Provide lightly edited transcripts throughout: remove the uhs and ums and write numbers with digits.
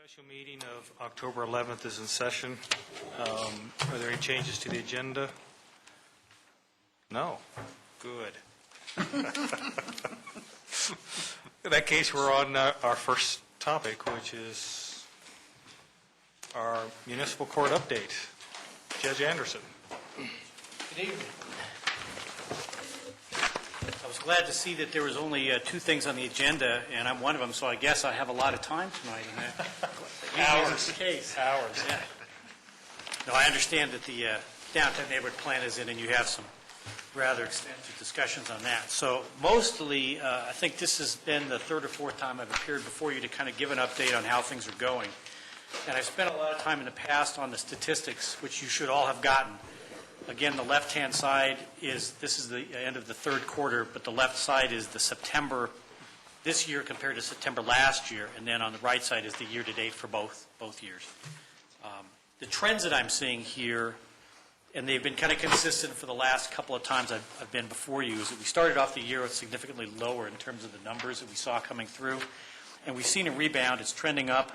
Special meeting of October 11th is in session. Are there any changes to the agenda? No. Good. In that case, we're on our first topic, which is our municipal court update. Judge Anderson. Good evening. I was glad to see that there was only two things on the agenda, and I'm one of them, so I guess I have a lot of time tonight. Hours. Case. Hours. Yeah. No, I understand that the downtown neighborhood plan is in, and you have some rather extensive discussions on that. So mostly, I think this has been the third or fourth time I've appeared before you to kind of give an update on how things are going. And I've spent a lot of time in the past on the statistics, which you should all have gotten. Again, the left-hand side this is the end of the third quarter, but the left side is the September this year compared to September last year, and then on the right side is the year-to-date for both years. The trends that I'm seeing here, and they've been kind of consistent for the last couple of times I've been before you, is that we started off the year significantly lower in terms of the numbers that we saw coming through, and we've seen a rebound. It's trending up.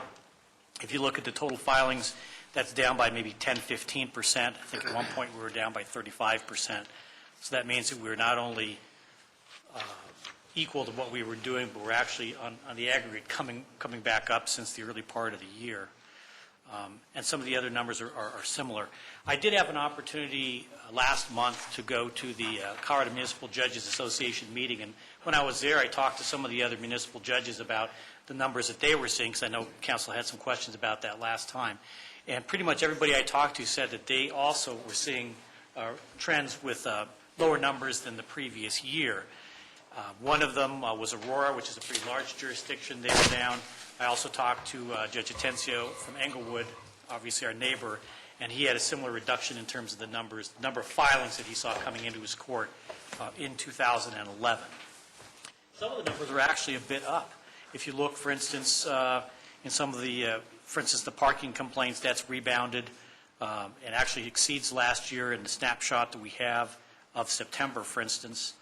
If you look at the total filings, that's down by maybe 10-15%. I think at one point we were down by 35%. So that means that we're not only equal to what we were doing, but we're actually on the aggregate coming back up since the early part of the year. And some of the other numbers are similar. I did have an opportunity last month to go to the Colorado Municipal Judges Association meeting, and when I was there, I talked to some of the other municipal judges about the numbers that they were seeing, because I know Council had some questions about that last time. And pretty much everybody I talked to said that they also were seeing trends with lower numbers than the previous year. One of them was Aurora, which is a pretty large jurisdiction. They were down. I also talked to Judge Atencio from Englewood, obviously our neighbor, and he had a similar reduction in terms of the number of filings that he saw coming into his court in 2011. Some of the numbers are actually a bit up. If you look, for instance, in some of the, for instance, the parking complaints, that's rebounded and actually exceeds last year in the snapshot that we have of September, for instance.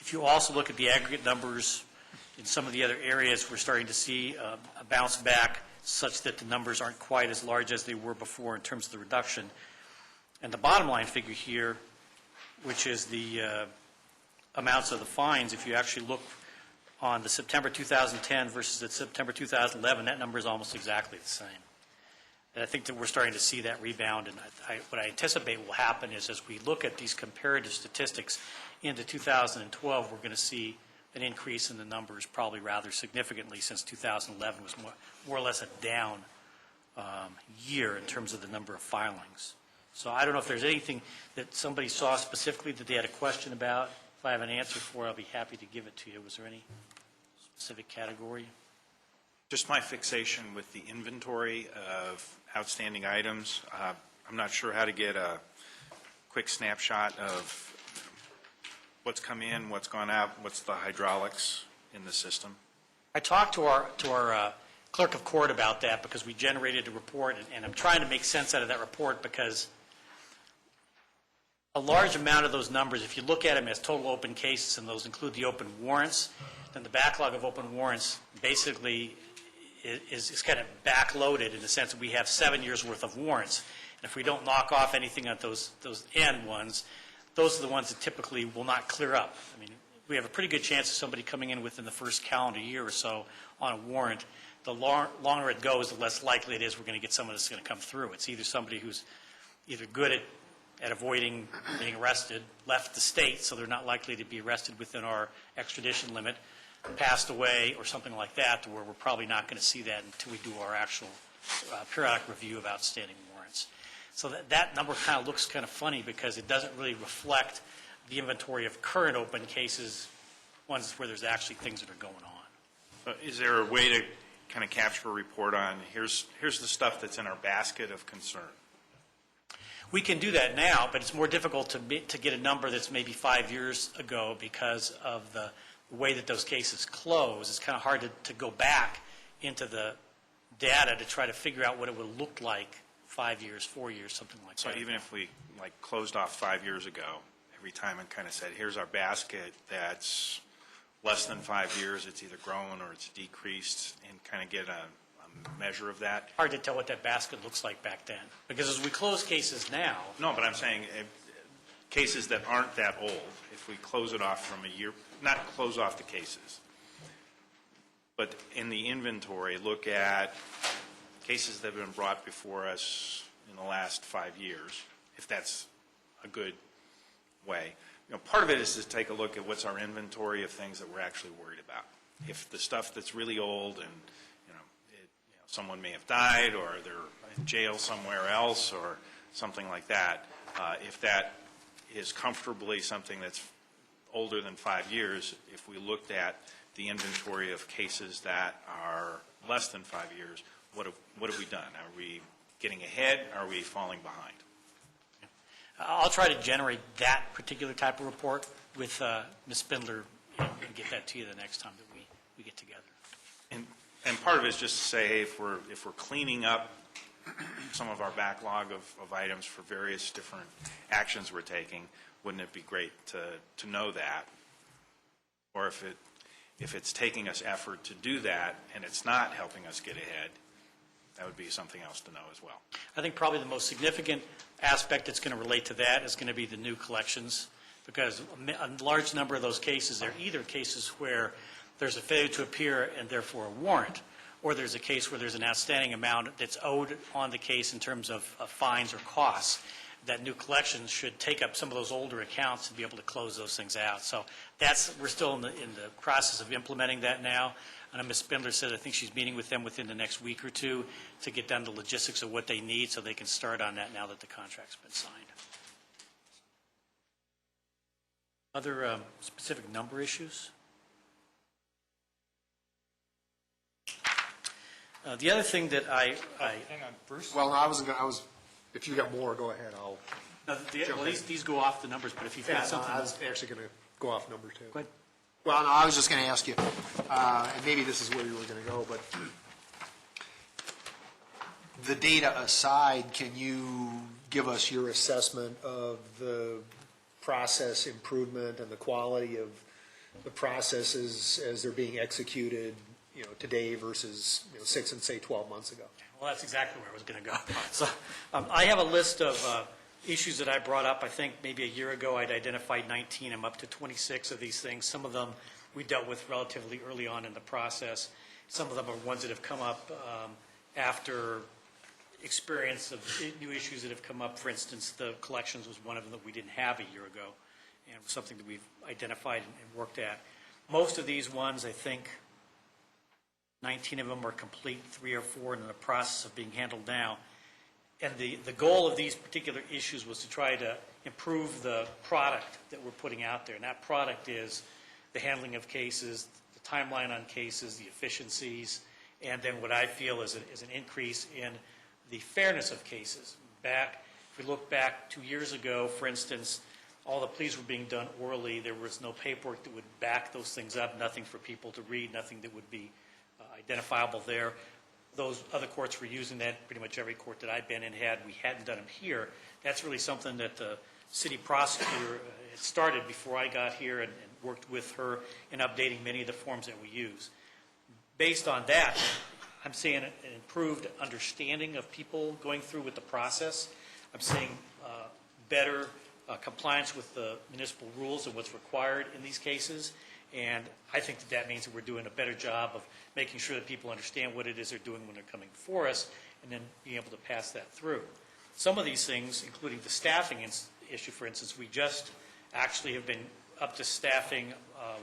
If you also look at the aggregate numbers in some of the other areas, we're starting to see a bounce back such that the numbers aren't quite as large as they were before in terms of the reduction. And the bottom line figure here, which is the amounts of the fines, if you actually look on the September 2010 versus the September 2011, that number is almost exactly the same. And I think that we're starting to see that rebound, and what I anticipate will happen is as we look at these comparative statistics into 2012, we're going to see an increase in the numbers probably rather significantly, since 2011 was more or less a down year in terms of the number of filings. So I don't know if there's anything that somebody saw specifically that they had a question about. If I have an answer for it, I'll be happy to give it to you. Was there any specific category? Just my fixation with the inventory of outstanding items. I'm not sure how to get a quick snapshot of what's come in, what's gone out, what's the hydraulics in the system. I talked to our clerk of court about that because we generated a report, and I'm trying to make sense out of that report because a large amount of those numbers, if you look at them as total open cases, and those include the open warrants, then the backlog of open warrants basically is kind of backloaded in the sense that we have 7 years worth of warrants. And if we don't knock off anything at those end ones, those are the ones that typically will not clear up. I mean, we have a pretty good chance of somebody coming in within the first calendar year or so on a warrant. The longer it goes, the less likely it is we're going to get someone that's going to come through. It's either somebody who's either good at avoiding being arrested, left the state, so they're not likely to be arrested within our extradition limit, passed away, or something like that, to where we're probably not going to see that until we do our actual periodic review of outstanding warrants. So that number kind of looks kind of funny because it doesn't really reflect the inventory of current open cases, ones where there's actually things that are going on. Is there a way to kind of capture a report on here's the stuff that's in our basket of concern? We can do that now, but it's more difficult to get a number that's maybe 5 years ago because of the way that those cases close. It's kind of hard to go back into the data to try to figure out what it would look like 5 years, 4 years, something like that. So even if we closed off 5 years ago, every time and kind of said, here's our basket that's less than 5 years, it's either grown or it's decreased, and kind of get a measure of that. Hard to tell what that basket looks like back then, because as we close cases now, No, but I'm saying cases that aren't that old, if we close it off from a year, not close off the cases, but in the inventory, look at cases that have been brought before us in the last 5 years, if that's a good way. Part of it is to take a look at what's our inventory of things that we're actually worried about. If the stuff that's really old and, someone may have died or they're in jail somewhere else or something like that, if that is comfortably something that's older than 5 years, if we looked at the inventory of cases that are less than 5 years, what have we done? Are we getting ahead? Are we falling behind? I'll try to generate that particular type of report with Ms. Spindler and get that to you the next time that we get together. And part of it is just to say, hey, if we're cleaning up some of our backlog of items for various different actions we're taking, wouldn't it be great to know that? Or if it's taking us effort to do that and it's not helping us get ahead, that would be something else to know as well. I think probably the most significant aspect that's going to relate to that is going to be the new collections, because a large number of those cases are either cases where there's a failure to appear and therefore a warrant, or there's a case where there's an outstanding amount that's owed on the case in terms of fines or costs. That new collections should take up some of those older accounts and be able to close those things out. So we're still in the process of implementing that now. And Ms. Spindler said I think she's meeting with them within the next week or two to get down to the logistics of what they need so they can start on that now that the contract's been signed. Other specific number issues? The other thing that Hang on, Bruce? Well, if you got more, go ahead. these go off the numbers, but if you've got something. I was actually going to go off number 2. Go ahead. Well, no, I was just going to ask you, and maybe this is where you were going to go, but the data aside, can you give us your assessment of the process improvement and the quality of the processes as they're being executed, today versus 6 and say 12 months ago? Well, that's exactly where I was going to go. So I have a list of issues that I brought up. I think maybe a year ago I'd identified 19. I'm up to 26 of these things. Some of them we dealt with relatively early on in the process. Some of them are ones that have come up after experience of new issues that have come up. For instance, the collections was one of them that we didn't have a year ago, and something that we've identified and worked at. Most of these ones, I think, 19 of them are complete, 3 or 4 in the process of being handled now. And the goal of these particular issues was to try to improve the product that we're putting out there. And that product is the handling of cases, the timeline on cases, the efficiencies, and then what I feel is an increase in the fairness of cases. If we look back 2 years ago, for instance, all the pleas were being done orally. There was no paperwork that would back those things up, nothing for people to read, nothing that would be identifiable there. Those other courts were using that. Pretty much every court that I've been in had. We hadn't done them here. That's really something that the city prosecutor had started before I got here and worked with her in updating many of the forms that we use. Based on that, I'm seeing an improved understanding of people going through with the process. I'm seeing better compliance with the municipal rules and what's required in these cases. And I think that means that we're doing a better job of making sure that people understand what it is they're doing when they're coming before us, and then being able to pass that through. Some of these things, including the staffing issue, for instance, we just actually have been up to staffing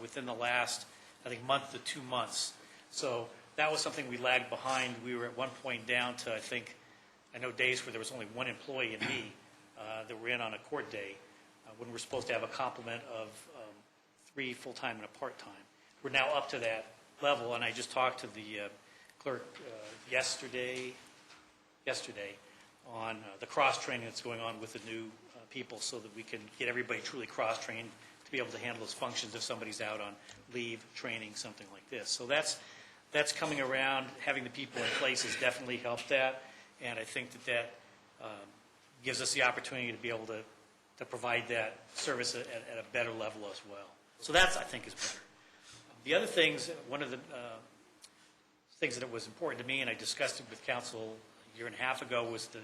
within the last, I think, month to 2 months. So that was something we lagged behind. We were at one point down to, I know days where there was only 1 employee and me that were in on a court day when we're supposed to have a complement of 3 full-time and a part-time. We're now up to that level, and I just talked to the clerk yesterday on the cross-training that's going on with the new people so that we can get everybody truly cross-trained to be able to handle those functions if somebody's out on leave, training, something like this. So that's coming around. Having the people in place has definitely helped that, and I think that gives us the opportunity to be able to provide that service at a better level as well. So that's, I think, is better. The other things, one of the things that it was important to me, and I discussed it with council a year and a half ago, was the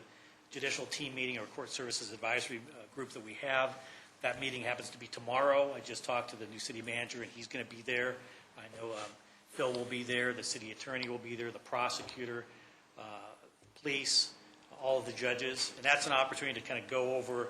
judicial team meeting or court services advisory group that we have. That meeting happens to be tomorrow. I just talked to the new city manager, and he's going to be there. I know Phil will be there, the city attorney will be there, the prosecutor, police, all of the judges. And that's an opportunity to kind of go over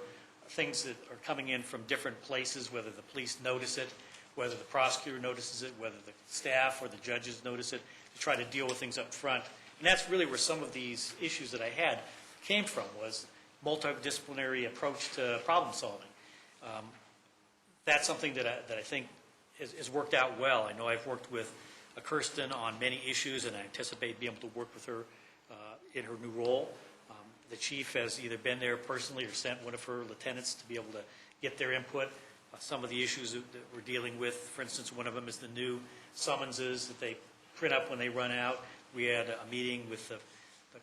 things that are coming in from different places, whether the police notice it, whether the prosecutor notices it, whether the staff or the judges notice it, to try to deal with things up front. And that's really where some of these issues that I had came from, was multidisciplinary approach to problem solving. That's something that I think has worked out well. I know I've worked with Kirsten on many issues, and I anticipate being able to work with her in her new role. The chief has either been there personally or sent one of her lieutenants to be able to get their input. Some of the issues that we're dealing with, for instance, one of them is the new summonses that they print up when they run out. We had a meeting with the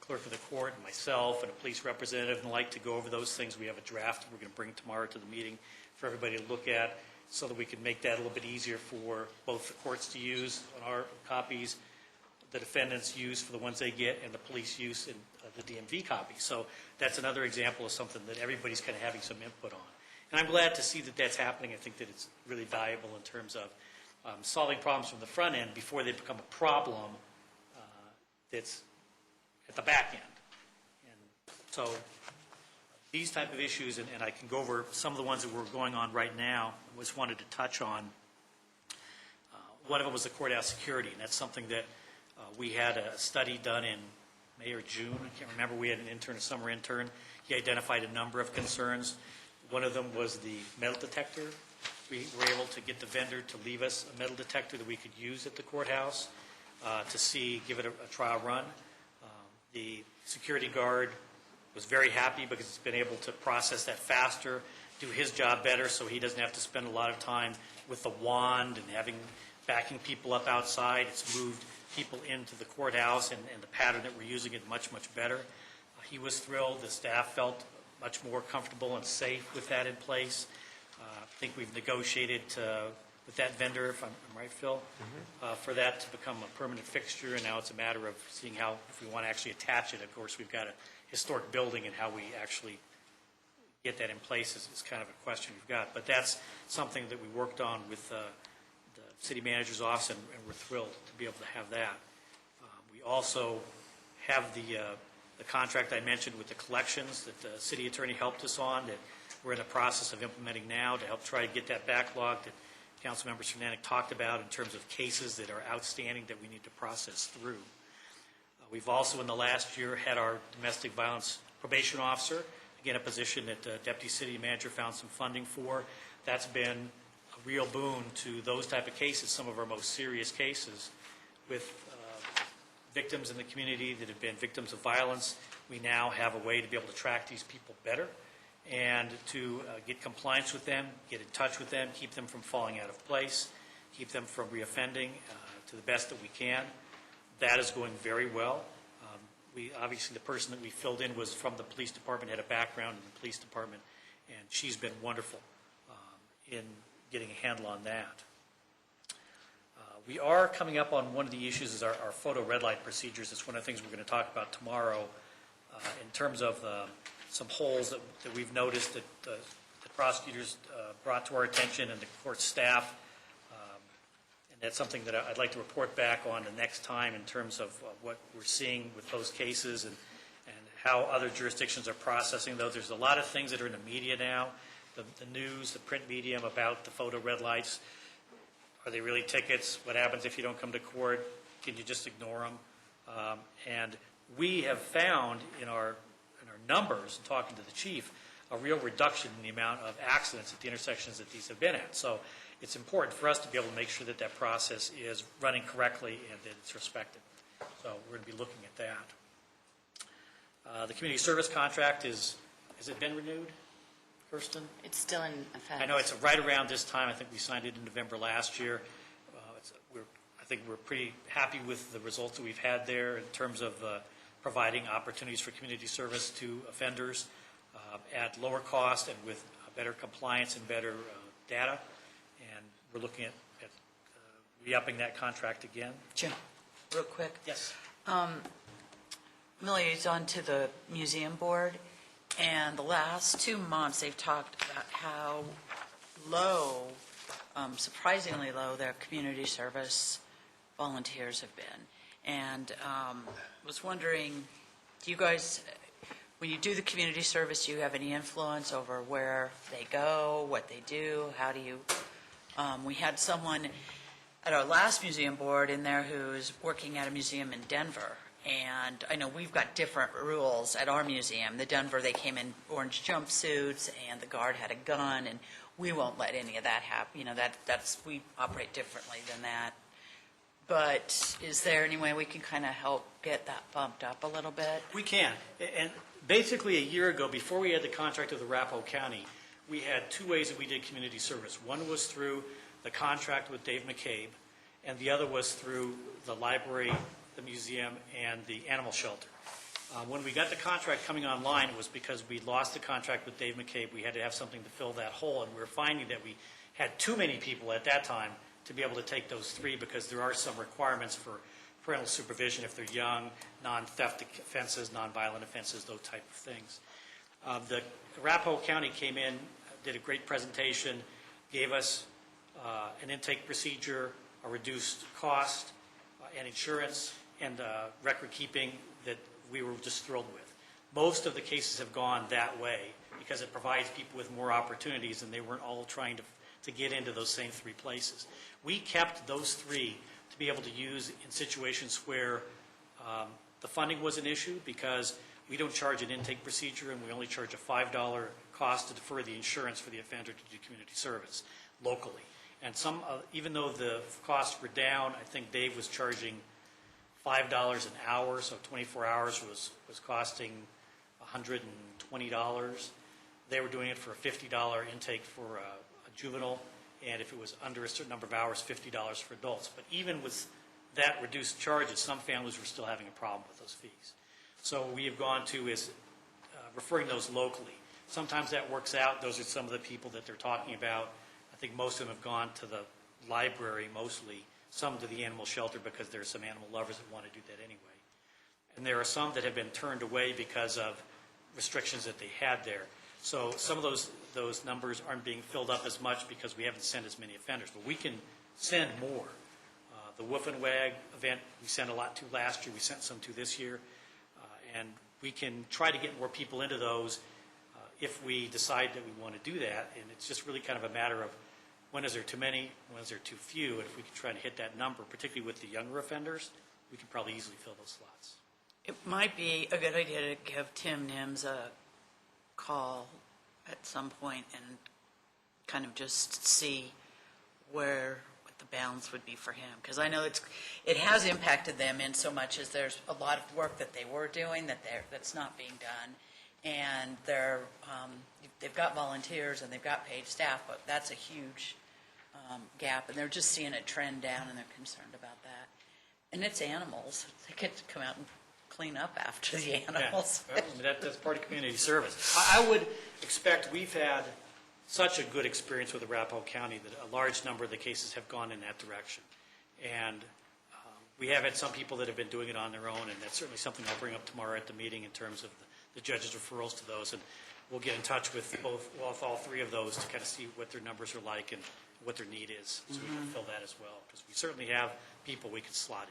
clerk of the court and myself and a police representative and the like to go over those things. We have a draft we're going to bring tomorrow to the meeting for everybody to look at, so that we can make that a little bit easier for both the courts to use on our copies, the defendants use for the ones they get, and the police use in the DMV copy. So that's another example of something that everybody's kind of having some input on. And I'm glad to see that that's happening. I think that it's really valuable in terms of solving problems from the front end before they become a problem that's at the back end. And so these type of issues, and I can go over some of the ones that we're going on right now, I just wanted to touch on. One of them was the courthouse security, and that's something that we had a study done in May or June. I can't remember. We had an intern, a summer intern. He identified a number of concerns. One of them was the metal detector. We were able to get the vendor to leave us a metal detector that we could use at the courthouse to give it a trial run. The security guard was very happy because it's been able to process that faster, do his job better, so he doesn't have to spend a lot of time with the wand and backing people up outside. It's moved people into the courthouse, and the pattern that we're using it much, much better. He was thrilled. The staff felt much more comfortable and safe with that in place. I think we've negotiated with that vendor, if I'm right, Phil, for that to become a permanent fixture, and now it's a matter of seeing how, if we want to actually attach it. Of course, we've got a historic building, and how we actually get that in place is kind of a question we've got. But that's something that we worked on with the city manager's office, and we're thrilled to be able to have that. We also have the contract I mentioned with the collections that the city attorney helped us on, that we're in the process of implementing now to help try to get that backlog that Councilmember Cernanek talked about in terms of cases that are outstanding that we need to process through. We've also, in the last year, had our domestic violence probation officer, again, a position that the deputy city manager found some funding for. That's been a real boon to those type of cases, some of our most serious cases with victims in the community that have been victims of violence. We now have a way to be able to track these people better and to get compliance with them, get in touch with them, keep them from falling out of place, keep them from reoffending to the best that we can. That is going very well. Obviously, the person that we filled in was from the police department, had a background in the police department, and she's been wonderful in getting a handle on that. We are coming up on one of the issues is our photo red light procedures. It's one of the things we're going to talk about tomorrow in terms of some holes that we've noticed that the prosecutors brought to our attention and the court staff. And that's something that I'd like to report back on the next time in terms of what we're seeing with those cases and how other jurisdictions are processing those. There's a lot of things that are in the media now, the news, the print medium about the photo red lights. Are they really tickets? What happens if you don't come to court? Can you just ignore them? And we have found in our numbers, talking to the chief, a real reduction in the amount of accidents at the intersections that these have been at. So it's important for us to be able to make sure that that process is running correctly and that it's respected. So we're going to be looking at that. The community service contract has it been renewed, Kirsten? It's still in effect. I know it's right around this time. I think we signed it in November last year. I think we're pretty happy with the results that we've had there in terms of providing opportunities for community service to offenders at lower cost and with better compliance and better data. And we're looking at re-upping that contract again. Sure. real quick. Yes. Liaison to the museum board, and the last 2 months, they've talked about how low, surprisingly low, their community service volunteers have been. And was wondering, do you guys, when you do the community service, do you have any influence over where they go, what they do? How do you, we had someone at our last museum board in there who's working at a museum in Denver. And I know we've got different rules at our museum. The Denver, they came in orange jumpsuits, and the guard had a gun, and we won't let any of that happen. You know, that's we operate differently than that. But is there any way we can kind of help get that bumped up a little bit? We can. And basically, a year ago, before we had the contract with Arapahoe County, we had 2 ways that we did community service. One was through the contract with Dave McCabe, and the other was through the library, the museum, and the animal shelter. When we got the contract coming online, it was because we lost the contract with Dave McCabe. We had to have something to fill that hole, and we were finding that we had too many people at that time to be able to take those 3, because there are some requirements for parental supervision if they're young, non-theft offenses, non-violent offenses, those type of things. The Arapahoe County came in, did a great presentation, gave us an intake procedure, a reduced cost, and insurance, and record keeping that we were just thrilled with. Most of the cases have gone that way because it provides people with more opportunities, and they weren't all trying to get into those same 3 places. We kept those 3 to be able to use in situations where the funding was an issue, because we don't charge an intake procedure, and we only charge a $5 cost to defer the insurance for the offender to do community service locally. And some, even though the costs were down, I think Dave was charging $5 an hour, so 24 hours was costing $120. They were doing it for a $50 intake for a juvenile, and if it was under a certain number of hours, $50 for adults. But even with that reduced charges, some families were still having a problem with those fees. So what we have gone to is referring those locally. Sometimes that works out. Those are some of the people that they're talking about. I think most of them have gone to the library mostly, some to the animal shelter because there are some animal lovers that want to do that anyway. And there are some that have been turned away because of restrictions that they had there. So some of those numbers aren't being filled up as much because we haven't sent as many offenders. But we can send more. The Woof and Wag event, we sent a lot to last year. We sent some to this year. And we can try to get more people into those if we decide that we want to do that. And it's just really kind of a matter of when is there too many, when is there too few. And if we can try to hit that number, particularly with the younger offenders, we can probably easily fill those slots. It might be a good idea to give Tim Nims a call at some point and kind of just see what the balance would be for him. Because I know it has impacted them in so much as there's a lot of work that they were doing that's not being done. And they've got volunteers and they've got paid staff, but that's a huge gap. And they're just seeing a trend down, and they're concerned about that. And it's animals. They get to come out and clean up after the animals. Yeah. Well, I mean, that's part of community service. I would expect, we've had such a good experience with Arapahoe County that a large number of the cases have gone in that direction. And we have had some people that have been doing it on their own, and that's certainly something I'll bring up tomorrow at the meeting in terms of the judge's referrals to those. And we'll get in touch with all 3 of those to kind of see what their numbers are like and what their need is, so we can fill that as well. Because we certainly have people we can slot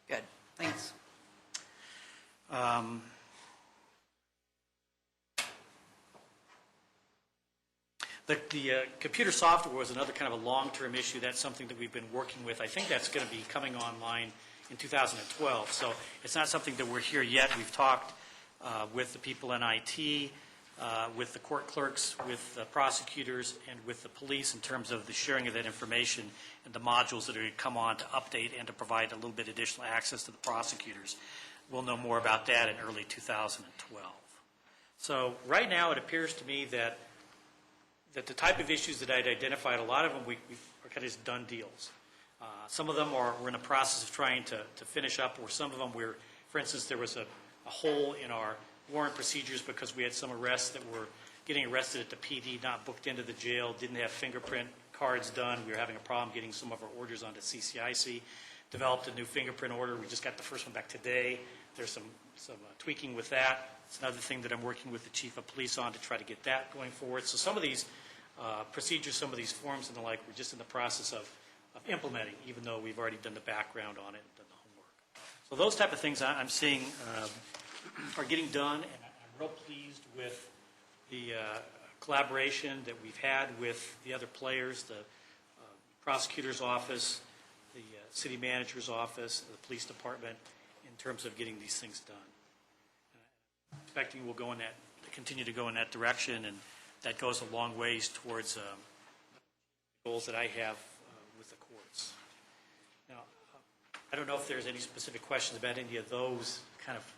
in there. Good, thanks. The computer software was another kind of a long-term issue. That's something that we've been working with. I think that's going to be coming online in 2012. So it's not something that we're here yet. We've talked with the people in IT, with the court clerks, with the prosecutors, and with the police in terms of the sharing of that information and the modules that are going to come on to update and to provide a little bit additional access to the prosecutors. We'll know more about that in early 2012. So right now it appears to me that the type of issues that I'd identified, a lot of them we are kind of just done deals. Some of them we're in a process of trying to finish up, or some of them for instance, there was a hole in our warrant procedures because we had some arrests that were getting arrested at the PD, not booked into the jail, didn't have fingerprint cards done. We were having a problem getting some of our orders onto CCIC. developed a new fingerprint order. We just got the first one back today. There's some tweaking with that. It's another thing that I'm working with the chief of police on to try to get that going forward. So some of these procedures, some of these forms and the like, we're just in the process of implementing, even though we've already done the background on it and done the homework. So those type of things I'm seeing are getting done, and I'm real pleased with the collaboration that we've had with the other players, the prosecutor's office, the city manager's office, the police department, in terms of getting these things done. I'm expecting we'll continue to go in that direction, and that goes a long ways towards goals that I have with the courts. Now, I don't know if there's any specific questions about any of those kind of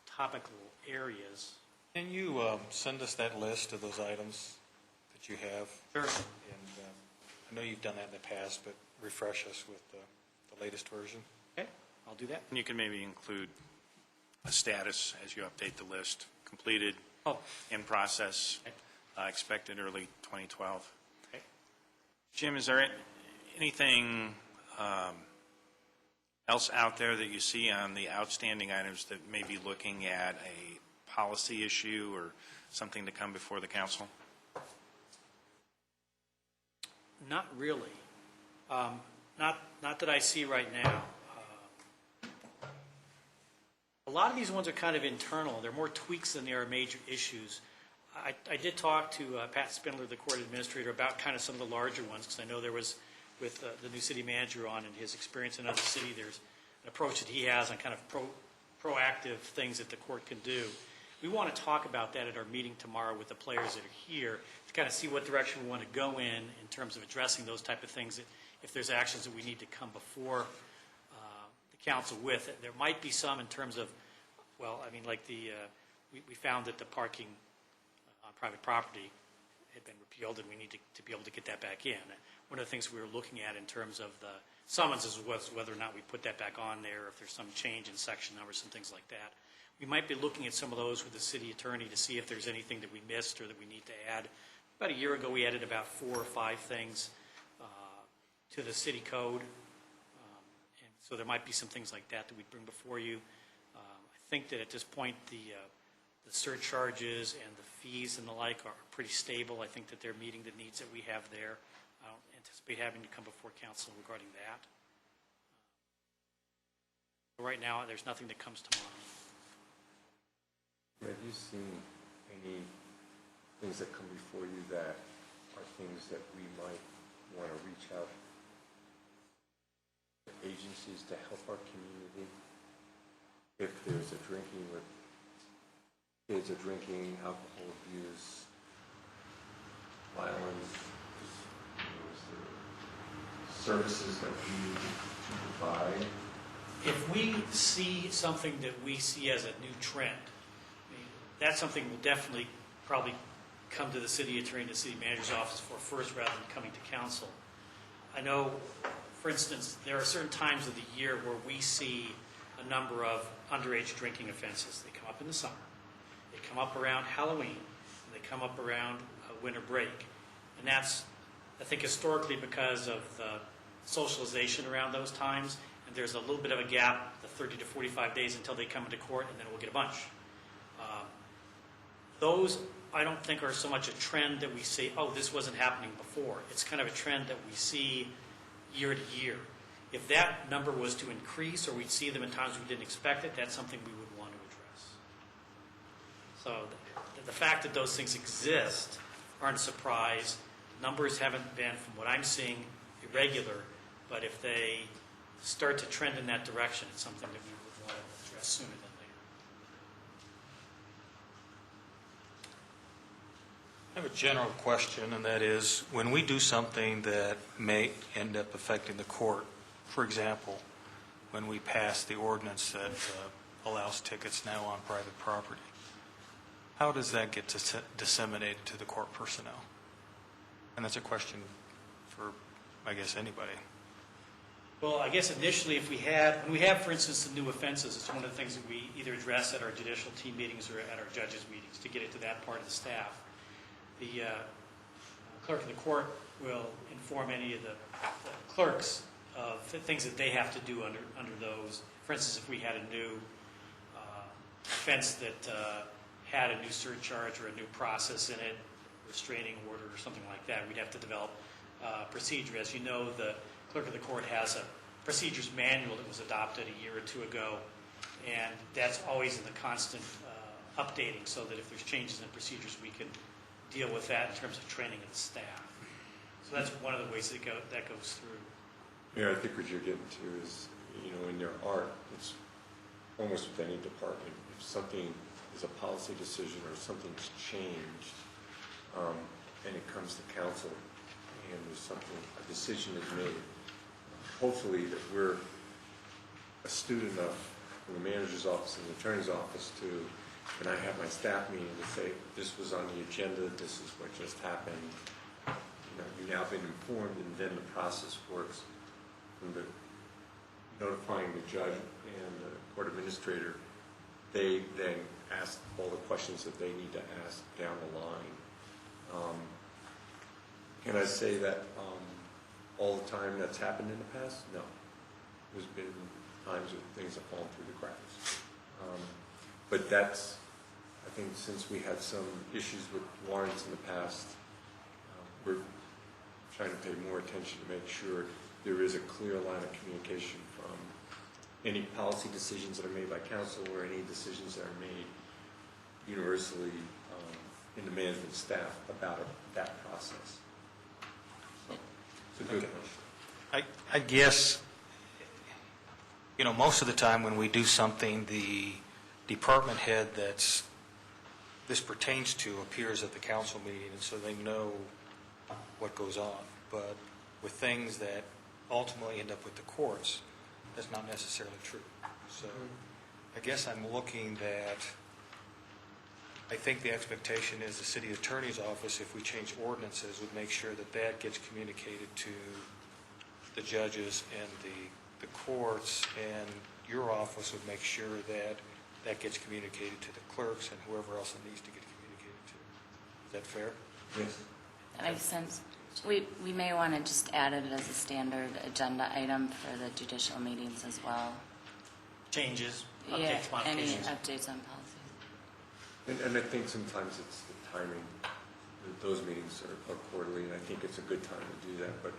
topical areas. Can you send us that list of those items that you have? Sure. And I know you've done that in the past, but refresh us with the latest version. Okay, I'll do that. And you can maybe include a status as you update the list, completed, in process, expected early 2012. Okay. Jim, is there anything else out there that you see on the outstanding items that may be looking at a policy issue or something to come before the council? Not really. Not that I see right now. A lot of these ones are kind of internal. They're more tweaks than they are major issues. I did talk to Pat Spindler, the court administrator, about kind of some of the larger ones, because I know there was, with the new city manager on and his experience in another city, there's an approach that he has on kind of proactive things that the court can do. We want to talk about that at our meeting tomorrow with the players that are here to kind of see what direction we want to go in terms of addressing those type of things. That if there's actions that we need to come before the council with, there might be some in terms of, well, I mean, like we found that the parking on private property had been repealed, and we need to be able to get that back in. One of the things we were looking at in terms of the summonses was whether or not we put that back on there, if there's some change in section numbers and things like that. We might be looking at some of those with the city attorney to see if there's anything that we missed or that we need to add. About a year ago, we added about 4 or 5 things to the city code. And so there might be some things like that we'd bring before you. I think that at this point, the surcharges and the fees and the like are pretty stable. I think that they're meeting the needs that we have there. I don't anticipate having to come before council regarding that. Right now, there's nothing that comes to mind. Have you seen any things that come before you that are things that we might want to reach out to agencies to help our community? If there's a drinking with kids, are drinking, alcohol abuse, violence, services that we provide? If we see something that we see as a new trend, that's something we'll definitely probably come to the city attorney and the city manager's office for first rather than coming to council. I know, for instance, there are certain times of the year where we see a number of underage drinking offenses. They come up in the summer. They come up around Halloween. And they come up around winter break. And that's, I think, historically because of the socialization around those times. And there's a little bit of a gap, the 30 to 45 days until they come into court, and then we'll get a bunch. Those, I don't think, are so much a trend that we say, oh, this wasn't happening before. It's kind of a trend that we see year to year. If that number was to increase or we'd see them in times we didn't expect it, that's something we would want to address. So the fact that those things exist aren't a surprise. Numbers haven't been, from what I'm seeing, irregular, but if they start to trend in that direction, it's something that we would want to address sooner than later. I have a general question, and that is, when we do something that may end up affecting the court, for example, when we pass the ordinance that allows tickets now on private property, how does that get disseminated to the court personnel? And that's a question for, I guess, anybody. Well, I guess initially, when we have, for instance, the new offenses, it's one of the things that we either address at our judicial team meetings or at our judges' meetings to get it to that part of the staff. The clerk of the court will inform any of the clerks things that they have to do under those. For instance, if we had a new offense that had a new surcharge or a new process in it, restraining order or something like that, we'd have to develop procedure. As you know, the clerk of the court has a procedures manual that was adopted a year or two ago, and that's always in the constant updating, so that if there's changes in procedures, we can deal with that in terms of training of the staff. So that's one of the ways that goes through. Yeah, I think what you're getting to is, in their art, it's almost with any department, if something is a policy decision or something's changed, and it comes to council, and a decision is made, hopefully that we're astute enough from the manager's office and the attorney's office to, when I have my staff meeting, to say, this was on the agenda, this is what just happened. You've now been informed, and then the process works from the notifying the judge and the court administrator. They then ask all the questions that they need to ask down the line. Can I say that all the time that's happened in the past? No. There's been times when things have fallen through the cracks. But that's, I think, since we had some issues with warrants in the past, we're trying to pay more attention to make sure there is a clear line of communication from any policy decisions that are made by council or any decisions that are made universally in the management staff about that process. So, it's a good question. I guess, most of the time when we do something, the department head this pertains to appears at the council meeting, and so they know what goes on. But with things that ultimately end up with the courts, that's not necessarily true. So I guess I'm looking that, I think the expectation is the city attorney's office, if we change ordinances, would make sure that gets communicated to the judges and the courts, and your office would make sure that gets communicated to the clerks and whoever else it needs to get communicated to. Is that fair? Yes. That makes sense. We may want to just add it as a standard agenda item for the judicial meetings as well. Changes, Yeah, updates, any modifications. updates on policies. And I think sometimes it's the timing. Those meetings are quarterly, and I think it's a good time to do that. But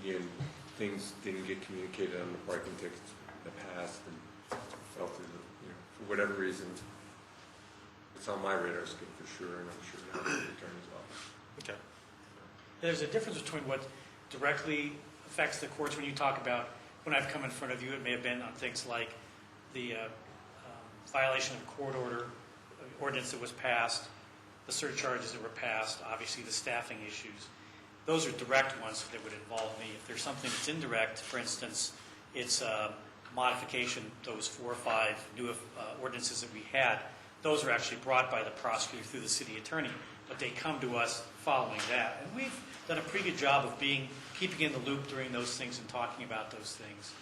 again, things didn't get communicated on the parking tickets in the past, and fell through for whatever reason. It's on my radar screen for sure, and I'm sure now the attorney's office. Okay. There's a difference between what directly affects the courts. When you talk about, when I've come in front of you, it may have been on things like the violation of a court order, ordinance that was passed, the surcharges that were passed, obviously the staffing issues. Those are direct ones that would involve me. If there's something that's indirect, for instance, it's a modification, those 4 or 5 new ordinances that we had, those are actually brought by the prosecutor through the city attorney, but they come to us following that. And we've done a pretty good job of keeping in the loop during those things and talking about those things.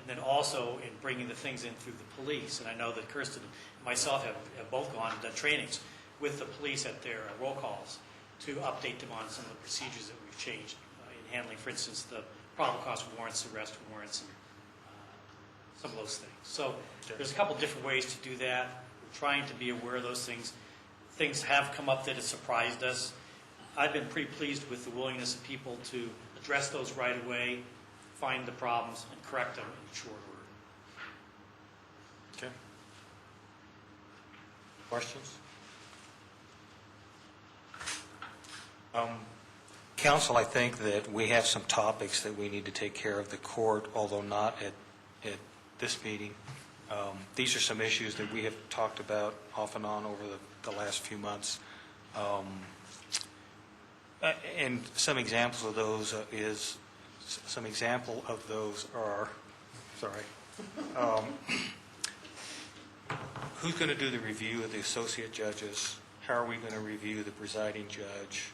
And then also in bringing the things in through the police. And I know that Kirsten and myself have both gone and done trainings with the police at their roll calls to update them on some of the procedures that we've changed in handling, for instance, the probable cause warrants, arrest warrants, and some of those things. So there's a couple different ways to do that. We're trying to be aware of those things. Things have come up that have surprised us. I've been pretty pleased with the willingness of people to address those right away, find the problems, and correct them in short order. Okay. Questions? Council, I think that we have some topics that we need to take care of the court, although not at this meeting. These are some issues that we have talked about off and on over the last few months. And some examples of those are, who's going to do the review of the associate judges? How are we going to review the presiding judge?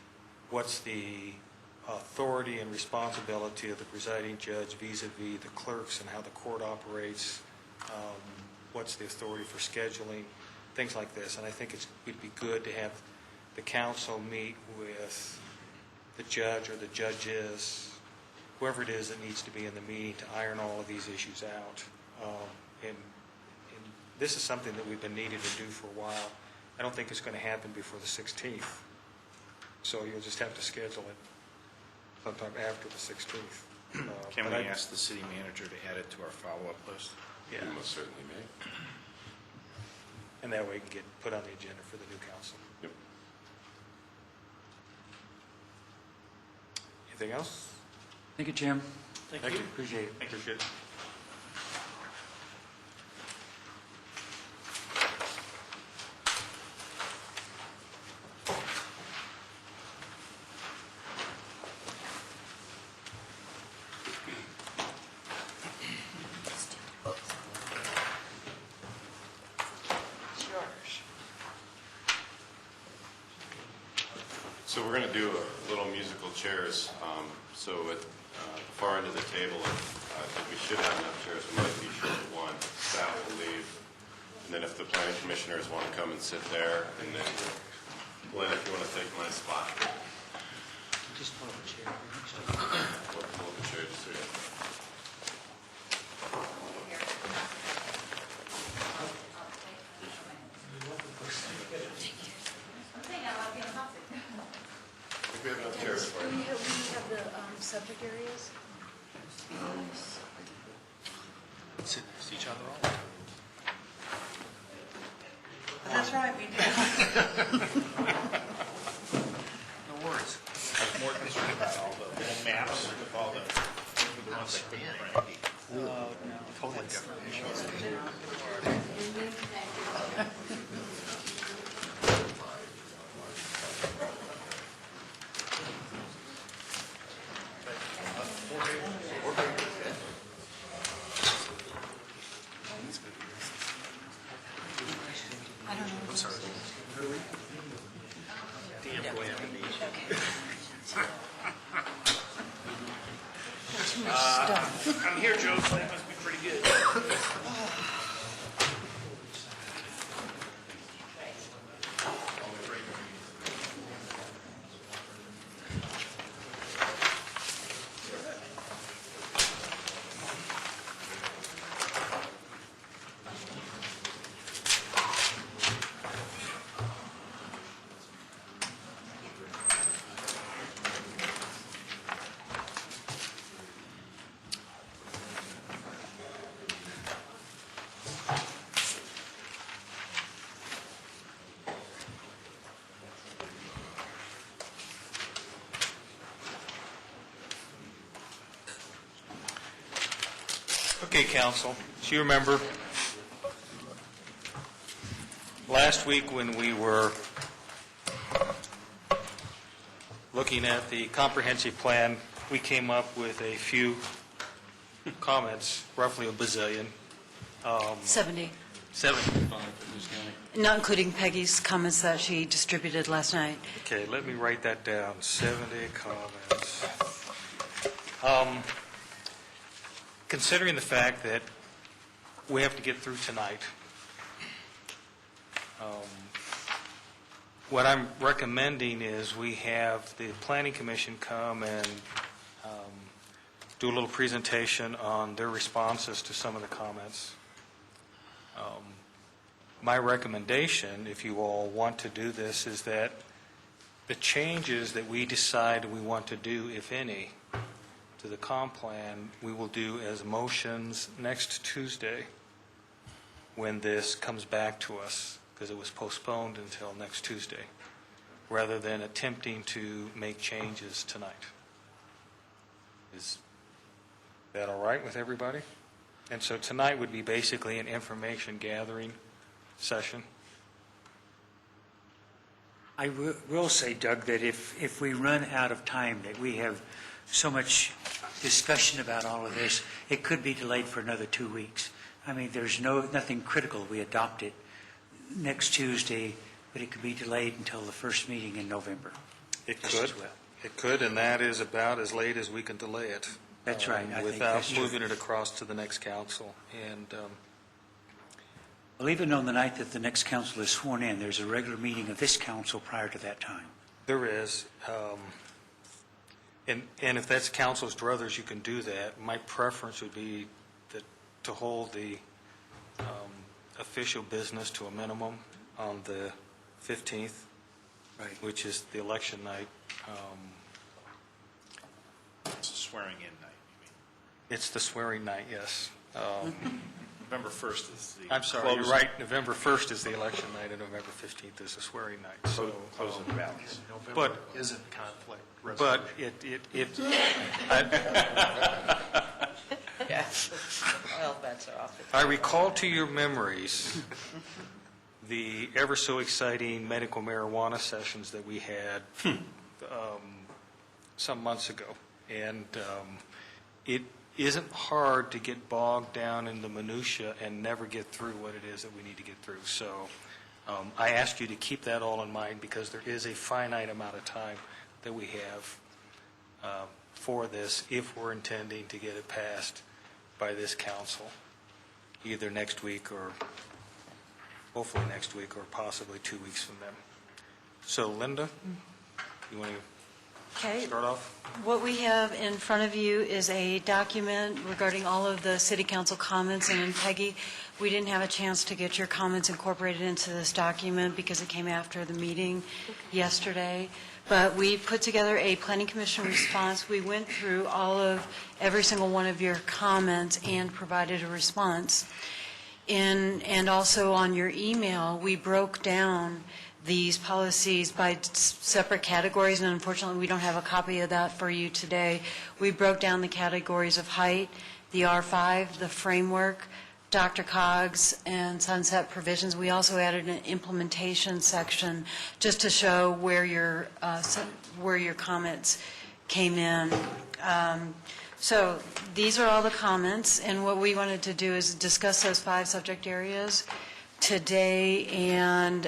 What's the authority and responsibility of the presiding judge vis-a-vis the clerks and how the court operates? What's the authority for scheduling? Things like this. And I think it'd be good to have the council meet with the judge or the judges whoever it is that needs to be in the meeting to iron all of these issues out. And this is something that we've been needing to do for a while. I don't think it's going to happen before the 16th. So you'll just have to schedule it sometime after the 16th. Can but we I- ask the city manager to add it to our follow-up list? Yeah, We most certainly may. and that way it can get put on the agenda for the new council. Yep. Anything else? Thank you, Jim. Thank you. Appreciate it. Appreciate it. So we're going to do a little musical chairs. So at the far end of the table, I think we should have enough chairs. We might be short of one. Staff will leave. And then if the planning commissioners want to come and sit there, and then Glenn, if you want to take my spot. Just pull up a chair. We'll pull up a chair just so you. I think we have enough chairs for you. We have the subject areas? Sit next to each other all the time. That's right, we do. No worries. I was more concerned about all the little maps with all the ones I couldn't print. Totally different. I don't know. I'm sorry. Damn way on the Too much stuff. I'm here, Joe, so that must be pretty good. Okay, council, so you remember, last week when we were looking at the comprehensive plan, we came up with a few comments, roughly a bazillion. 70, 75. not including Peggy's comments that she distributed last night. Okay, let me write that down, 70 comments. Considering the fact that we have to get through tonight, what I'm recommending is we have the Planning Commission come and do a little presentation on their responses to some of the comments. My recommendation, if you all want to do this, is that the changes that we decide we want to do, if any, to the comp plan, we will do as motions next Tuesday when this comes back to us, because it was postponed until next Tuesday, rather than attempting to make changes tonight. Is that all right with everybody? And so tonight would be basically an information gathering session. I will say, Doug, that if we run out of time, that we have so much discussion about all of this, it could be delayed for another 2 weeks. I mean, there's nothing critical. We adopt it next Tuesday, but it could be delayed until the first meeting in November. It Just could. as well. It could, and that is about as late as we can delay it. That's right. I think Without that's true. moving it across to the next council. And Well, even on the night that the next council is sworn in, there's a regular meeting of this council prior to that time. there is, And if that's council's druthers, you can do that. My preference would be to hold the official business to a minimum on the 15th, which is the election night. It's a swearing-in night, you mean? It's the swearing night, yes. November 1st is the... I'm sorry, you're right. November 1st is the election night, and November 15th is the swearing night. So, Closing the ballots. but Isn't conflict But Yes. Well, bets are off. I recall to your memories the ever so exciting medical marijuana sessions that we had some months ago. And it isn't hard to get bogged down in the minutia and never get through what it is that we need to get through. So I ask you to keep that all in mind, because there is a finite amount of time that we have for this if we're intending to get it passed by this council, either next week or hopefully next week, or possibly 2 weeks from then. So Linda, you want to Okay. start off? What we have in front of you is a document regarding all of the city council comments, and Peggy, we didn't have a chance to get your comments incorporated into this document because it came after the meeting yesterday. But we put together a planning commission response. We went through every single one of your comments and provided a response. And also on your email, we broke down these policies by separate categories, and unfortunately, we don't have a copy of that for you today. We broke down the categories of height, the R5, the framework, Dr. Coggs, and sunset provisions. We also added an implementation section just to show where your comments came in. So these are all the comments, and what we wanted to do is discuss those 5 subject areas today and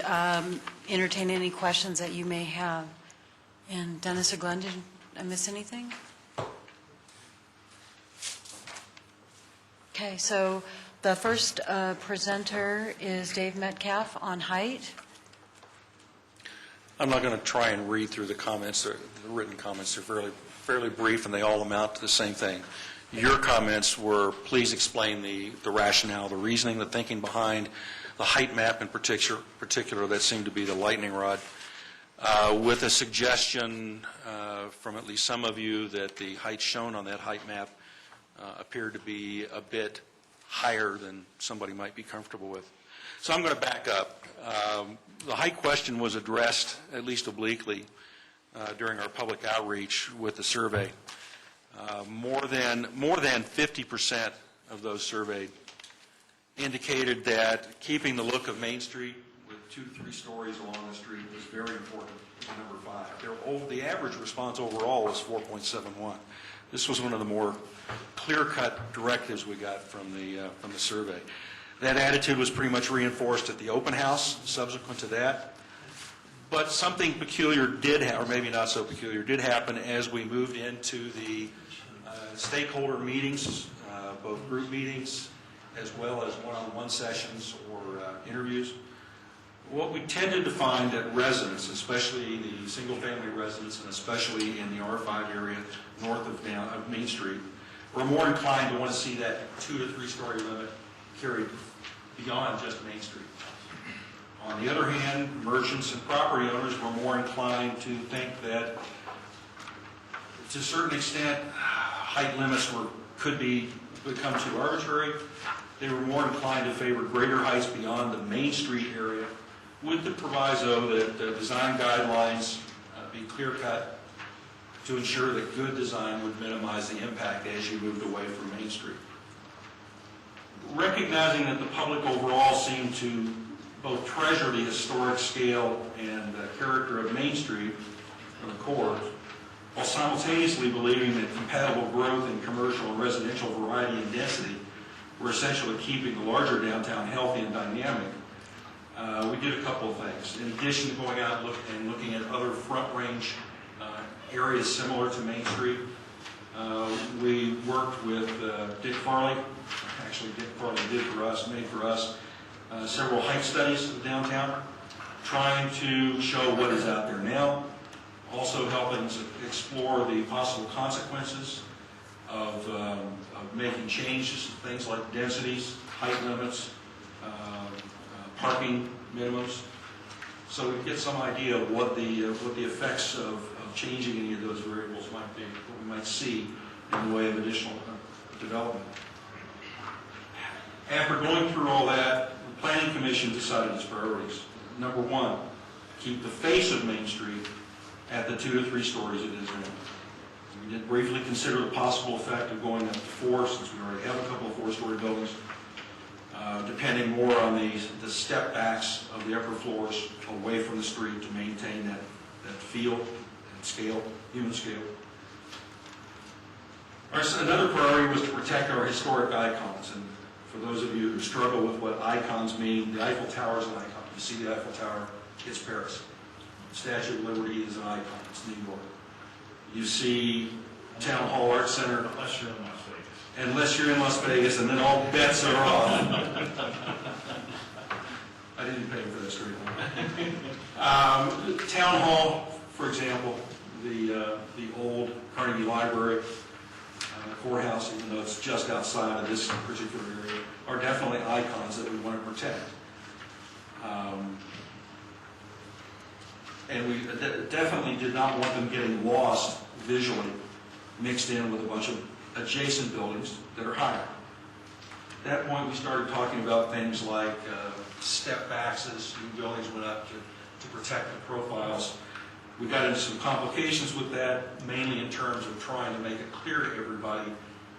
entertain any questions that you may have. And Dennis or Glenn, did I miss anything? Okay, so the first presenter is Dave Metcalf on height. I'm not going to try and read through the comments, the written comments. They're fairly brief, and they all amount to the same thing. Your comments were, please explain the rationale, the reasoning, the thinking behind the height map in particular that seemed to be the lightning rod, with a suggestion from at least some of you that the height shown on that height map appeared to be a bit higher than somebody might be comfortable with. So I'm going to back up. The height question was addressed, at least obliquely, during our public outreach with the survey. More than 50% of those surveyed indicated that keeping the look of Main Street with 2 to 3 stories along the street was very important to number 5. The average response overall was 4.71. This was one of the more clear-cut directives we got from the survey. That attitude was pretty much reinforced at the open house subsequent to that. But something peculiar did happen, or maybe not so peculiar, did happen as we moved into the stakeholder meetings, both group meetings as well as one-on-one sessions or interviews. What we tended to find that residents, especially the single-family residents and especially in the R5 area north of Main Street, were more inclined to want to see that 2 to 3 story limit carried beyond just Main Street. On the other hand, merchants and property owners were more inclined to think that, to a certain extent, height limits could become too arbitrary. They were more inclined to favor greater heights beyond the Main Street area, with the proviso that the design guidelines be clear-cut to ensure that good design would minimize the impact as you moved away from Main Street. Recognizing that the public overall seemed to both treasure the historic scale and character of Main Street from the core, while simultaneously believing that compatible growth in commercial and residential variety and density were essential to keeping the larger downtown healthy and dynamic, we did a couple of things. In addition to going out and looking at other front range areas similar to Main Street, we worked with Dick Farley. Actually, Dick Farley made for us several height studies of downtown, trying to show what is out there now, also helping to explore the possible consequences of making changes to things like densities, height limits, parking minimums, so we get some idea of what the effects of changing any of those variables might be, what we might see in the way of additional development. After going through all that, the Planning Commission decided its priorities. Number one, keep the face of Main Street at the 2 to 3 stories it is now. We did briefly consider the possible effect of going up to 4, since we already have a couple of 4-story buildings, depending more on the step backs of the upper floors away from the street to maintain that feel and scale, human scale. Another priority was to protect our historic icons, and for those of you who struggle with what icons mean, the Eiffel Tower is an icon. You see the Eiffel Tower, it's Paris. The Statue of Liberty is an icon, it's New York. You see Town Hall Art Center. Unless you're in Las Vegas. Unless you're in Las Vegas, and then all bets are off. I didn't pay for that straight one. Town Hall, for example, the old Carnegie Library, the courthouse, even though it's just outside of this particular area, are definitely icons that we want to protect. And we definitely did not want them getting lost visually, mixed in with a bunch of adjacent buildings that are higher. At that point, we started talking about things like step backs as new buildings went up to protect the profiles. We got into some complications with that, mainly in terms of trying to make it clear to everybody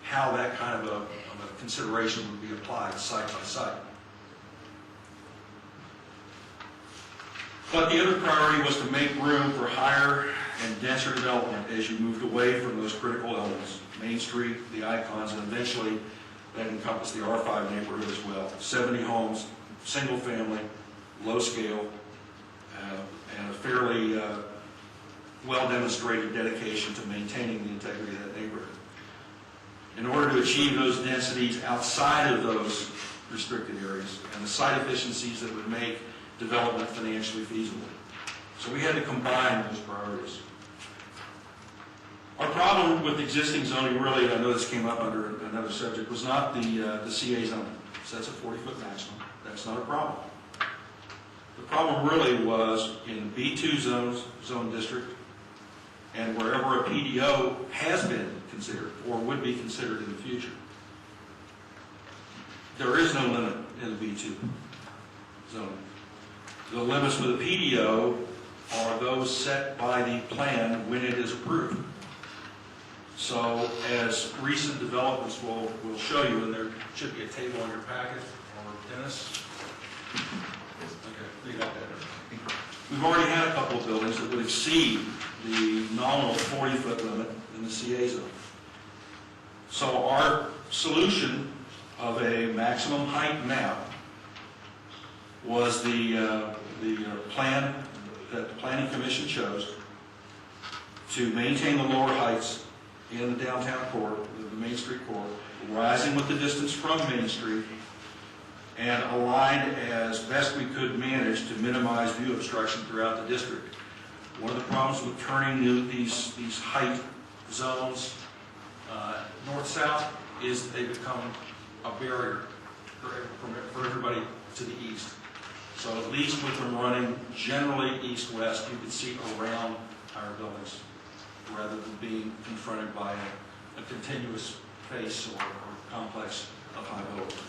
how that kind of a consideration would be applied site by site. But the other priority was to make room for higher and denser development as you moved away from those critical elements. Main Street, the icons, and eventually that encompassed the R5 neighborhood as well. 70 homes, single family, low scale, and a fairly well-demonstrated dedication to maintaining the integrity of that neighborhood. In order to achieve those densities outside of those restricted areas and the site efficiencies that would make development financially feasible. So we had to combine those priorities. Our problem with existing zoning, really, I know this came up under another subject, was not the CA zoning. So that's a 40-foot maximum. That's not a problem. The problem really was in B2 zone district and wherever a PDO has been considered or would be considered in the future. There is no limit in the B2 zone. The limits for the PDO are those set by the plan when it is approved. So as recent developments will show you, and there should be a table in your packet, or Dennis? Okay, you got that. We've already had a couple of buildings that would exceed the nominal 40-foot limit in the CA zone. So our solution of a maximum height map was the plan that the Planning Commission chose to maintain the lower heights in the downtown core, the Main Street core, rising with the distance from Main Street, and aligned as best we could manage to minimize view obstruction throughout the district. One of the problems with turning these height zones north-south is they become a barrier for everybody to the east. So at least with them running generally east-west, you can see around our buildings rather than being confronted by a continuous face or complex of high buildings.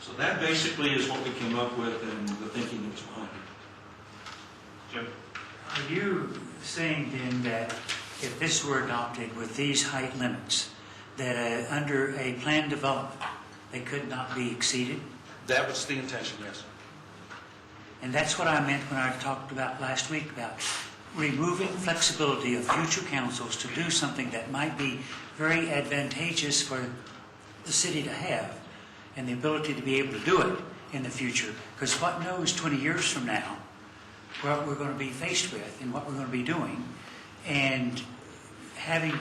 So that basically is what we came up with and the thinking that was behind it. Jim? Are you saying then that if this were adopted with these height limits, that under a planned development, they could not be exceeded? That was the intention, yes. And that's what I meant when I talked about last week about removing flexibility of future councils to do something that might be very advantageous for the city to have and the ability to be able to do it in the future. Because what knows 20 years from now what we're going to be faced with and what we're going to be doing, and having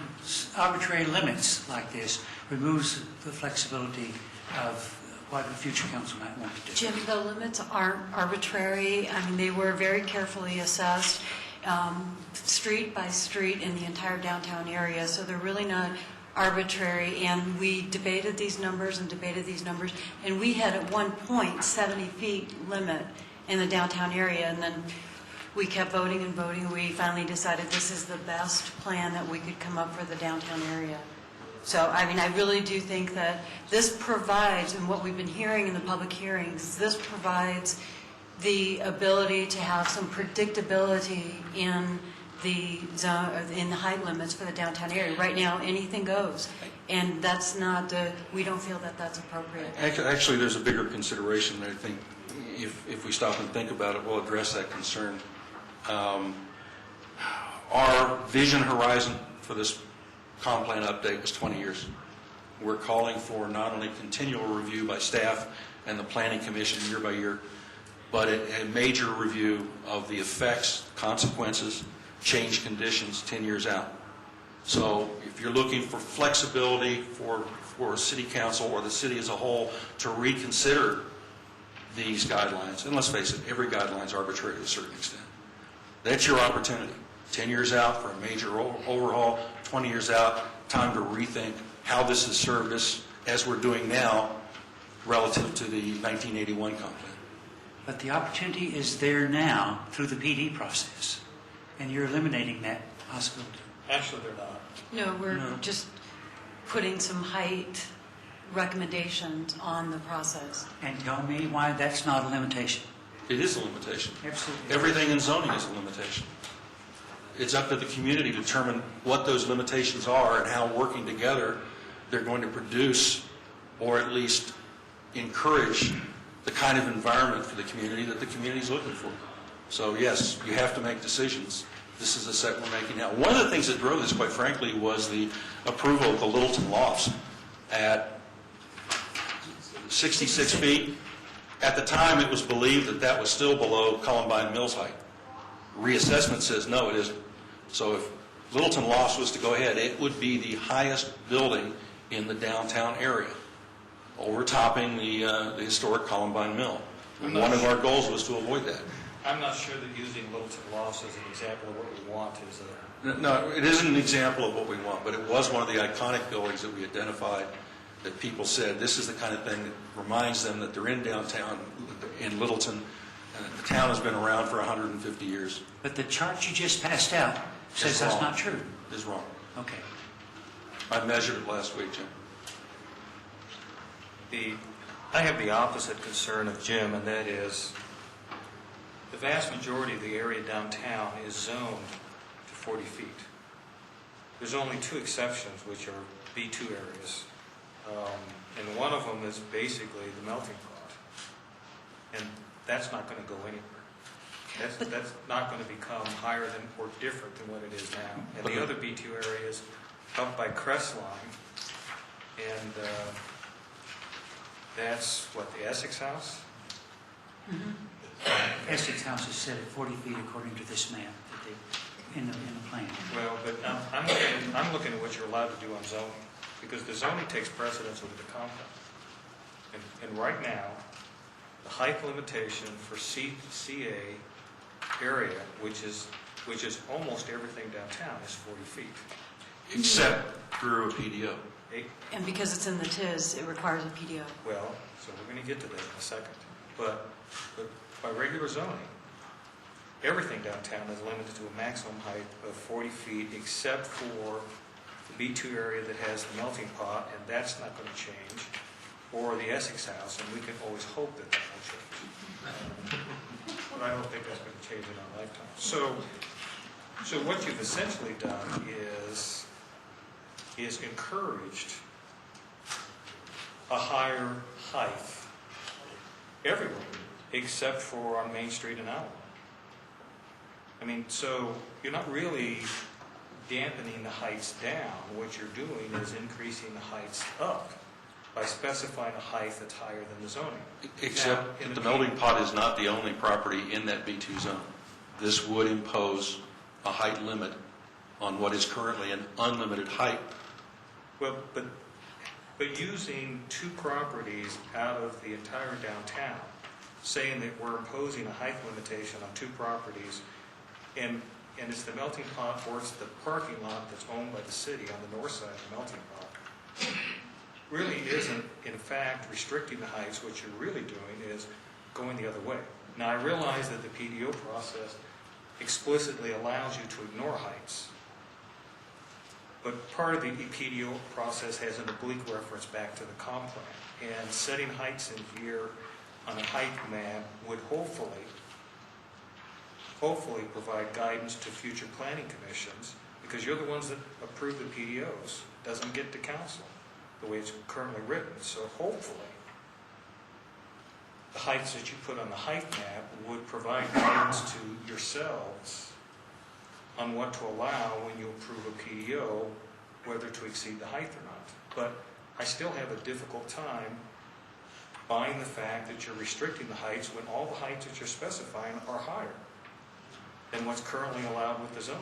arbitrary limits like this removes the flexibility of what a future council might want to do. Jim, the limits aren't arbitrary. I mean, they were very carefully assessed, street by street in the entire downtown area, so they're really not arbitrary, and we debated these numbers, and we had at one point 70 feet limit in the downtown area, and then we kept voting and voting. We finally decided this is the best plan that we could come up for the downtown area. So, I mean, I really do think that this provides, and what we've been hearing in the public hearings, this provides the ability to have some predictability in the zone, in the height limits for the downtown area. Right now, anything goes, and that's not, we don't feel that that's appropriate. Actually, there's a bigger consideration that I think, if we stop and think about it, we'll address that concern. Our vision horizon for this comp plan update is 20 years. We're calling for not only continual review by staff and the Planning Commission year by year, but a major review of the effects, consequences, change conditions 10 years out. So if you're looking for flexibility for City Council or the city as a whole to reconsider these guidelines, and let's face it, every guideline is arbitrary to a certain extent, that's your opportunity. 10 years out for a major overhaul, 20 years out, time to rethink how this has served us as we're doing now relative to the 1981 comp plan. But the opportunity is there now through the PD process, and you're eliminating that possibility. Actually, they're not. No, we're just putting some height recommendations on the process. And tell me why that's not a limitation. It is a limitation. Absolutely. Everything in zoning is a limitation. It's up to the community to determine what those limitations are and how, working together, they're going to produce or at least encourage the kind of environment for the community that the community is looking for. So yes, you have to make decisions. This is a set we're making now. One of the things that drove this, quite frankly, was the approval of the Littleton Lofts at 66 feet. At the time, it was believed that that was still below Columbine Mills height. Reassessment says no, it isn't. So if Littleton Lofts was to go ahead, it would be the highest building in the downtown area, overtopping the historic Columbine Mill. And one of our goals was to avoid that. I'm not sure that using Littleton Lofts as an example of what we want is No, it isn't an example of what we want, but it was one of the iconic buildings that we identified that people said this is the kind of thing that reminds them that they're in downtown in Littleton. The town has been around for 150 years. But the chart you just passed out says that's not true. It's wrong. Okay. I measured it last week, Jim. I have the opposite concern of Jim, and that is the vast majority of the area downtown is zoned to 40 feet. There's only two exceptions, which are B2 areas. And one of them is basically the melting pot. And that's not going to go anywhere. That's not going to become higher than or different than what it is now. And the other B2 areas up by Crestline, and that's what, the Essex House? Essex House is set at 40 feet according to this map that they, in the plan. Well, but I'm looking at what you're allowed to do on zoning, because the zoning takes precedence over the comp plan. And right now, the height limitation for CA area, which is almost everything downtown, is 40 feet. Except through a PDO. And because it's in the TIS, it requires a PDO. Well, so we're going to get to that in a second. But by regular zoning, everything downtown is limited to a maximum height of 40 feet, except for the B2 area that has the melting pot, and that's not going to change, or the Essex House, and we can always hope that that will change. But I don't think that's going to change in our lifetime. So what you've essentially done is encouraged a higher height everywhere, except for on Main Street and Allen. I mean, so you're not really dampening the heights down. What you're doing is increasing the heights up by specifying a height that's higher than the zoning. Except Now, in that the melting pot is not the only property in that B2 zone. This would impose a height limit on what is currently an unlimited height. Well, but using two properties out of the entire downtown, saying that we're imposing a height limitation on two properties, and and it's the melting pot, or it's the parking lot that's owned by the city on the north side of the melting pot, really isn't, in fact, restricting the heights. What you're really doing is going the other way. Now, I realize that the PDO process explicitly allows you to ignore heights, but part of the PDO process has an oblique reference back to the comp plan, and setting heights in here on a height map would hopefully provide guidance to future planning commissions, because you're the ones that approve the PDOs. It doesn't get to council the way it's currently written. So hopefully, the heights that you put on the height map would provide guidance to yourselves on what to allow when you approve a PDO, whether to exceed the height or not. But I still have a difficult time buying the fact that you're restricting the heights when all the heights that you're specifying are higher than what's currently allowed with the zoning.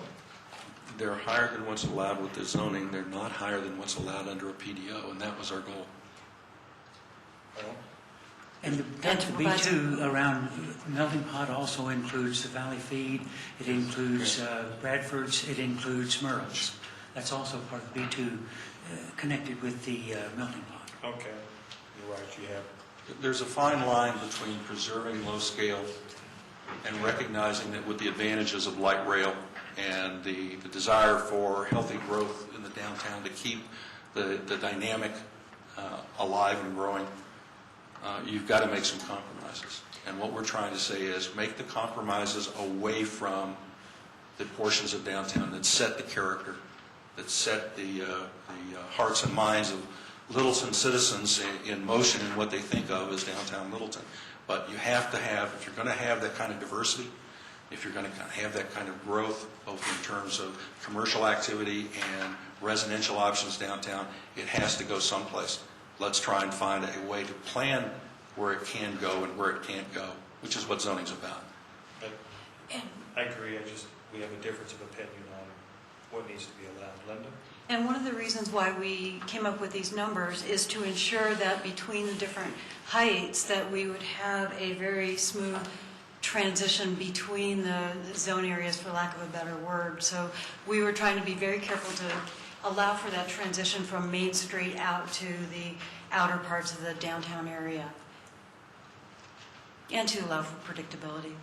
They're higher than what's allowed with the zoning. They're not higher than what's allowed under a PDO, and that was our goal. Well, And the B2 around Melting Pot also includes the Valley Feed, it includes Bradford's, it includes Merle's. That's also part of B2 connected with the Melting Pot. okay, you're right, you have. There's a fine line between preserving low scale and recognizing that with the advantages of light rail and the desire for healthy growth in the downtown to keep the dynamic alive and growing, you've got to make some compromises. And what we're trying to say is make the compromises away from the portions of downtown that set the character, that set the hearts and minds of Littleton citizens in motion in what they think of as downtown Littleton. But you have to have, if you're going to have that kind of diversity, if you're going to have that kind of growth, both in terms of commercial activity and residential options downtown, it has to go someplace. Let's try and find a way to plan where it can go and where it can't go, which is what zoning's about. I agree, we have a difference of opinion on what needs to be allowed. Linda? And one of the reasons why we came up with these numbers is to ensure that between the different heights that we would have a very smooth transition between the zone areas, for lack of a better word. So we were trying to be very careful to allow for that transition from Main Street out to the outer parts of the downtown area, and to allow for predictability.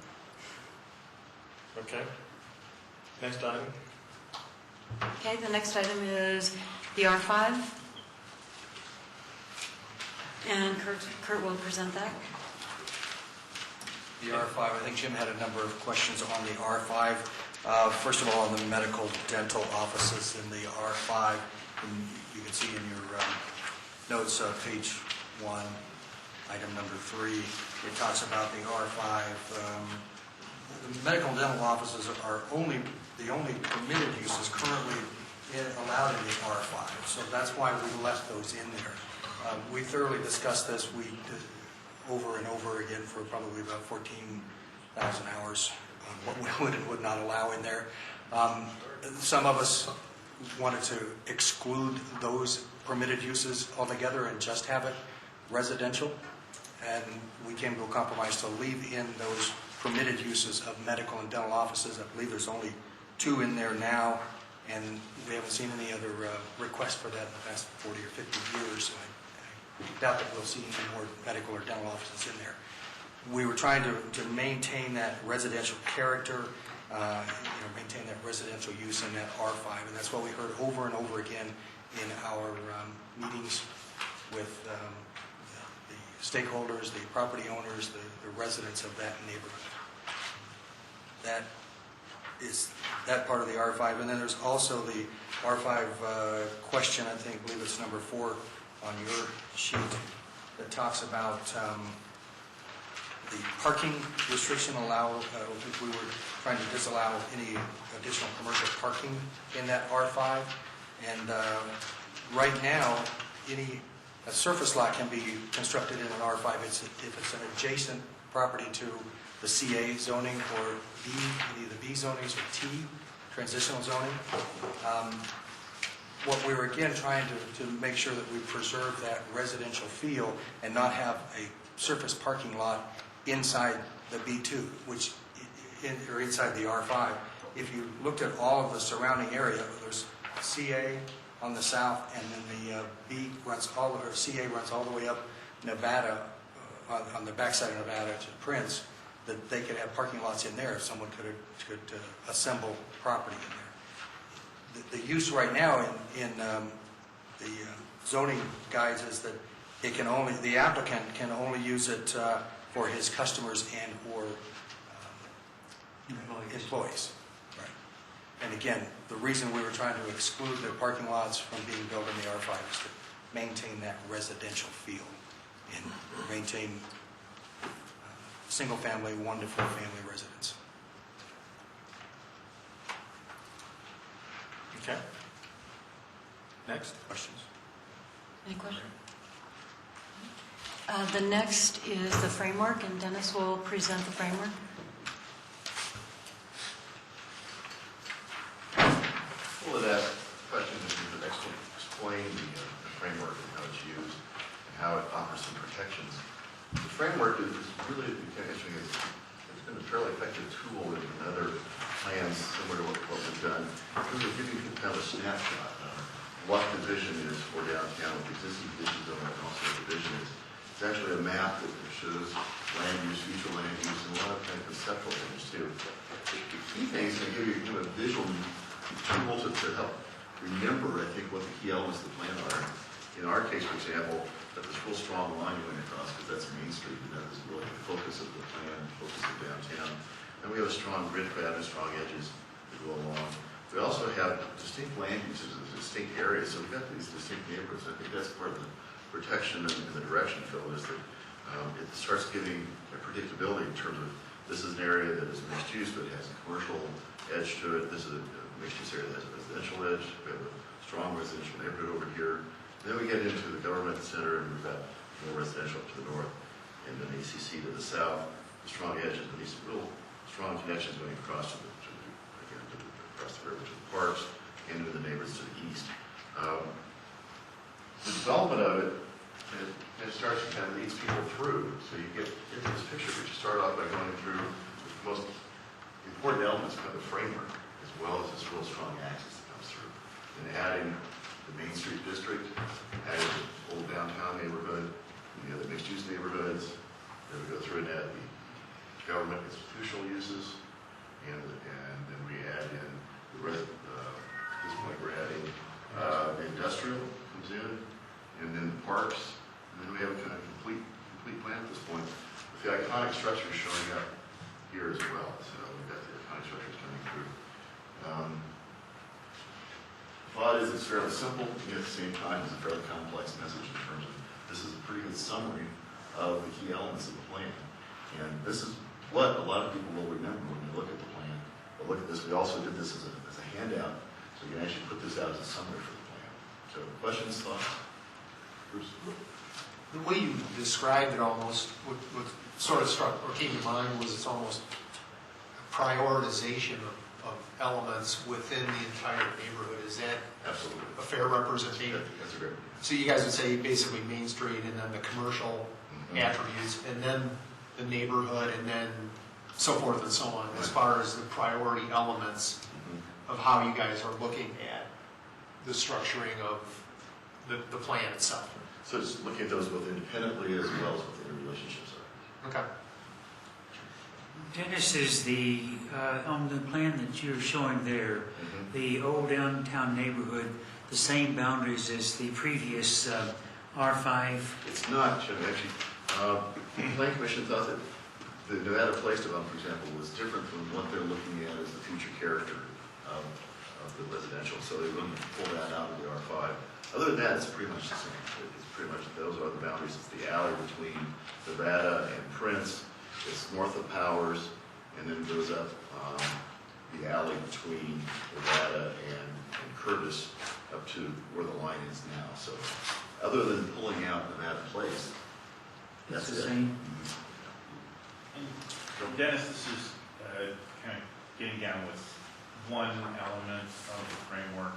Okay. Next item. Okay, the next item is the R5. And Kurt will present that. The R5, I think Jim had a number of questions on the R5. First of all, on the medical dental offices in the R5, and you can see in your notes, page 1, item number 3, it talks about the R5. The medical and dental offices are the only permitted uses currently allowed in the R5, so that's why we left those in there. We thoroughly discussed this. We did over and over again for probably about 14,000 hours on what we would and would not allow in there. Some of us wanted to exclude those permitted uses altogether and just have it residential, and we came to a compromise to leave in those permitted uses of medical and dental offices. I believe there's only 2 in there now, and we haven't seen any other requests for that in the past 40 or 50 years. So I doubt that we'll see any more medical or dental offices in there. We were trying to maintain that residential character, maintain that residential use in that R5, and that's what we heard over and over again in our meetings with the stakeholders, the property owners, the residents of that neighborhood. That is that part of the R5. And then there's also the R5 question, I believe it's number 4 on your sheet, that talks about the parking restriction if we were trying to disallow any additional commercial parking in that R5. And right now, a surface lot can be constructed in an R5 if it's an adjacent property to the CA zoning or any of the B zonings or T, transitional zoning. What we were again trying to make sure that we preserve that residential feel and not have a surface parking lot inside the B2, or inside the R5, if you looked at all of the surrounding area, there's CA on the south, and then the B runs all, or CA runs all the way up Nevada, on the backside of Nevada to Prince, that they could have parking lots in there if someone could assemble property in there. The use right now in the zoning guides is that it can only, the applicant can only use it for his customers and/or employees. Right. And again, the reason we were trying to exclude the parking lots from being built in the R5 is to maintain that residential feel and maintain single-family, 1 to 4 family residence. Okay. Next, questions? Any questions? The next is the framework, and Dennis will present the framework. Well, that question is to explain the framework and how it's used and how it offers some protections. The framework is really interesting. It's been a fairly effective tool in other plans similar to what we've done. In terms of giving you kind of a snapshot of what the vision is for downtown, what the existing vision zone and also what the vision is. It's actually a map that shows land use, future land use, and a lot of kind of conceptual things too. The key thing is to give you kind of visual tools to help remember, I think, what the key elements of the plan are. In our case, for example, that this real strong line going across, because that's Main Street, and that is really the focus of the plan, the focus of downtown. And we have a strong grid pattern, strong edges that go along. We also have distinct land uses, distinct areas, so we've got these distinct neighborhoods. I think that's part of the protection and the direction, Phil, is that it starts giving a predictability in terms of this is an area that is mixed use, but it has a commercial edge to it. This is a mixed use area that has a residential edge. We have a strong residential neighborhood over here. Then we get into the government center, and we've got more residential to the north, and then ACC to the south. The strong edges, and these real strong connections going across across the river to the parks, and to the neighborhoods to the east. The development of it, it starts to kind of leads people through. So you get into this picture, but you start off by going through the most important elements of the framework, as well as this real strong axis that comes through. And adding the Main Street district, adding the old downtown neighborhood, and the other mixed-use neighborhoods. Then we go through and add the government institutional uses, and then we add in the at this point we're adding the industrial comes in, and then the parks, and then we have a kind of complete plan at this point with the iconic structures showing up here as well. So we've got the iconic structures coming through. The thought is it's fairly simple, yet at the same time it's a fairly complex message in terms of this is a pretty good summary of the key elements of the plan. And this is what a lot of people will remember when they look at the plan. But look at this, we also did this as a handout, so you can actually put this out as a summary for the plan. So questions, thoughts? Bruce? The way you described it almost, what sort of struck or came to mind was it's almost a prioritization of elements within the entire neighborhood. Is that Absolutely a fair representation? That's a great. So you guys would say basically Main Street and then the commercial attributes and then the neighborhood and then so forth and so on, as far as the priority elements of how you guys are looking at the structuring of the plan itself. So just looking at those both independently as well as what their relationships are. Okay. Dennis, is the, on the plan that you're showing there, the old downtown neighborhood, the same boundaries as the previous R5? It's not, Jim, actually. The Plan Commission thought that the Nevada Place development, for example, was different from what they're looking at as the future character of the residential. So they wouldn't pull that out of the R5. Other than that, it's pretty much the same. It's pretty much, those are the boundaries. It's the alley between Nevada and Prince. It's north of Powers, and then goes up the alley between Nevada and Curtis up to where the line is now. So other than pulling out Nevada Place, that's the it. same. So Dennis, this is kind of getting down with one element of the framework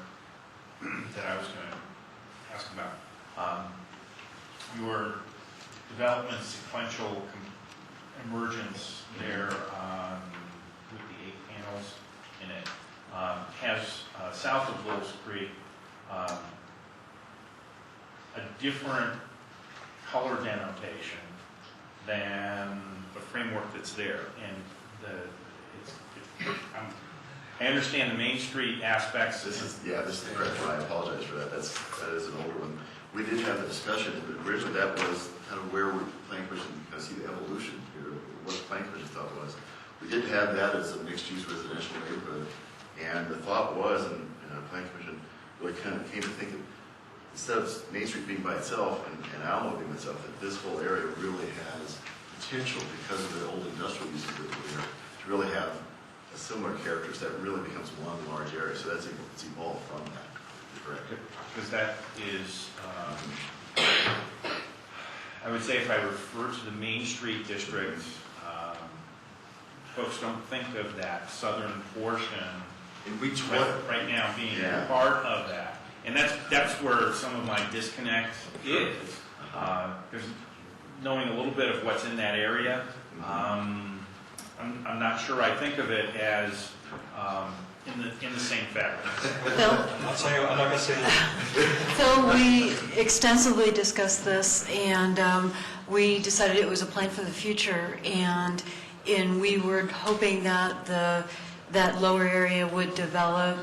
that I was going to ask about. Your development sequential emergence there with the 8 panels in it. Street, a different color denotation than the framework that's there. And I understand the Main Street aspects. This is the correct one. I apologize for that. That is an older one. We did have the discussion, but originally that was kind of where we're planning commission, kind of see the evolution here, what the planning commission thought was. We did have that as a mixed-use residential neighborhood, and the thought was, and the planning commission really kind of came to think that instead of Main Street being by itself and Alamo being by itself, that this whole area really has potential because of the old industrial uses that were there to really have a similar characters that really becomes one large area. So it's evolved from that. Correct. Because that is, I would say if I refer to the Main Street district, folks don't think of that southern portion right now being part of that. And that's where some of my disconnect is. There's knowing a little bit of what's in that area. I'm not sure I think of it as in the same fabric. I'm not going to say that. Phil, we extensively discussed this, and we decided it was a plan for the future, and we were hoping that that lower area would develop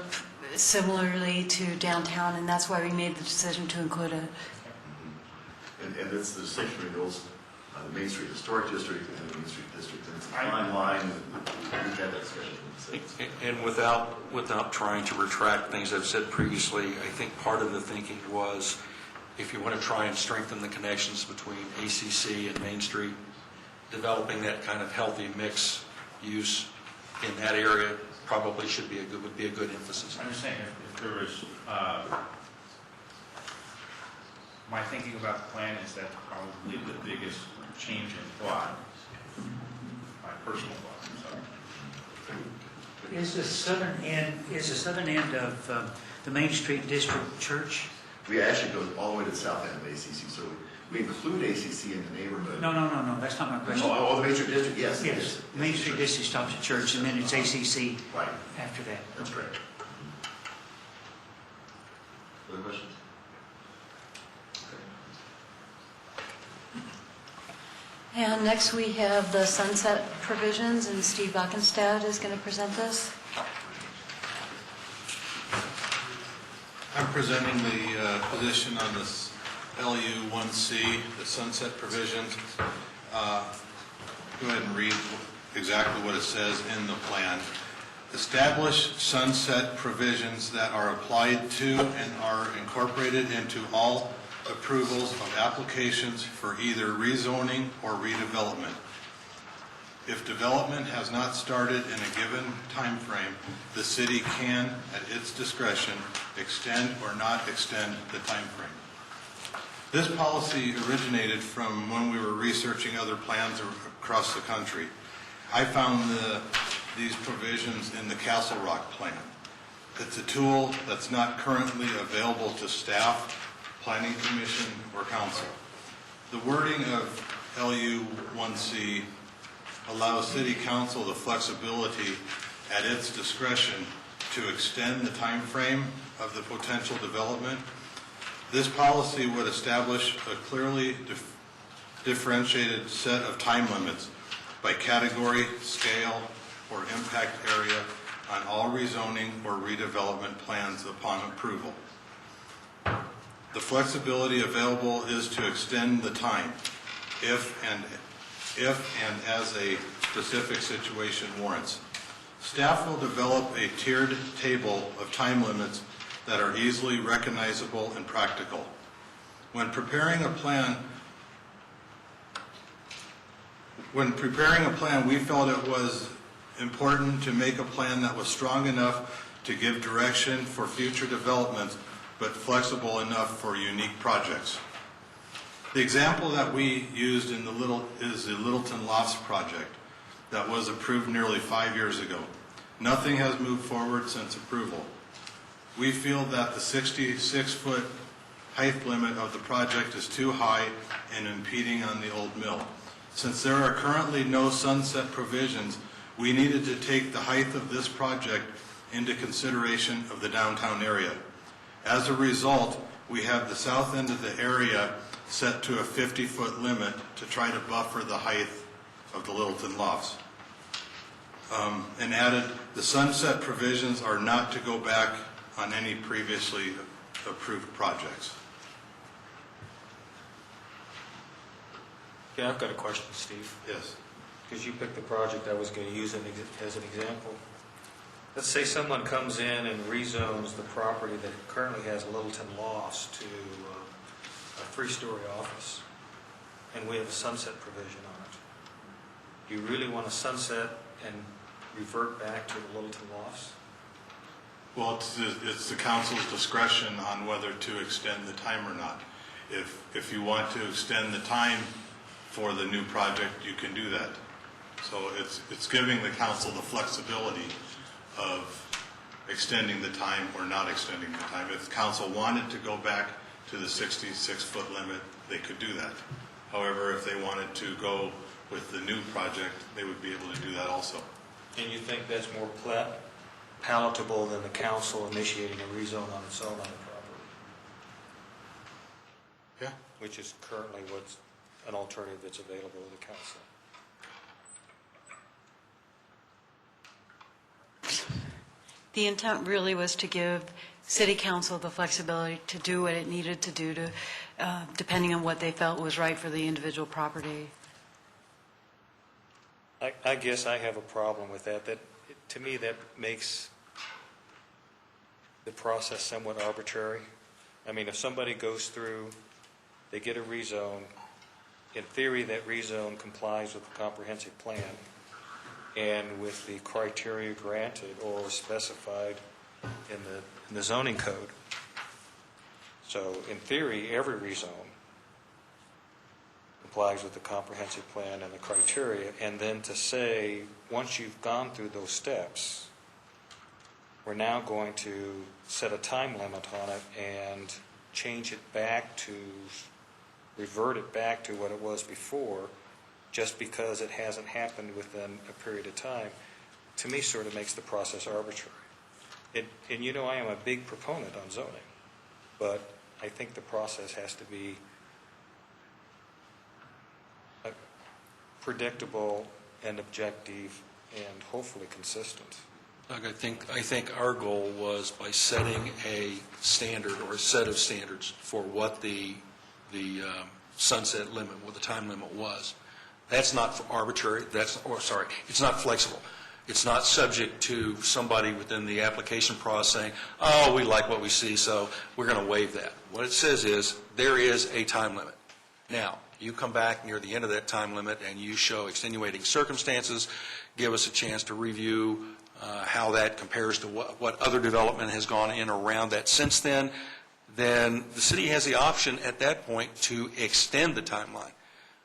similarly to downtown, and that's why we made the decision to include it. And it's the distinction between those, the Main Street Historic District and the Main Street District. And it's a fine line. We've had that discussion. And without trying to retract things I've said previously, I think part of the thinking was if you want to try and strengthen the connections between ACC and Main Street, developing that kind of healthy mix use in that area probably would be a good emphasis. I'm just saying if there was, my thinking about the plan is that probably the biggest change in thought, my personal thought, I'm sorry. Is the southern end of the Main Street District Church? We actually go all the way to the south end of ACC, so we include ACC in the neighborhood. No, that's not my question. Oh, the Main Street District, yes. Yes, Main Street District stops at church, and then it's ACC Right. after that. That's correct. Other questions? And next we have the sunset provisions, and Steve Buckenstad is going to present this. I'm presenting the position on this LU1C, the sunset provisions. Go ahead and read exactly what it says in the plan. Establish sunset provisions that are applied to and are incorporated into all approvals of applications for either rezoning or redevelopment. If development has not started in a given time frame, the city can, at its discretion, extend or not extend the time frame. This policy originated from when we were researching other plans across the country. I found these provisions in the Castle Rock plan. It's a tool that's not currently available to staff, Planning Commission, or Council. The wording of LU1C allows City Council the flexibility at its discretion to extend the time frame of the potential development. This policy would establish a clearly differentiated set of time limits by category, scale, or impact area on all rezoning or redevelopment plans upon approval. The flexibility available is to extend the time if and as a specific situation warrants. Staff will develop a tiered table of time limits that are easily recognizable and practical. When preparing a plan, we felt it was important to make a plan that was strong enough to give direction for future developments, but flexible enough for unique projects. The example that we used is the Littleton Lofts project that was approved nearly 5 years ago. Nothing has moved forward since approval. We feel that the 66-foot height limit of the project is too high and impeding on the old mill. Since there are currently no sunset provisions, we needed to take the height of this project into consideration of the downtown area. As a result, we have the south end of the area set to a 50-foot limit to try to buffer the height of the Littleton lofts. And added, the sunset provisions are not to go back on any previously approved projects. Yeah, I've got a question, Steve. Yes. Because you picked the project I was going to use as an example. Let's say someone comes in and rezones the property that currently has Littleton Lofts to a three-story office, and we have a sunset provision on it. Do you really want to sunset and revert back to the Littleton Lofts? Well, it's the council's discretion on whether to extend the time or not. If you want to extend the time for the new project, you can do that. So it's giving the council the flexibility of extending the time or not extending the time. If the council wanted to go back to the 66-foot limit, they could do that. However, if they wanted to go with the new project, they would be able to do that also. And you think that's more palatable than the council initiating a rezone on its own on the property? Yeah. Which is currently what's an alternative that's available to the council. The intent really was to give city council the flexibility to do what it needed to do to, depending on what they felt was right for the individual property. I guess I have a problem with that. To me, that makes the process somewhat arbitrary. I mean, if somebody goes through, they get a rezone, in theory, that rezone complies with the comprehensive plan and with the criteria granted or specified in the zoning code. So, in theory, every rezone complies with the comprehensive plan and the criteria, and then to say, once you've gone through those steps, we're now going to set a time limit on it and change it back to, revert it back to what it was before, just because it hasn't happened within a period of time, to me sort of makes the process arbitrary. And you know, I am a big proponent on zoning, but I think the process has to be predictable and objective and hopefully consistent. Doug, I think our goal was by setting a standard or a set of standards for what the sunset limit, what the time limit was. That's not arbitrary. It's not flexible. It's not subject to somebody within the application process saying, oh, we like what we see, so we're going to waive that. What it says is there is a time limit. Now, you come back near the end of that time limit and you show extenuating circumstances, give us a chance to review how that compares to what other development has gone in around that since then the city has the option at that point to extend the timeline.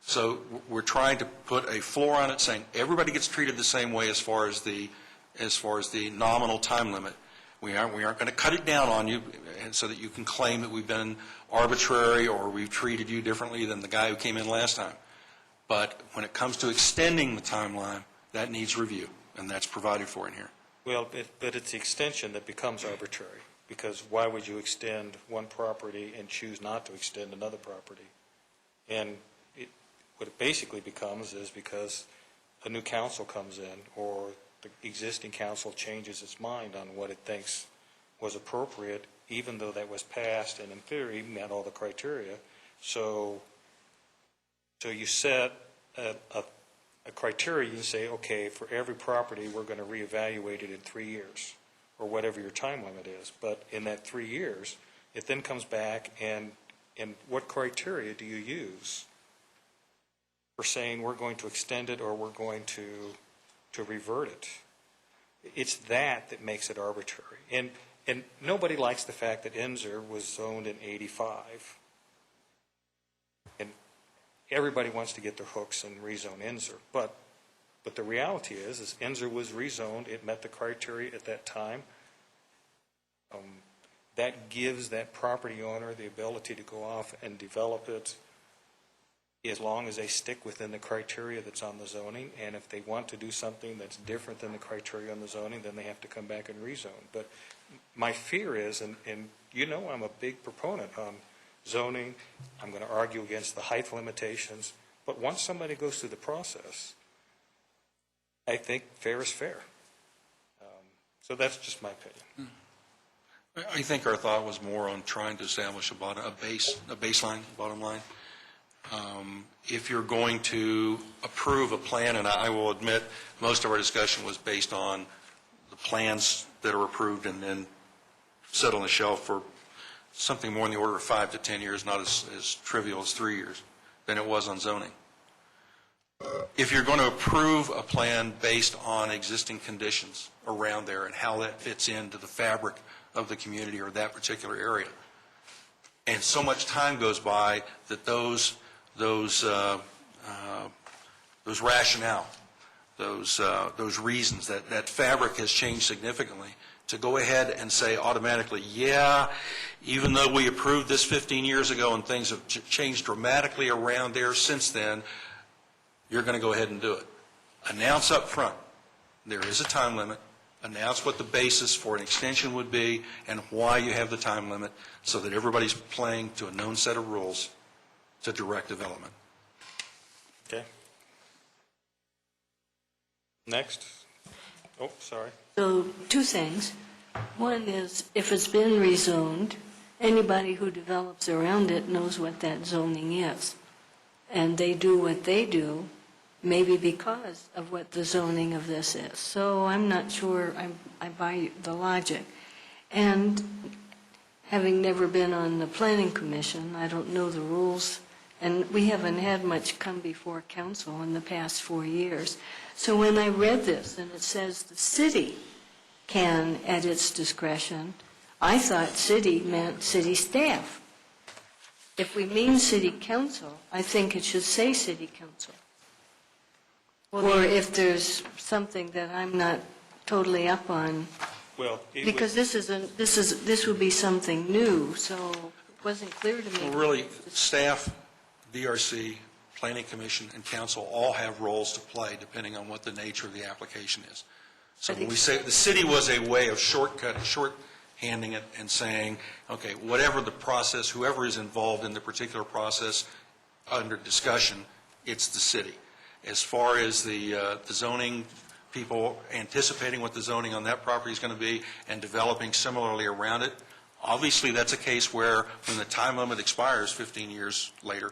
So we're trying to put a floor on it saying everybody gets treated the same way as far as the nominal time limit. We aren't going to cut it down on you and so that you can claim that we've been arbitrary or we've treated you differently than the guy who came in last time. But when it comes to extending the timeline, that needs review, and that's provided for in here. Well, but it's the extension that becomes arbitrary, because why would you extend one property and choose not to extend another property? And what it basically becomes is because a new council comes in or the existing council changes its mind on what it thinks was appropriate, even though that was passed and in theory met all the criteria. So you set a criteria, you say, okay, for every property we're going to reevaluate it in 3 years or whatever your time limit is. But in that 3 years, it then comes back and what criteria do you use for saying we're going to extend it or we're going to revert it? It's that makes it arbitrary. And nobody likes the fact that Enzer was zoned in 85. And everybody wants to get their hooks and rezone Enzer. But the reality is Enzer was rezoned. It met the criteria at that time. That gives that property owner the ability to go off and develop it as long as they stick within the criteria that's on the zoning, and if they want to do something that's different than the criteria on the zoning, then they have to come back and rezone. But my fear is, and you know I'm a big proponent on zoning, I'm going to argue against the height limitations, but once somebody goes through the process, I think fair is fair. So that's just my opinion. I think our thought was more on trying to establish a baseline, bottom line. If you're going to approve a plan, and I will admit, most of our discussion was based on the plans that are approved and then sit on the shelf for something more in the order of 5 to 10 years, not as trivial as 3 years, than it was on zoning. If you're going to approve a plan based on existing conditions around there and how that fits into the fabric of the community or that particular area, and so much time goes by that those rationale, those reasons, that fabric has changed significantly, to go ahead and say automatically, yeah, even though we approved this 15 years ago and things have changed dramatically around there since then, you're going to go ahead and do it. Announce up front, there is a time limit. Announce what the basis for an extension would be and why you have the time limit so that everybody's playing to a known set of rules to direct development. Okay. Next. Oh, sorry. So, two things. One is, if it's been rezoned, anybody who develops around it knows what that zoning is. And they do what they do, maybe because of what the zoning of this is. So I'm not sure I buy the logic. And having never been on the planning commission, I don't know the rules. And we haven't had much come before council in the past 4 years. So when I read this, and it says the city can, at its discretion, I thought city meant city staff. If we mean city council, I think it should say city council. Or if there's something that I'm not totally up on, Well, because this would be something new, so it wasn't clear to me. Well, really, staff, DRC, Planning Commission, and Council all have roles to play depending on what the nature of the application is. So when we say the city was a way of shorthanding it and saying, okay, whatever the process, whoever is involved in the particular process under discussion, it's the city. As far as the zoning people anticipating what the zoning on that property is going to be and developing similarly around it, obviously that's a case where when the time limit expires 15 years later,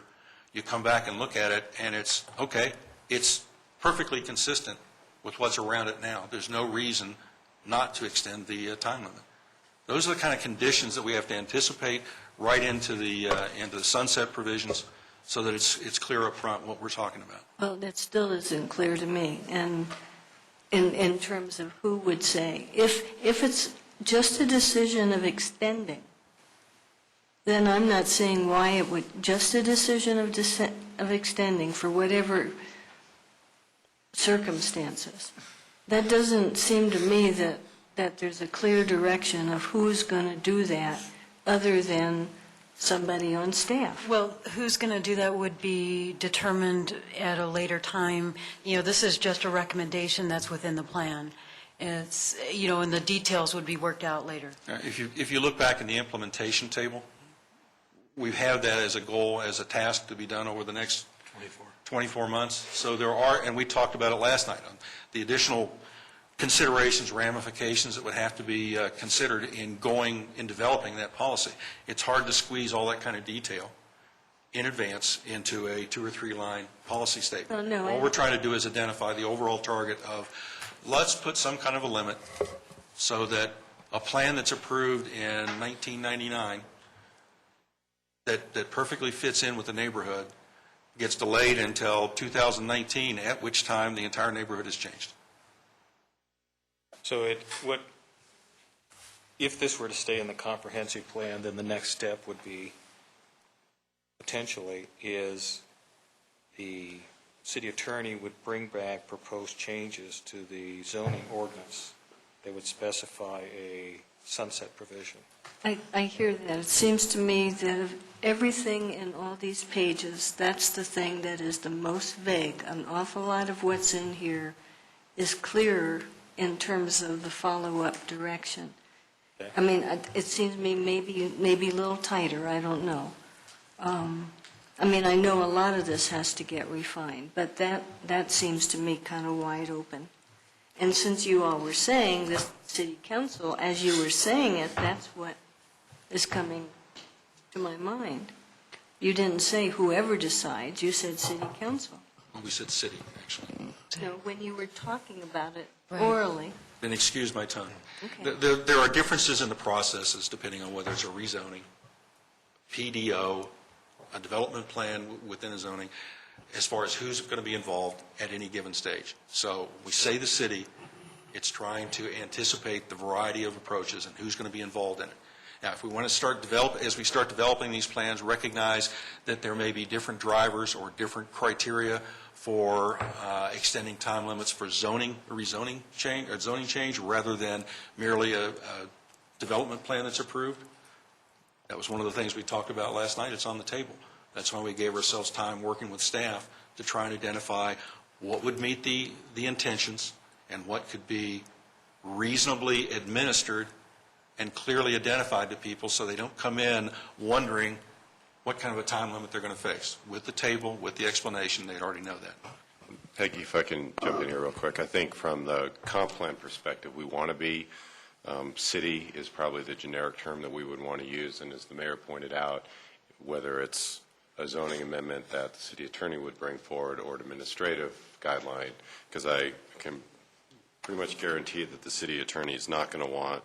you come back and look at it and it's, okay, it's perfectly consistent with what's around it now. There's no reason not to extend the time limit. Those are the kind of conditions that we have to anticipate right into the sunset provisions so that it's clear up front what we're talking about. Well, that still isn't clear to me. And in terms of who would say, if it's just a decision of extending, then I'm not seeing why it would, just a decision of extending for whatever circumstances. That doesn't seem to me that there's a clear direction of who's going to do that other than somebody on staff. Well, who's going to do that would be determined at a later time. You know, this is just a recommendation that's within the plan. It's, you know, and the details would be worked out later. If you look back in the implementation table, we've had that as a goal, as a task to be done over the next 24 months. So there are, and we talked about it last night, on the additional considerations, ramifications that would have to be considered in developing that policy. It's hard to squeeze all that kind of detail in advance into a 2 or 3 line policy statement. All we're trying to do is identify the overall target of, let's put some kind of a limit so that a plan that's approved in 1999 that perfectly fits in with the neighborhood gets delayed until 2019, at which time the entire neighborhood has changed. So if this were to stay in the comprehensive plan, then the next step would be potentially is the city attorney would bring back proposed changes to the zoning ordinance they would specify a sunset provision. I hear that. It seems to me that of everything in all these pages, that's the thing that is the most vague. An awful lot of what's in here is clearer in terms of the follow-up direction. Okay. I mean, it seems to me maybe a little tighter, I don't know. I mean, I know a lot of this has to get refined, but that seems to me kind of wide open. And since you all were saying this city council, as you were saying it, that's what is coming to my mind. You didn't say whoever decides, you said city council. We said city, actually. No, when you were talking about it Right. orally. Then excuse my tongue. Okay. There are differences in the processes depending on whether it's a rezoning, PDO, a development plan within a zoning, as far as who's going to be involved at any given stage. So we say the city, it's trying to anticipate the variety of approaches and who's going to be involved in it. Now, if we want to as we start developing these plans, recognize that there may be different drivers or different criteria for extending time limits for rezoning change, or zoning change, rather than merely a development plan that's approved. That was one of the things we talked about last night. It's on the table. That's why we gave ourselves time working with staff to try and identify what would meet the intentions and what could be reasonably administered and clearly identified to people so they don't come in wondering what kind of a time limit they're going to face. With the table, with the explanation, they'd already know that. Peggy, if I can jump in here real quick, I think from the comp plan perspective, we want to be, city is probably the generic term that we would want to use, and as the mayor pointed out, whether it's a zoning amendment that the city attorney would bring forward or an administrative guideline, because I can pretty much guarantee that the city attorney is not going to want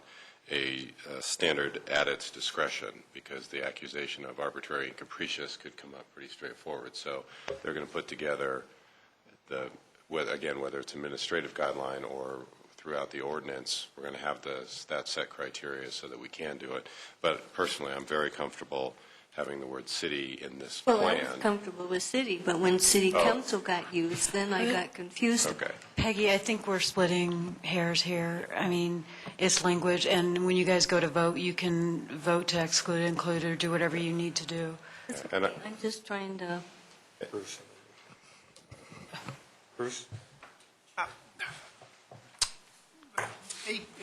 a standard at its discretion, because the accusation of arbitrary and capricious could come up pretty straightforward. So they're going to put together whether it's administrative guideline or throughout the ordinance, we're going to have that set criteria so that we can do it. But personally, I'm very comfortable having the word city in this plan. Well, I was comfortable with city, but when city council got used, then I got confused. Okay. Peggy, I think we're splitting hairs here. I mean, it's language, and when you guys go to vote, you can vote to exclude, include, or do whatever you need to do. And I'm just trying to... Bruce? Bruce?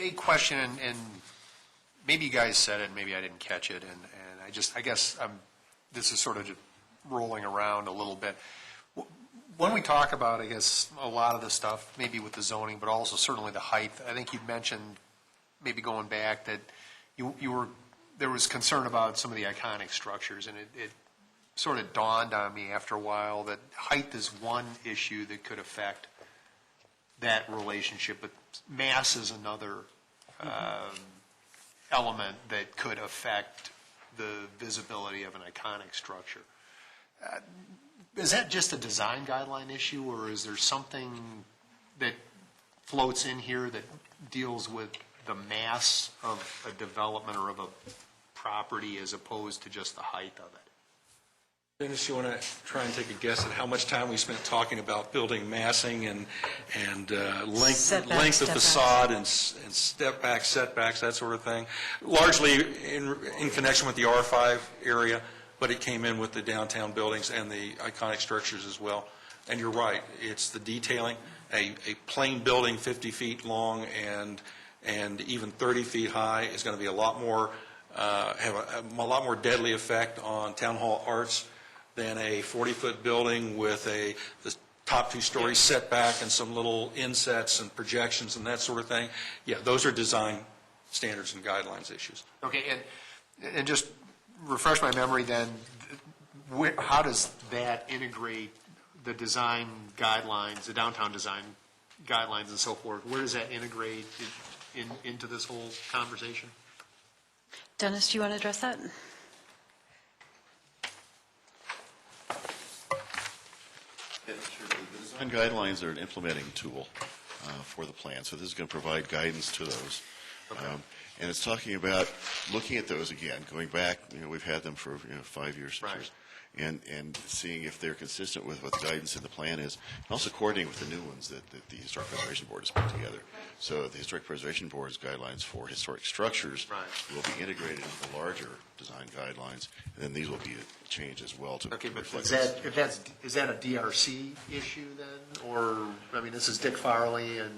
A question, and maybe you guys said it, maybe I didn't catch it, and I guess this is sort of just rolling around a little bit. When we talk about, I guess, a lot of the stuff, maybe with the zoning, but also certainly the height, I think you mentioned, maybe going back, that there was concern about some of the iconic structures, and it sort of dawned on me after a while that height is one issue that could affect that relationship, but mass is another element that could affect the visibility of an iconic structure. Is that just a design guideline issue, or is there something that floats in here that deals with the mass of a development or of a property as opposed to just the height of it? Dennis, you want to try and take a guess at how much time we spent talking about building massing and length of facade and step back, setbacks, that sort of thing, largely in connection with the R5 area, but it came in with the downtown buildings and the iconic structures as well. And you're right, it's the detailing. A plain building 50 feet long and even 30 feet high is going to be a lot more, have a lot more deadly effect on town hall arts than a 40-foot building with the top two-story setback and some little insets and projections and that sort of thing. Yeah, those are design standards and guidelines issues. Okay, and just refresh my memory then, how does that integrate the design guidelines, the downtown design guidelines and so forth? Where does that integrate into this whole conversation? Dennis, do you want to address that? Yeah, sure. The design guidelines are an implementing tool for the plan, so this is going to provide guidance to those. Okay. And it's talking about looking at those again, going back, we've had them for 5 years, 6 years, and seeing if they're consistent with what the guidance in the plan is, and also coordinating with the new ones that the Historic Preservation Board has put together. So the Historic Preservation Board's guidelines for historic structures will be integrated into the larger design guidelines, and then these will be changed as well to Okay, but reflect is that a DRC issue then? Or, I mean, this is Dick Farley and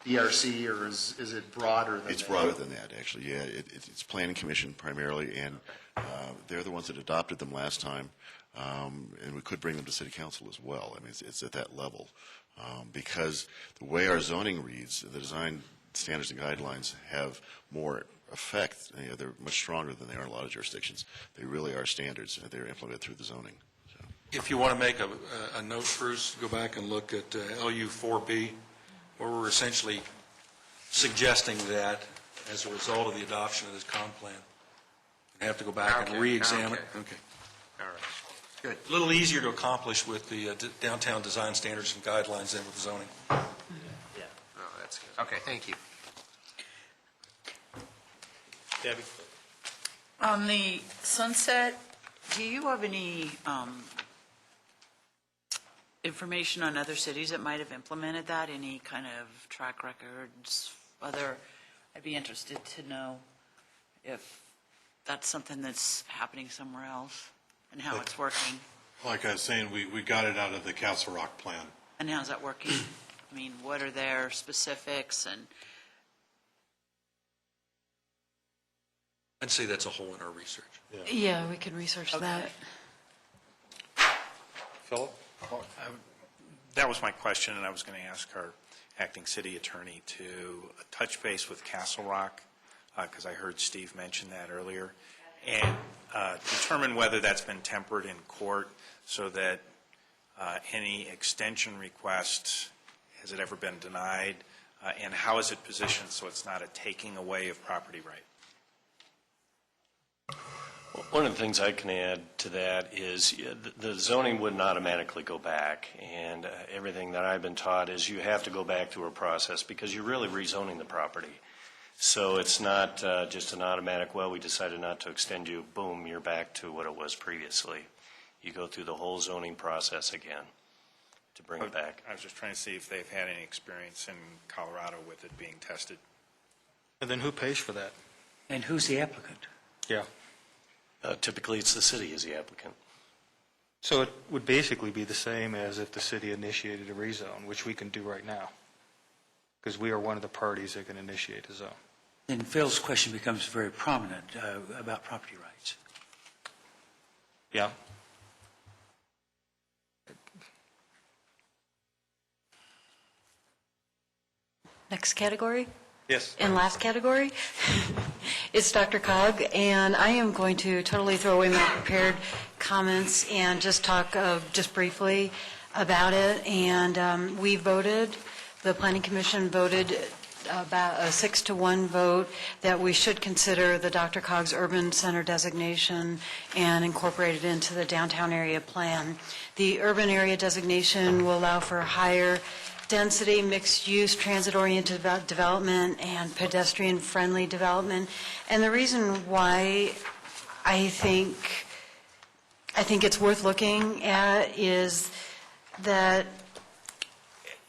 DRC, or is it broader than that? It's broader than that, actually, yeah. It's Planning Commission primarily, and they're the ones that adopted them last time, and we could bring them to City Council as well. I mean, it's at that level. Because the way our zoning reads, the design standards and guidelines have more effect. You know, they're much stronger than they are in a lot of jurisdictions. They really are standards, and they're implemented through the zoning. So. If you want to make a note, Bruce, go back and look at LU 4B, where we're essentially suggesting that as a result of the adoption of this comp plan, we have to go back and re-examine. Okay. All right. Good. A little easier to accomplish with the downtown design standards and guidelines than with zoning. Yeah. Oh, that's good. Okay, thank you. Debbie? On the sunset, do you have any information on other cities that might have implemented that? Any kind of track records? I'd be interested to know if that's something that's happening somewhere else and how it's working. Like I was saying, we got it out of the Castle Rock plan. And how's that working? I mean, what are their specifics? And I'd say that's a hole in our research. Yeah, we could research that. Philip? That was my question, and I was going to ask our acting city attorney to touch base with Castle Rock, because I heard Steve mention that earlier, and determine whether that's been tempered in court so that any extension request, has it ever been denied, and how is it positioned so it's not a taking away of property right? One of the things I can add to that is the zoning wouldn't automatically go back, and everything that I've been taught is you have to go back through a process because you're really rezoning the property. So it's not just an automatic, well, we decided not to extend you, boom, you're back to what it was previously. You go through the whole zoning process again to bring it back. I was just trying to see if they've had any experience in Colorado with it being tested. And then who pays for that? And who's the applicant? Yeah. Typically, it's the city as the applicant. So it would basically be the same as if the city initiated a rezone, which we can do right now, because we are one of the parties that can initiate a zone. Then Phil's question becomes very prominent about property rights. Yeah. Next category? Yes. And last category is Dr. Cog, and I am going to totally throw away my prepared comments and just talk just briefly about it. And we voted, the Planning Commission voted about a 6-to-1 vote that we should consider the Dr. Cog's urban center designation and incorporate it into the downtown area plan. The urban area designation will allow for higher density, mixed-use, transit-oriented development, and pedestrian-friendly development. And the reason why I think it's worth looking at is that,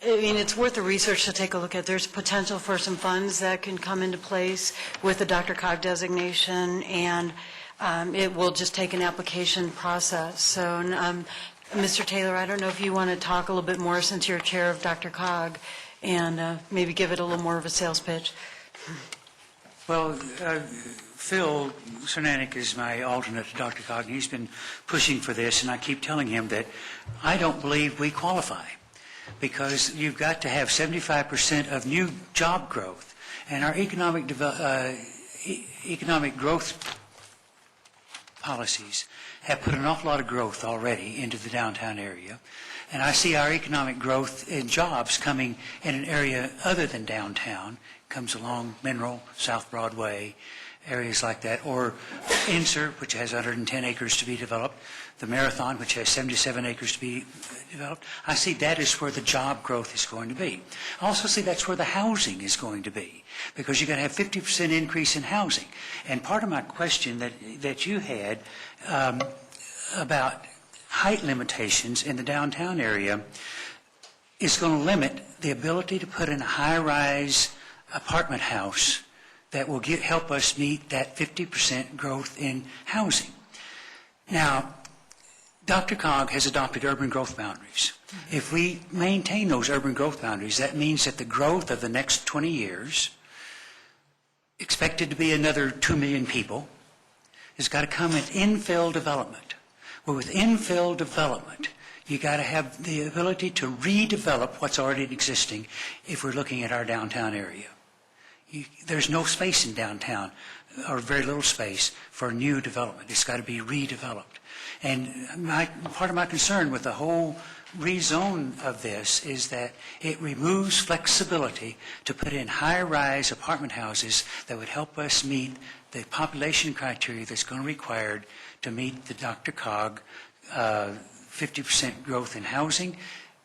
I mean, it's worth the research to take a look at. There's potential for some funds that can come into place with the Dr. Cog designation, and it will just take an application process. So, Mr. Taylor, I don't know if you want to talk a little bit more since you're chair of Dr. Cog and maybe give it a little more of a sales pitch. Well, Phil Cernanek is my alternate to Dr. Cog, and he's been pushing for this, and I keep telling him that I don't believe we qualify because you've got to have 75% of new job growth, and our economic growth policies have put an awful lot of growth already into the downtown area. And I see our economic growth in jobs coming in an area other than downtown, comes along Mineral, South Broadway, areas like that, or Insert, which has 110 acres to be developed, the Marathon, which has 77 acres to be developed. I see that is where the job growth is going to be. I also see that's where the housing is going to be, because you're going to have 50% increase in housing. And part of my question that you had about height limitations in the downtown area is going to limit the ability to put in a high-rise apartment house that will help us meet that 50% growth in housing. Now, DRCOG has adopted urban growth boundaries. If we maintain those urban growth boundaries, that means that the growth of the next 20 years, expected to be another 2 million people, has got to come with infill development. Well, with infill development, you got to have the ability to redevelop what's already existing if we're looking at our downtown area. There's no space in downtown, or very little space, for new development. It's got to be redeveloped. And part of my concern with the whole rezone of this is that it removes flexibility to put in high-rise apartment houses that would help us meet the population criteria that's going to be required to meet the DRCOG 50% growth in housing.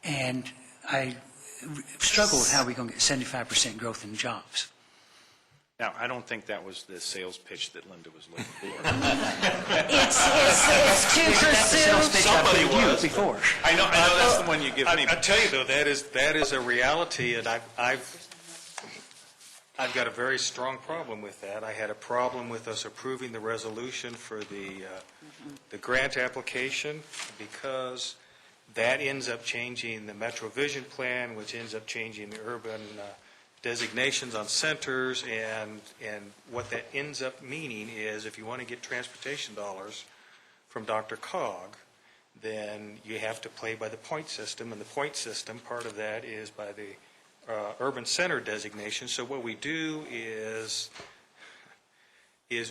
And I struggle with how we're going to get 75% growth in jobs. Now, I don't think that was the sales pitch that Linda was looking for. It's to pursue. Somebody was. Before. I know that's the one you give me. I tell you, though, that is a reality, and I've got a very strong problem with that. I had a problem with us approving the resolution for the grant application because that ends up changing the Metro Vision Plan, which ends up changing the urban designations on centers, and what that ends up meaning is if you want to get transportation dollars from DRCOG, then you have to play by the point system, and the point system, part of that is by the urban center designation. So what we do is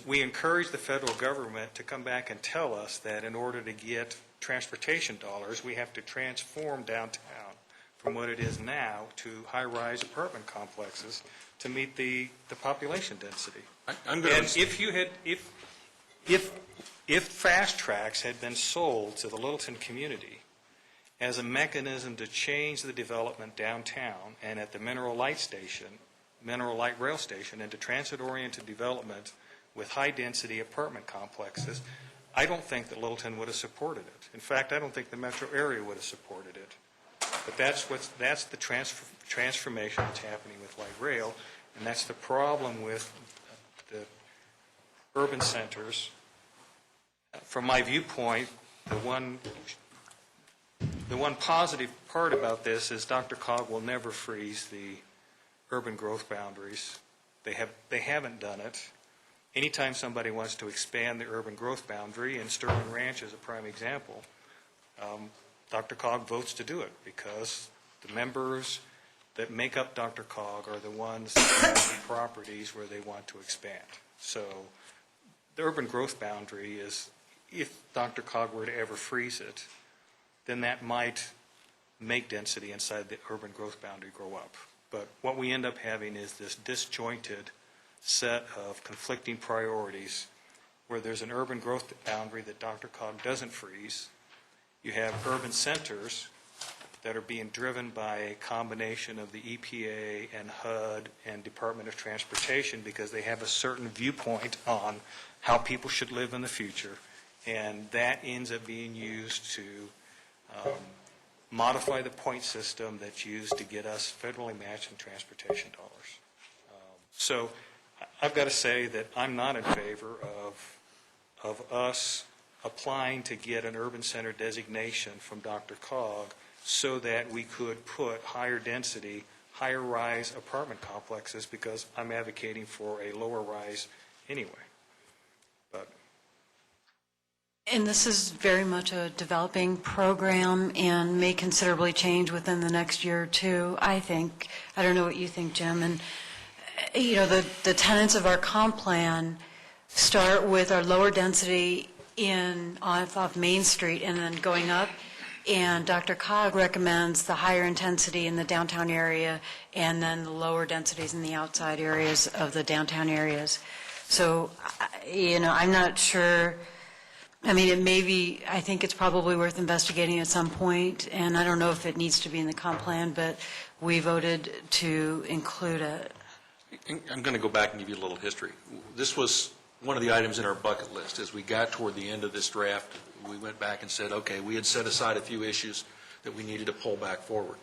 we encourage the federal government to come back and tell us that in order to get transportation dollars, we have to transform downtown from what it is now to high-rise apartment complexes to meet the population density. And if Fast Tracks had been sold to the Littleton community as a mechanism to change the development downtown and at the Mineral Light Rail Station into transit-oriented development with high-density apartment complexes, I don't think that Littleton would have supported it. In fact, I don't think the metro area would have supported it. But that's the transformation that's happening with light rail, and that's the problem with the urban centers. From my viewpoint, the one positive part about this is DRCOG will never freeze the urban growth boundaries. They haven't done it. Anytime somebody wants to expand the urban growth boundary, and Sterling Ranch is a prime example, DRCOG votes to do it because the members that make up DRCOG are the ones that have the properties where they want to expand. So the urban growth boundary is, if DRCOG were to ever freeze it, then that might make density inside the urban growth boundary grow up. But what we end up having is this disjointed set of conflicting priorities where there's an urban growth boundary that DRCOG doesn't freeze. You have urban centers that are being driven by a combination of the EPA and HUD and Department of Transportation because they have a certain viewpoint on how people should live in the future, and that ends up being used to modify the point system that's used to get us federally matching transportation dollars. So I've got to say that I'm not in favor of us applying to get an urban center designation from DRCOG so that we could put higher density, higher rise apartment complexes, because I'm advocating for a lower rise anyway. And this is very much a developing program and may considerably change within the next year or two, I think. I don't know what you think, Jim. And, you know, the tenets of our comp plan start with our lower density off Main Street and then going up. And DRCOG recommends the higher intensity in the downtown area and then the lower densities in the outside areas of the downtown areas. So, you know, I'm not sure. I mean, it may be, I think it's probably worth investigating at some point, and I don't know if it needs to be in the comp plan, but we voted to include it. I'm going to go back and give you a little history. This was one of the items in our bucket list. As we got toward the end of this draft, we went back and said, okay, we had set aside a few issues that we needed to pull back forward.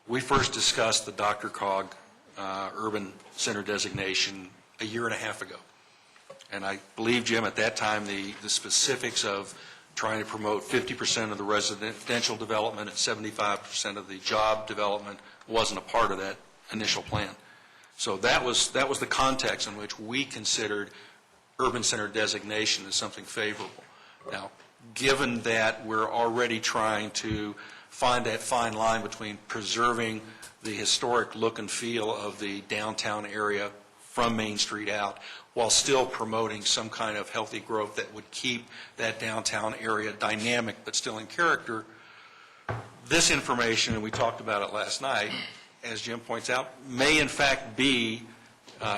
We first discussed the DRCOG urban center designation a year and a half ago. And I believe, Jim, at that time, the specifics of trying to promote 50% of the residential development and 75% of the job development wasn't a part of that initial plan. So that was the context in which we considered urban center designation as something favorable. Now, given that we're already trying to find that fine line between preserving the historic look and feel of the downtown area from Main Street out, while still promoting some kind of healthy growth that would keep that downtown area dynamic but still in character, this information, and we talked about it last night, as Jim points out, may in fact be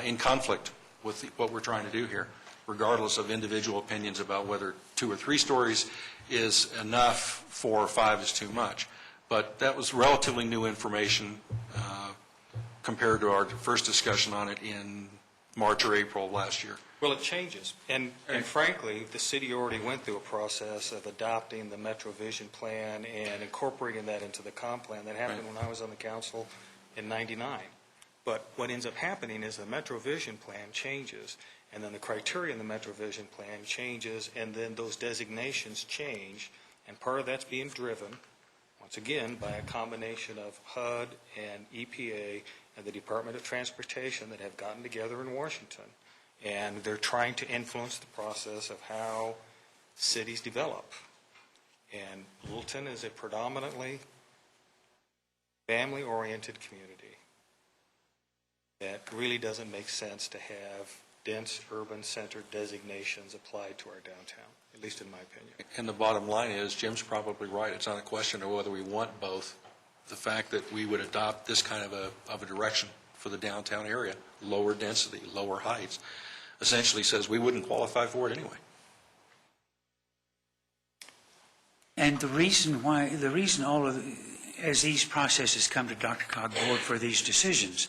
in conflict with what we're trying to do here, regardless of individual opinions about whether 2 or 3 stories is enough, 4 or 5 is too much. But that was relatively new information compared to our first discussion on it in March or April of last year. Well, it changes. And frankly, the city already went through a process of adopting the Metro Vision Plan and incorporating that into the comp plan. That happened when I was on the council in '99. But what ends up happening is the Metro Vision Plan changes, and then the criteria in the Metro Vision Plan changes, and then those designations change, and part of that's being driven, once again, by a combination of HUD and EPA and the Department of Transportation that have gotten together in Washington. And they're trying to influence the process of how cities develop. And Littleton is a predominantly family-oriented community that really doesn't make sense to have dense urban center designations applied to our downtown, at least in my opinion. And the bottom line is, Jim's probably right. It's not a question of whether we want both. The fact that we would adopt this kind of a direction for the downtown area, lower density, lower heights, essentially says we wouldn't qualify for it anyway. And the reason all of as these processes come to DRCOG board for these decisions,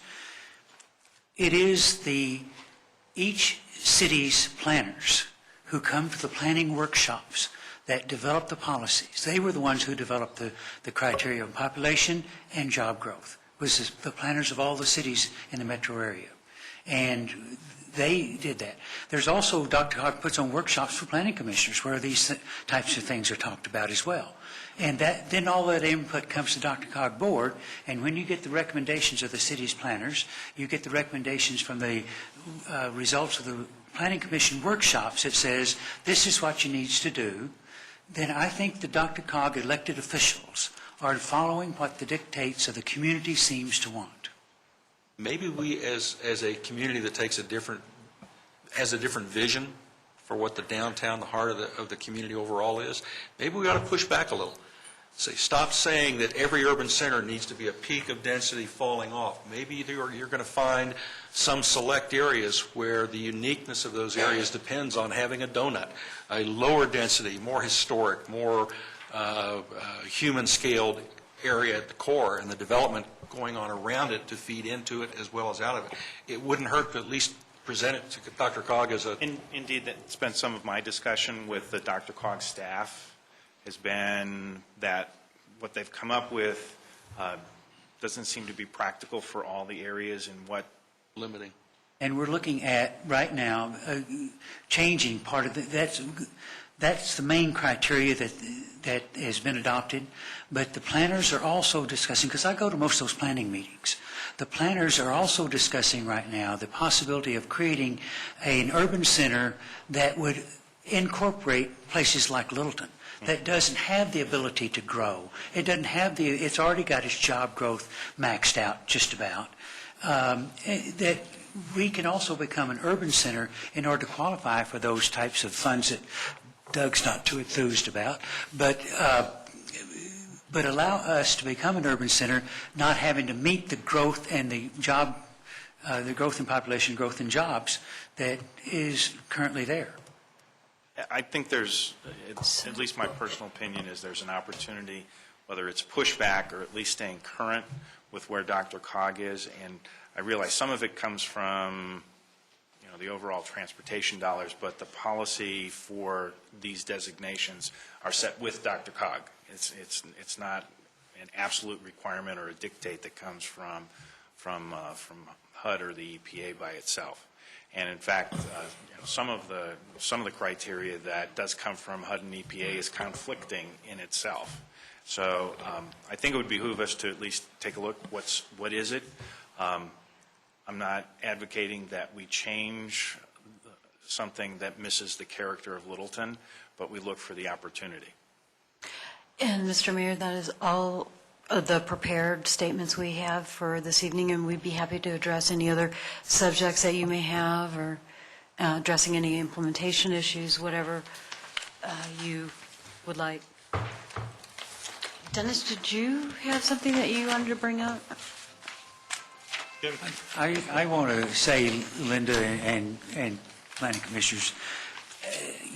it is each city's planners who come to the planning workshops that develop the policies. They were the ones who developed the criteria of population and job growth. It was the planners of all the cities in the metro area. And they did that. There's also, DRCOG puts on workshops for planning commissioners where these types of things are talked about as well. And then all that input comes to DRCOG board, and when you get the recommendations of the city's planners, you get the recommendations from the results of the planning commission workshops that says this is what you need to do, then I think the DRCOG elected officials are following what the dictates of the community seems to want. Maybe we, as a community that has a different vision for what the downtown, the heart of the community overall is, maybe we ought to push back a little. Say, stop saying that every urban center needs to be a peak of density falling off. Maybe you're going to find some select areas where the uniqueness of those areas depends on having a donut, a lower density, more historic, more human-scaled area at the core, and the development going on around it to feed into it as well as out of it. It wouldn't hurt to at least present it to DRCOG as a... Indeed, that's been some of my discussion with the DRCOG staff, has been that what they've come up with doesn't seem to be practical for all the areas and what... Limiting. And we're looking at, right now, changing part of that's the main criteria that has been adopted. But the planners are also discussing, because I go to most of those planning meetings, the planners are also discussing right now the possibility of creating an urban center that would incorporate places like Littleton, that doesn't have the ability to grow. It doesn't have it's already got its job growth maxed out just about. That we can also become an urban center in order to qualify for those types of funds that Doug's not too enthused about, but allow us to become an urban center, not having to meet the growth and the growth in population, growth in jobs that is currently there. I think at least my personal opinion is there's an opportunity, whether it's pushback or at least staying current with where DRCOG is, and I realize some of it comes from the overall transportation dollars, but the policy for these designations are set with DRCOG. It's not an absolute requirement or a dictate that comes from HUD or the EPA by itself. And in fact, some of the criteria that does come from HUD and EPA is conflicting in itself. So I think it would behoove us to at least take a look. What is it? I'm not advocating that we change something that misses the character of Littleton, but we look for the opportunity. And Mr. Mayor, that is all of the prepared statements we have for this evening, and we'd be happy to address any other subjects that you may have, or addressing any implementation issues, whatever you would like. Dennis, did you have something that you wanted to bring up? I want to say, Linda and planning commissioners,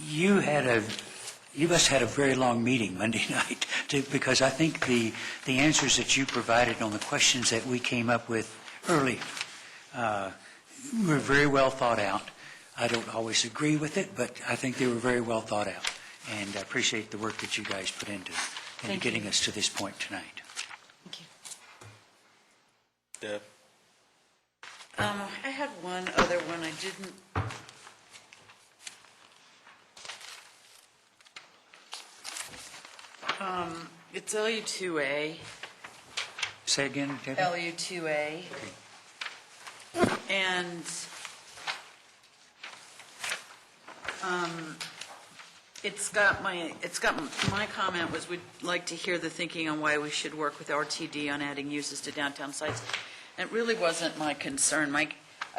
you must have had a very long meeting Monday night, because I think the answers that you provided on the questions that we came up with early were very well thought out. I don't always agree with it, but I think they were very well thought out. And I appreciate the work that you guys put into getting us to this point tonight. Thank you. Deb? I had one other one I didn't. It's LU2A. Say again, Debbie? LU2A. And it's got my comment was we'd like to hear the thinking on why we should work with RTD on adding uses to downtown sites. And it really wasn't my concern. I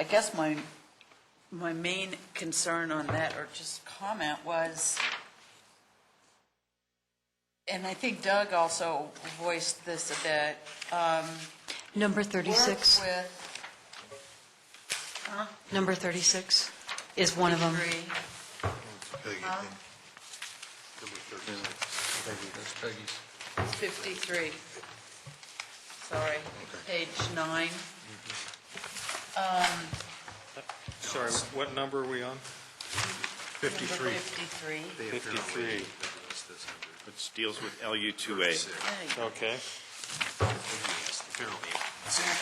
guess my main concern on that, or just comment, was, and I think Doug also voiced this a bit. Number 36. Work with, Number 36 is one of them. That's Peggy's. 53. Sorry, page 9. Sorry, what number are we on? 53. 53. 53. It deals with LU2A. Okay.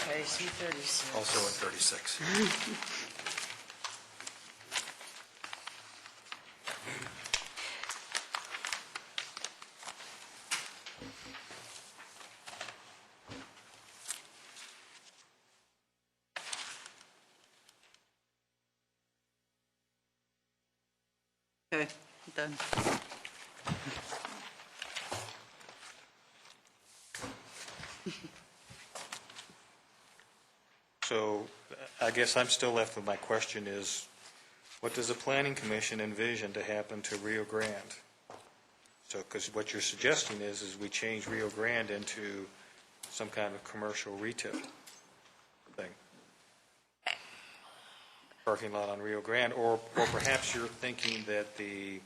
Okay, C36. Also at 36. Okay, done. So I guess I'm still left with my question is, what does the Planning Commission envision to happen to Rio Grande? So, because what you're suggesting is we change Rio Grande into some kind of commercial retail thing. Parking lot on Rio Grande, or perhaps you're thinking that the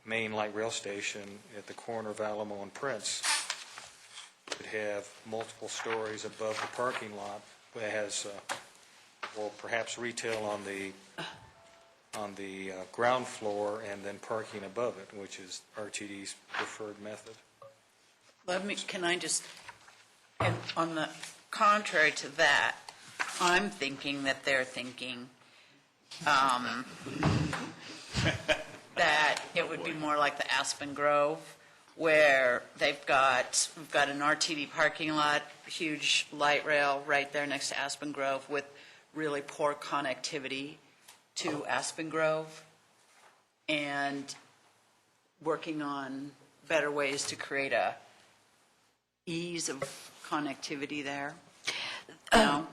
main light rail station at the corner of Alamo and Prince could have multiple stories above the parking lot that has, or perhaps retail on the ground floor and then parking above it, which is RTD's preferred method. Can I just, and on the contrary to that, I'm thinking that they're thinking that it would be more like the Aspen Grove, where we've got an RTD parking lot, huge light rail right there next to Aspen Grove with really poor connectivity to Aspen Grove, and working on better ways to create a ease of connectivity there. No?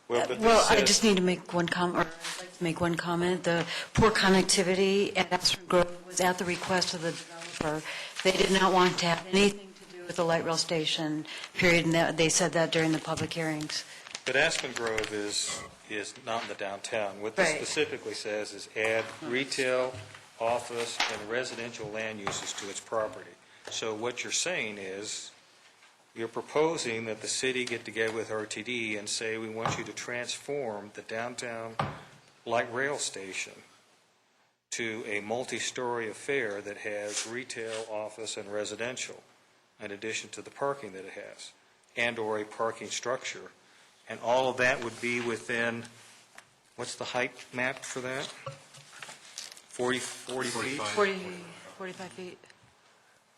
Well, I just need to make one comment, or I'd like to make one comment. The poor connectivity at Aspen Grove was at the request of the developer. They did not want to have anything to do with the light rail station, period, and they said that during the public hearings. But Aspen Grove is not in the downtown. What this specifically says is add retail, office, and residential land uses to its property. So what you're saying is, you're proposing that the city get together with RTD and say, we want you to transform the downtown light rail station to a multi-story affair that has retail, office, and residential, in addition to the parking that it has, and/or a parking structure. And all of that would be within, what's the height mapped for that? 40 feet? 45 feet.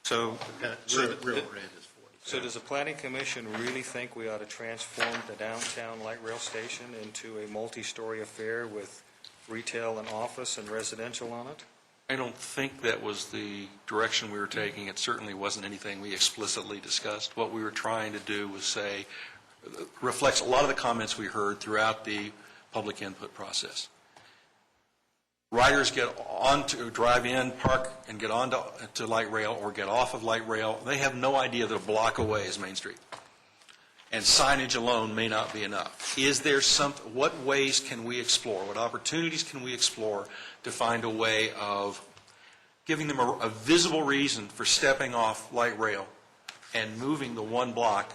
So, Real grand is 40. so does the planning commission really think we ought to transform the downtown light rail station into a multi-story affair with retail and office and residential on it? I don't think that was the direction we were taking. It certainly wasn't anything we explicitly discussed. What we were trying to do was say, reflects a lot of the comments we heard throughout the public input process. Riders get on to drive in, park, and get on to light rail or get off of light rail. They have no idea that a block away is Main Street. And signage alone may not be enough. Is there what ways can we explore, what opportunities can we explore to find a way of giving them a visible reason for stepping off light rail and moving the one block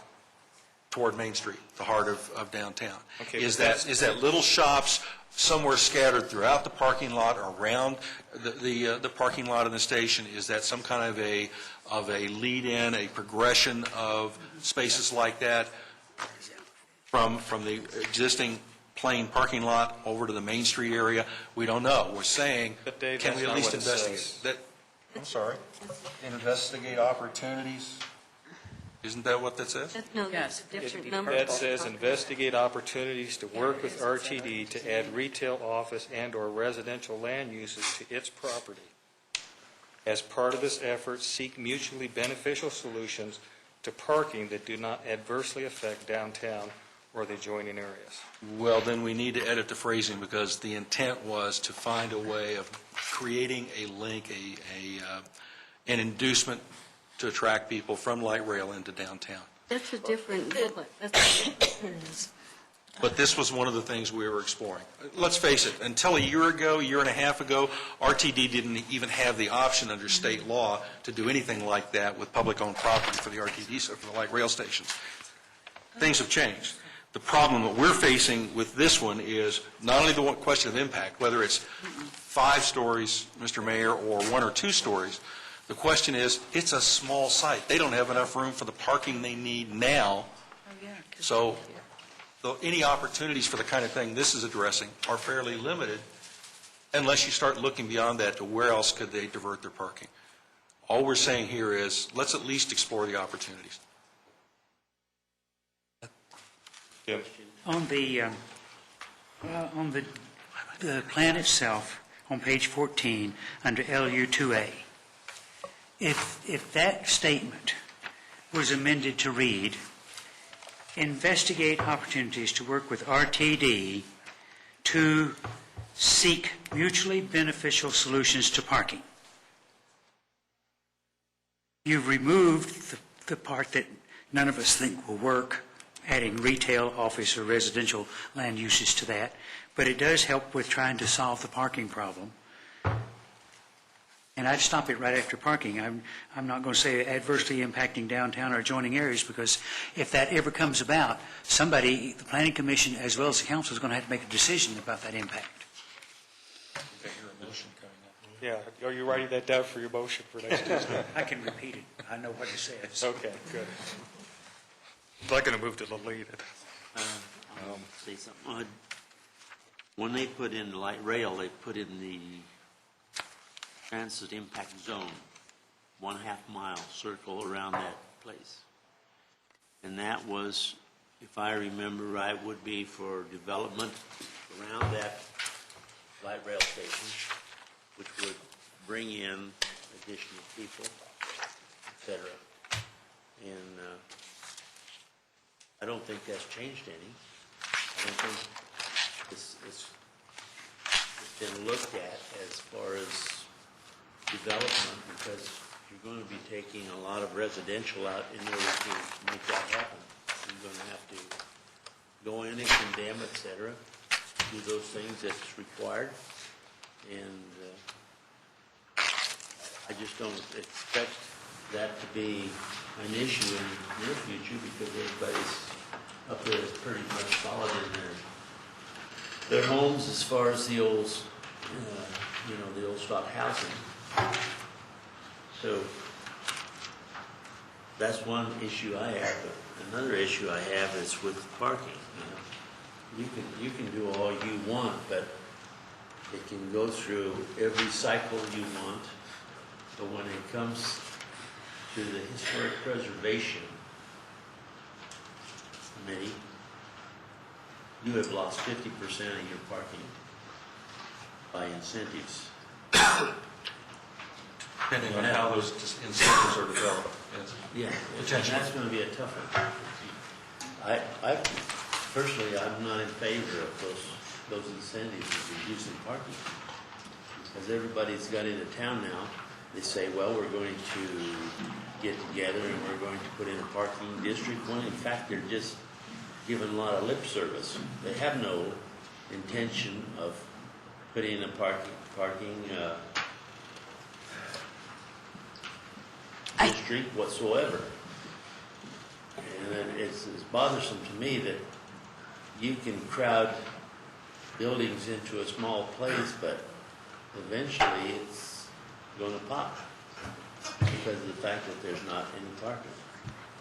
toward Main Street, the heart of downtown? Okay, is that little shops somewhere scattered throughout the parking lot, around the parking lot of the station? Is that some kind of a lead-in, a progression of spaces like that from the existing plain parking lot over to the Main Street area? We don't know. We're saying, Dave, can we at that's least not what it investigate says. that? I'm sorry. Investigate opportunities. Isn't that what that says? No, that's a different number. That says investigate opportunities to work with RTD to add retail, office, and/or residential land uses to its property. As part of this effort, seek mutually beneficial solutions to parking that do not adversely affect downtown or the adjoining areas. Well, then we need to edit the phrasing, because the intent was to find a way of creating a link, an inducement to attract people from light rail into downtown. That's a different, that's But this was one of the things we were exploring. Let's face it, until a year and a half ago, RTD didn't even have the option under state law to do anything like that with public-owned property for the RTD, so for the light rail stations. Things have changed. The problem that we're facing with this one is not only the question of impact, whether it's 5 stories, Mr. Mayor, or 1 or 2 stories. The question is, it's a small site. They don't have enough room for the parking they need now. So any opportunities for the kind of thing this is addressing are fairly limited, unless you start looking beyond that to where else could they divert their parking. All we're saying here is, let's at least explore the opportunities. On the plan itself, on page 14, under LU 2A, if that statement was amended to read, investigate opportunities to work with RTD to seek mutually beneficial solutions to parking. You've removed the part that none of us think will work, adding retail, office, or residential land uses to that, but it does help with trying to solve the parking problem. And I'd stop it right after parking. I'm not going to say adversely impacting downtown or adjoining areas, because if that ever comes about, somebody, the Planning Commission as well as the council, is going to have to make a decision about that impact. Yeah, are you writing that down for your motion for next Tuesday? I can repeat it. I know what it says. Okay, good. I'm not going to move to delete it. Say something odd. When they put in light rail, they put in the transit impact zone, 1/2 mile circle around that place. And that was, if I remember right, would be for development around that light rail station, which would bring in additional people, et cetera. And I don't think that's changed any. I don't think it's been looked at as far as development, because you're going to be taking a lot of residential out in order to make that happen. You're going to have to go in and condemn, et cetera, do those things that's required. And I just don't expect that to be an issue in the near future, because everybody's up there is pretty much solid in their their homes as far as the old, the old stock housing. So that's one issue I have. But another issue I have is with parking. You can do all you want, but it can go through every cycle you want. But when it comes to the Historic Preservation Committee, you have lost 50% of your parking by incentives. Depending on how those incentives are developed. Yeah, and that's going to be a tough one. I personally, I'm not in favor of those incentives of reducing parking. Because everybody's got into town now, they say, well, we're going to get together and we're going to put in a parking district. When in fact, they're just giving a lot of lip service. They have no intention of putting in a parking district whatsoever. And it's bothersome to me that you can crowd buildings into a small place, but eventually it's going to pop because of the fact that there's not any parking.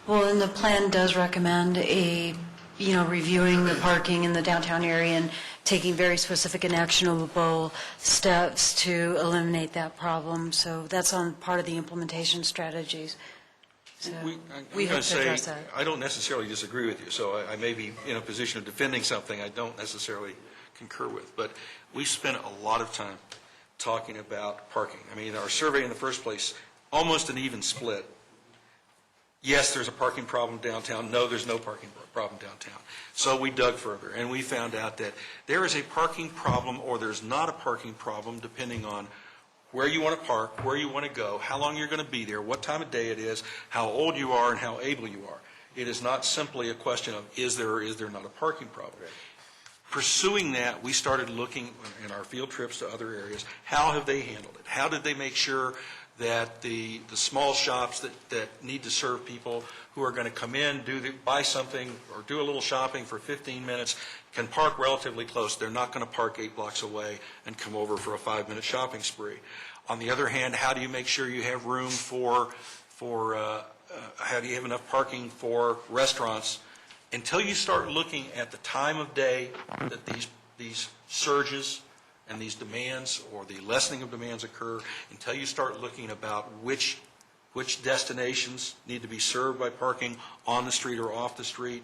Well, and the plan does recommend reviewing the parking in the downtown area and taking very specific and actionable steps to eliminate that problem. So that's on part of the implementation strategies. So we hope to address that. I don't necessarily disagree with you, so I may be in a position of defending something I don't necessarily concur with. But we spent a lot of time talking about parking. I mean, our survey in the first place, almost an even split. Yes, there's a parking problem downtown. No, there's no parking problem downtown. So we dug further, and we found out that there is a parking problem or there's not a parking problem depending on where you want to park, where you want to go, how long you're going to be there, what time of day it is, how old you are, and how able you are. It is not simply a question of is there or is there not a parking problem. Right. Pursuing that, we started looking in our field trips to other areas, how have they handled it? How did they make sure that the small shops that need to serve people who are going to come in, buy something, or do a little shopping for 15 minutes, can park relatively close. They're not going to park 8 blocks away and come over for a 5-minute shopping spree. On the other hand, how do you make sure you have room for how do you have enough parking for restaurants? Until you start looking at the time of day that these surges and these demands or the lessening of demands occur, until you start looking about which destinations need to be served by parking on the street or off the street,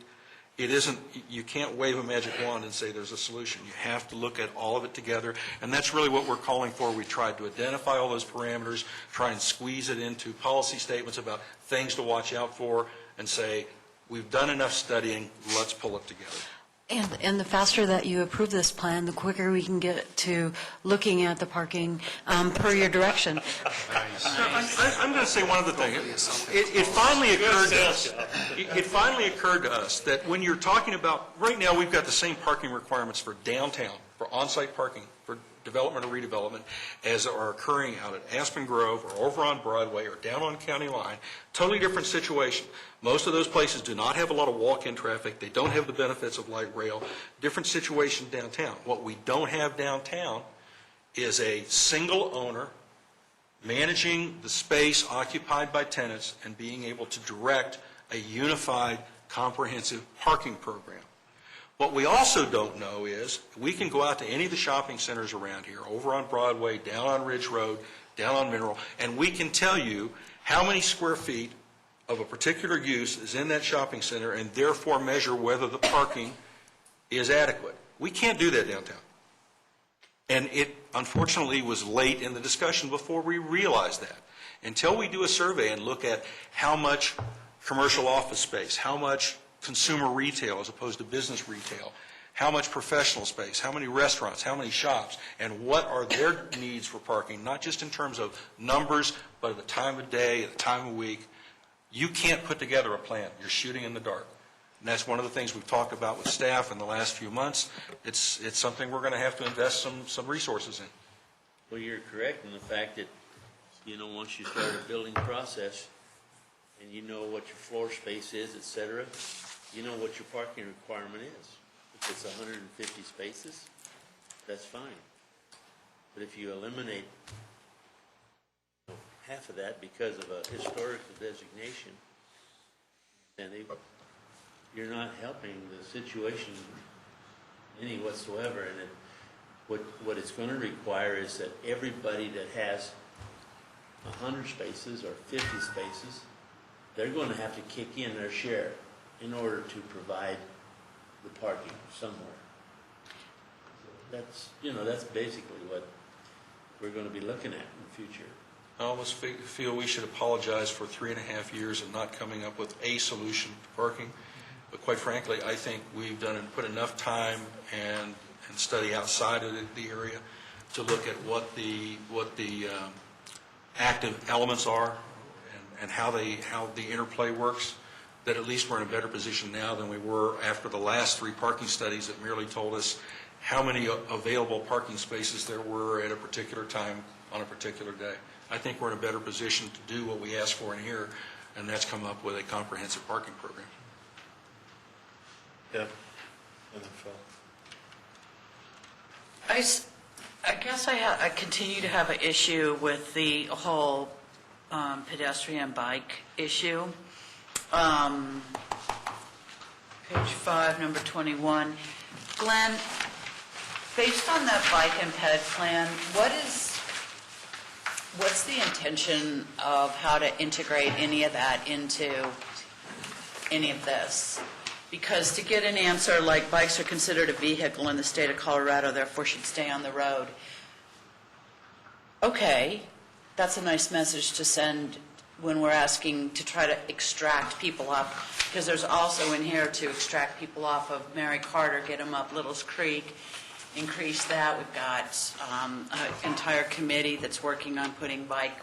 you can't wave a magic wand and say there's a solution. You have to look at all of it together, and that's really what we're calling for. We tried to identify all those parameters, try and squeeze it into policy statements about things to watch out for, and say, we've done enough studying, let's pull it together. And the faster that you approve this plan, the quicker we can get to looking at the parking per your direction. I'm going to say one other thing. It finally occurred to us. It finally occurred to us that when you're talking about, right now we've got the same parking requirements for downtown, for on-site parking, for development or redevelopment, as are occurring out at Aspen Grove or over on Broadway or down on County Line. Totally different situation. Most of those places do not have a lot of walk-in traffic. They don't have the benefits of light rail. Different situation downtown. What we don't have downtown is a single owner managing the space occupied by tenants and being able to direct a unified, comprehensive parking program. What we also don't know is we can go out to any of the shopping centers around here, over on Broadway, down on Ridge Road, down on Mineral, and we can tell you how many square feet of a particular use is in that shopping center and therefore measure whether the parking is adequate. We can't do that downtown. And it, unfortunately, was late in the discussion before we realized that. Until we do a survey and look at how much commercial office space, how much consumer retail as opposed to business retail, how much professional space, how many restaurants, how many shops, and what are their needs for parking, not just in terms of numbers, but at the time of day, at the time of week. You can't put together a plan. You're shooting in the dark. And that's one of the things we've talked about with staff in the last few months. It's something we're going to have to invest some resources in. Well, you're correct in the fact that, once you start a building process and you know what your floor space is, et cetera, you know what your parking requirement is. If it's 150 spaces, that's fine. But if you eliminate half of that because of a historical designation, then you're not helping the situation any whatsoever. And what it's going to require is that everybody that has 100 spaces or 50 spaces, they're going to have to kick in their share in order to provide the parking somewhere. That's basically what we're going to be looking at in the future. I almost feel we should apologize for 3.5 years of not coming up with a solution to parking. But quite frankly, I think we've put enough time and study outside of the area to look at what the active elements are and how the interplay works, that at least we're in a better position now than we were after the last 3 parking studies that merely told us how many available parking spaces there were at a particular time on a particular day. I think we're in a better position to do what we asked for in here, and that's come up with a comprehensive parking program. Yeah. And then Phil. I guess I continue to have an issue with the whole pedestrian bike issue. Page 5, number 21. Glenn, based on that bike and ped plan, what's the intention of how to integrate any of that into any of this? Because to get an answer like bikes are considered a vehicle in the state of Colorado, therefore should stay on the road. Okay, that's a nice message to send when we're asking to try to extract people off, because there's also in here to extract people off of Mary Carter, get them up Little's Creek, increase that. We've got an entire committee that's working on putting bike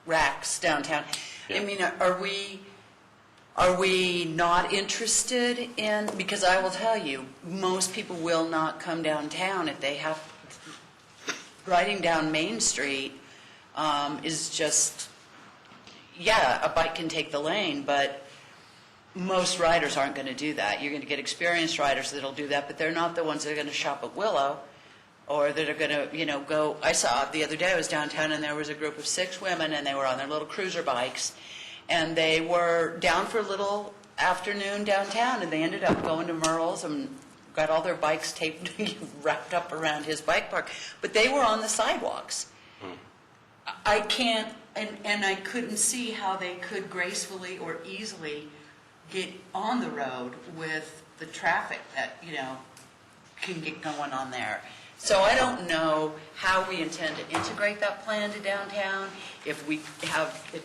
racks downtown. Yeah. I mean, are we not interested in, because I will tell you, most people will not come downtown if they have, riding down Main Street is just, yeah, a bike can take the lane, but most riders aren't going to do that. You're going to get experienced riders that'll do that, but they're not the ones that are going to shop at Willow or that are going to, go. I saw the other day, I was downtown, and there was a group of 6 women, and they were on their little cruiser bikes, and they were down for a little afternoon downtown, and they ended up going to Merle's and got all their bikes taped, wrapped up around his bike park. But they were on the sidewalks. I can't, and I couldn't see how they could gracefully or easily get on the road with the traffic that, can get going on there. So I don't know how we intend to integrate that plan to downtown, if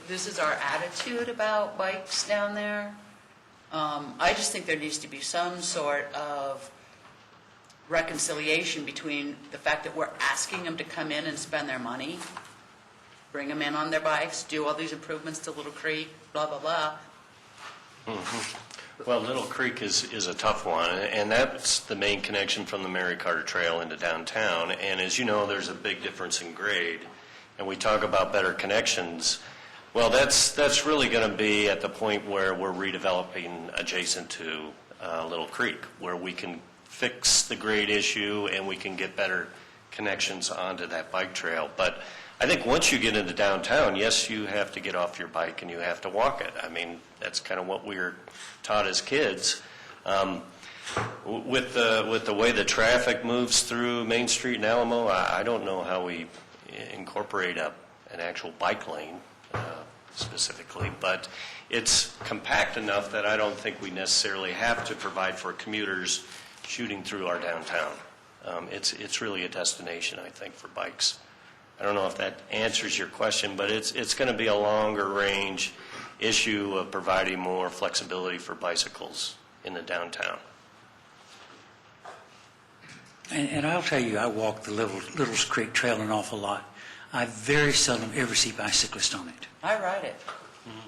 this is our attitude about bikes down there. I just think there needs to be some sort of reconciliation between the fact that we're asking them to come in and spend their money, bring them in on their bikes, do all these improvements to Little Creek, blah, blah, blah. Mm-hmm. Well, Little Creek is a tough one, and that's the main connection from the Mary Carter Trail into downtown. And as you know, there's a big difference in grade. And we talk about better connections. Well, that's really going to be at the point where we're redeveloping adjacent to Little Creek, where we can fix the grade issue and we can get better connections onto that bike trail. But I think once you get into downtown, yes, you have to get off your bike and you have to walk it. I mean, that's kind of what we were taught as kids. With the way the traffic moves through Main Street and Alamo, I don't know how we incorporate an actual bike lane specifically, but it's compact enough that I don't think we necessarily have to provide for commuters shooting through our downtown. It's really a destination, I think, for bikes. I don't know if that answers your question, but it's going to be a longer range issue of providing more flexibility for bicycles in the downtown. And I'll tell you, I walk the Little's Creek Trail an awful lot. I very seldom ever see bicyclists on it. I ride it,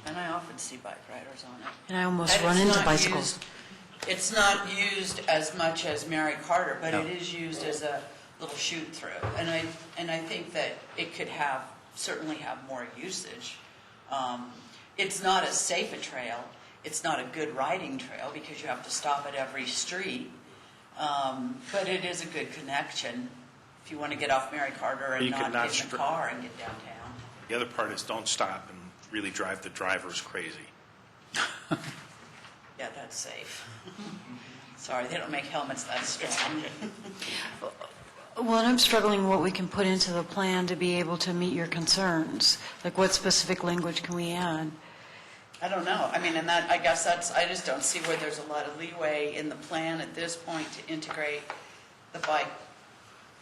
and I often see bike riders on it. And I almost run into bicycles. It's not used as much as Mary Carter, but it is used as a little shoot through, and I think that it could certainly have more usage. It's not as safe a trail. it's not a good riding trail because you have to stop at every street. But it is a good connection if you want to get off Mary Carter and You not cannot get in the car and get downtown. The other part is don't stop and really drive the drivers crazy. Yeah, that's safe. Sorry, they don't make helmets that strong. Well, I'm struggling what we can put into the plan to be able to meet your concerns. Like, what specific language can we add? I don't know. I mean, and that, I guess that's, I just don't see where there's a lot of leeway in the plan at this point to integrate the bike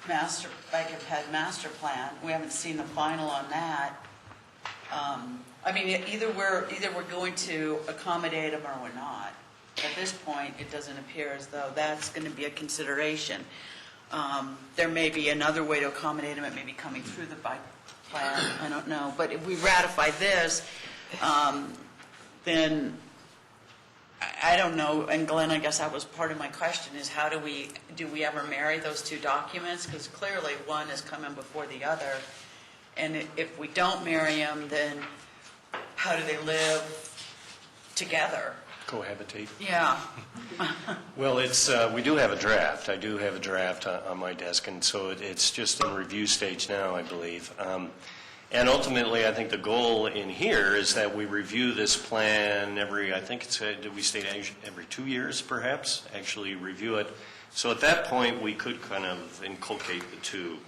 and ped master plan. We haven't seen the final on that. I mean, either we're going to accommodate them or we're not. At this point, it doesn't appear as though that's going to be a consideration. There may be another way to accommodate them. It may be coming through the bike plan. I don't know. But if we ratify this, then I don't know. And Glenn, I guess that was part of my question: is how do we ever marry those two documents? Because clearly one is coming before the other. And if we don't marry them, then how do they live together? Cohabitate. Yeah. Well, we do have a draft. I do have a draft on my desk, and so it's just in review stage now, I believe. And ultimately, I think the goal in here is that we review this plan did we state every 2 years, perhaps, actually review it. So at that point, we could kind of inculcate the two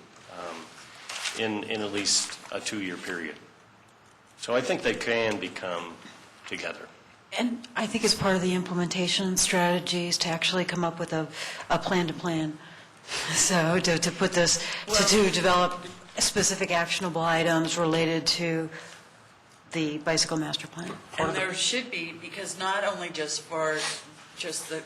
in at least a 2-year period. So I think they can become together. And I think as part of the implementation strategies to actually come up with a plan to plan. So to put this, to develop specific actionable items related to the bicycle master plan. And there should be, because not only just for just the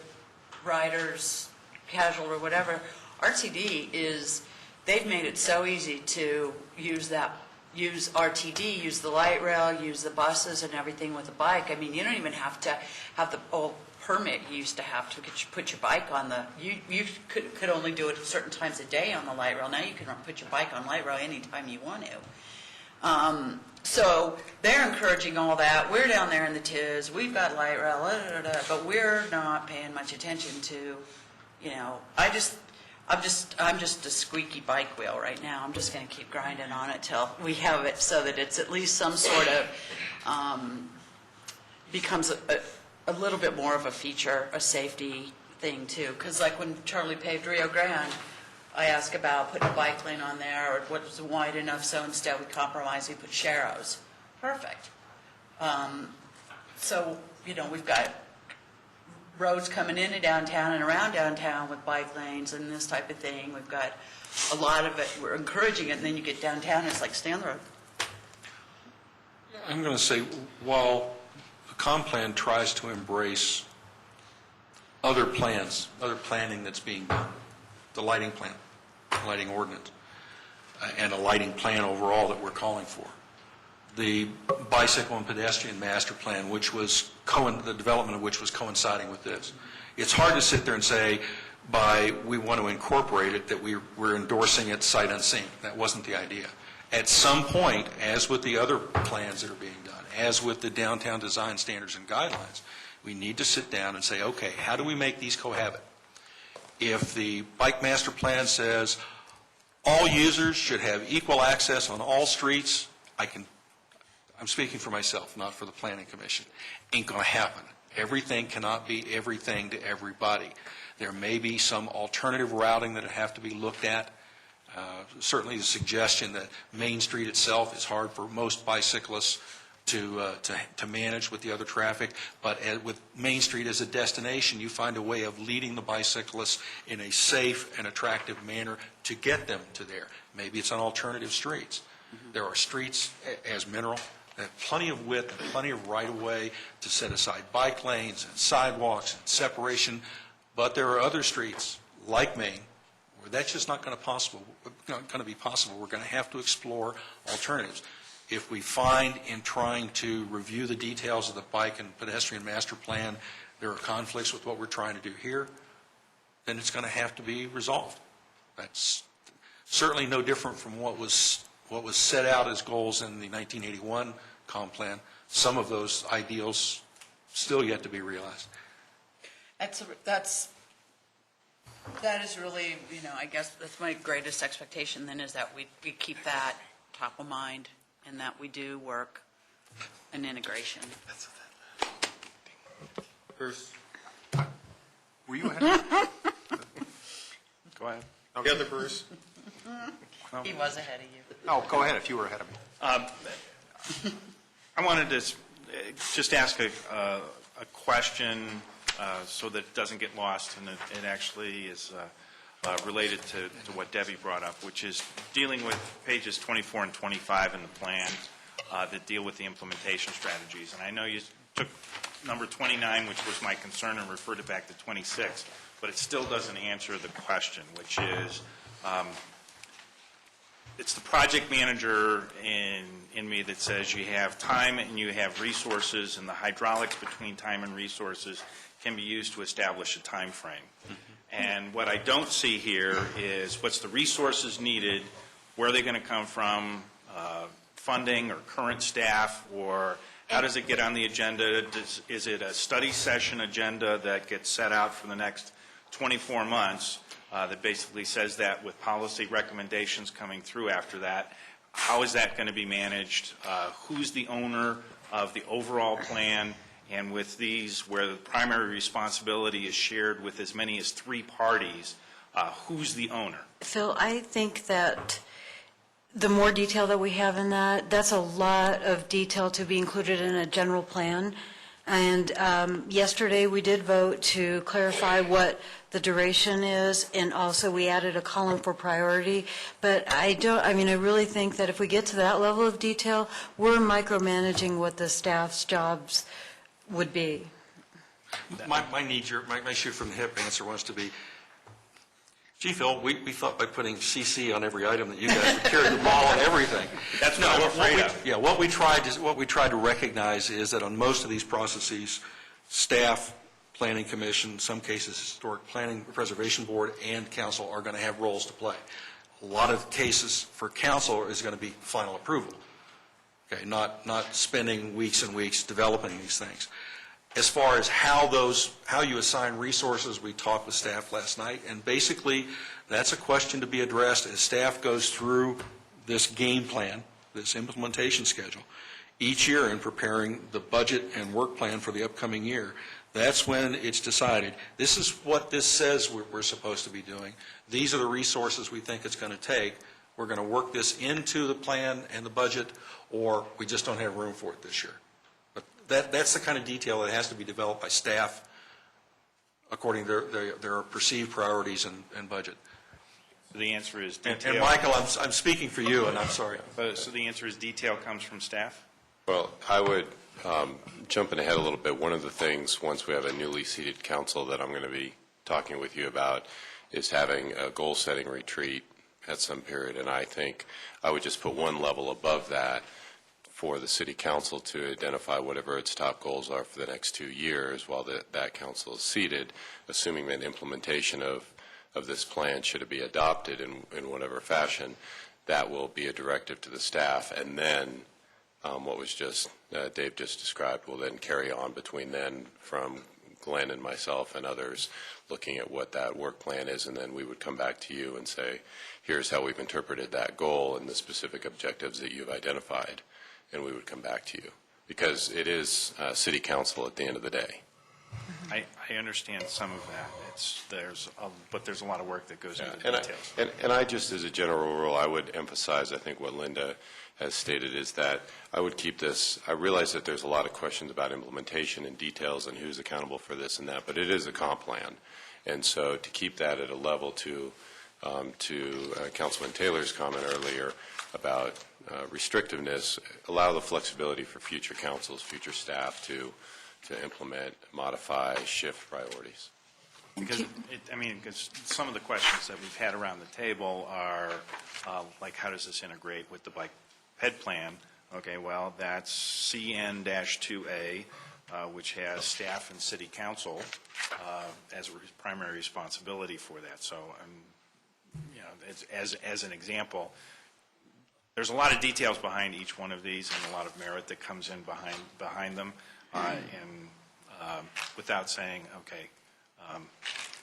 riders, casual or whatever, RTD they've made it so easy to use RTD, use the light rail, use the buses and everything with a bike. I mean, you don't even have to have the old permit you used to have to put your bike on you could only do it at certain times a day on the light rail. Now you can put your bike on light rail anytime you want to. So they're encouraging all that. We're down there in the TIS. We've got light rail, but we're not paying much attention to, I'm just a squeaky bike wheel right now. I'm just going to keep grinding on it till we have it so that it's at least some sort of, becomes a little bit more of a feature, a safety thing too. Because like when Charlie paved Rio Grande, I asked about putting a bike lane on there or what was wide enough, so instead we compromised, we put sharrows. Perfect. So, we've got roads coming into downtown and around downtown with bike lanes and this type of thing. We've got a lot of it. We're encouraging it, and then you get downtown, and it's like, stay on the road. I'm going to say, while the comp plan tries to embrace other plans, other planning that's being done, the lighting plan, lighting ordinance, and a lighting plan overall that we're calling for, the bicycle and pedestrian master plan, which was the development of which was coinciding with this. It's hard to sit there and say, we want to incorporate it, that we're endorsing it sight unseen. That wasn't the idea. At some point, as with the other plans that are being done, as with the downtown design standards and guidelines, we need to sit down and say, okay, how do we make these cohabit? If the bike master plan says all users should have equal access on all streets, I'm speaking for myself, not for the Planning Commission. Ain't going to happen. Everything cannot be everything to everybody. There may be some alternative routing that have to be looked at. Certainly the suggestion that Main Street itself is hard for most bicyclists to manage with the other traffic, but with Main Street as a destination, you find a way of leading the bicyclists in a safe and attractive manner to get them to there. Maybe it's on alternative streets. There are streets as Mineral that have plenty of width and plenty of right-of-way to set aside bike lanes and sidewalks and separation, but there are other streets like Main where that's just not going to be possible. We're going to have to explore alternatives. If we find in trying to review the details of the bike and pedestrian master plan there are conflicts with what we're trying to do here, then it's going to have to be resolved. That's certainly no different from what was set out as goals in the 1981 comp plan. Some of those ideals still yet to be realized. That is really, I guess that's my greatest expectation then, is that we keep that top of mind and that we do work an integration. Bruce? Were you ahead? Go ahead. The other Bruce? He was ahead of you. Oh, go ahead if you were ahead of me. I wanted to just ask a question so that it doesn't get lost, and it actually is related to what Debbie brought up, which is dealing with pages 24 and 25 in the plan that deal with the implementation strategies. And I know you took number 29, which was my concern, and referred it back to 26, but it still doesn't answer the question, which is, it's the project manager in me that says you have time and you have resources, and the hydraulics between time and resources can be used to establish a time frame. And what I don't see here is what's the resources needed, where are they going to come from, funding or current staff, or how does it get on the agenda? Is it a study session agenda that gets set out for the next 24 months that basically says that with policy recommendations coming through after that? How is that going to be managed? Who's the owner of the overall plan? And with these, where the primary responsibility is shared with as many as 3 parties, who's the owner? Phil, I think that the more detail that we have in that, that's a lot of detail to be included in a general plan. And yesterday, we did vote to clarify what the duration is, and also we added a column for priority. But I really think that if we get to that level of detail, we're micromanaging what the staff's jobs would be. My shoot from the hip answer wants to be, gee, Phil, we thought by putting CC on every item that you guys would carry the ball on everything. That's what I'm afraid of. Yeah, what we tried to recognize is that on most of these processes, staff, planning commission, some cases historic planning preservation board, and council are going to have roles to play. A lot of cases for council is going to be final approval. Okay, not spending weeks and weeks developing these things. As far as how you assign resources, we talked with staff last night, and basically that's a question to be addressed as staff goes through this game plan, this implementation schedule, each year in preparing the budget and work plan for the upcoming year. That's when it's decided, this is what this says we're supposed to be doing. These are the resources we think it's going to take. We're going to work this into the plan and the budget, or we just don't have room for it this year. But that's the kind of detail that has to be developed by staff according to their perceived priorities and budget. The answer is detail. And Michael, I'm speaking for you, and I'm sorry. So the answer is detail comes from staff? Well, I would, jumping ahead a little bit, one of the things, once we have a newly seated council that I'm going to be talking with you about, is having a goal-setting retreat at some period. And I think I would just put one level above that for the city council to identify whatever its top goals are for the next 2 years while that council is seated, assuming that implementation of this plan, should it be adopted in whatever fashion, that will be a directive to the staff. And then what was just Dave just described will then carry on between then from Glenn and myself and others looking at what that work plan is, and then we would come back to you and say, here's how we've interpreted that goal and the specific objectives that you've identified, and we would come back to you. Because it is city council at the end of the day. I understand some of that. But there's a lot of work that goes into the details. And I just, as a general rule, I would emphasize, I think what Linda has stated is that I would keep this, I realize that there's a lot of questions about implementation and details and who's accountable for this and that, but it is a comp plan. And so to keep that at a level to Councilman Taylor's comment earlier about restrictiveness, allow the flexibility for future councils, future staff to implement, modify, shift priorities. Because some of the questions that we've had around the table are like, how does this integrate with the bike ped plan? Okay, well, that's CN-2A, which has staff and city council as a primary responsibility for that. So, as an example, there's a lot of details behind each one of these and a lot of merit that comes in behind them. And without saying, okay,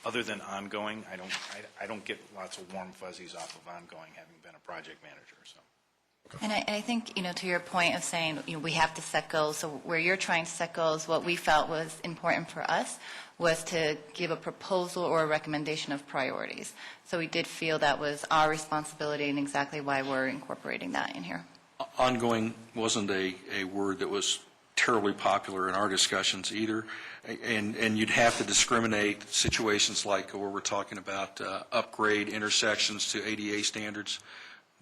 other than ongoing, I don't get lots of warm fuzzies off of ongoing, having been a project manager, so. And I think, to your point of saying, we have to set goals, so where you're trying to set goals, what we felt was important for us was to give a proposal or a recommendation of priorities. So we did feel that was our responsibility and exactly why we're incorporating that in here. Ongoing wasn't a word that was terribly popular in our discussions either, and you'd have to discriminate situations like where we're talking about upgrade intersections to ADA standards.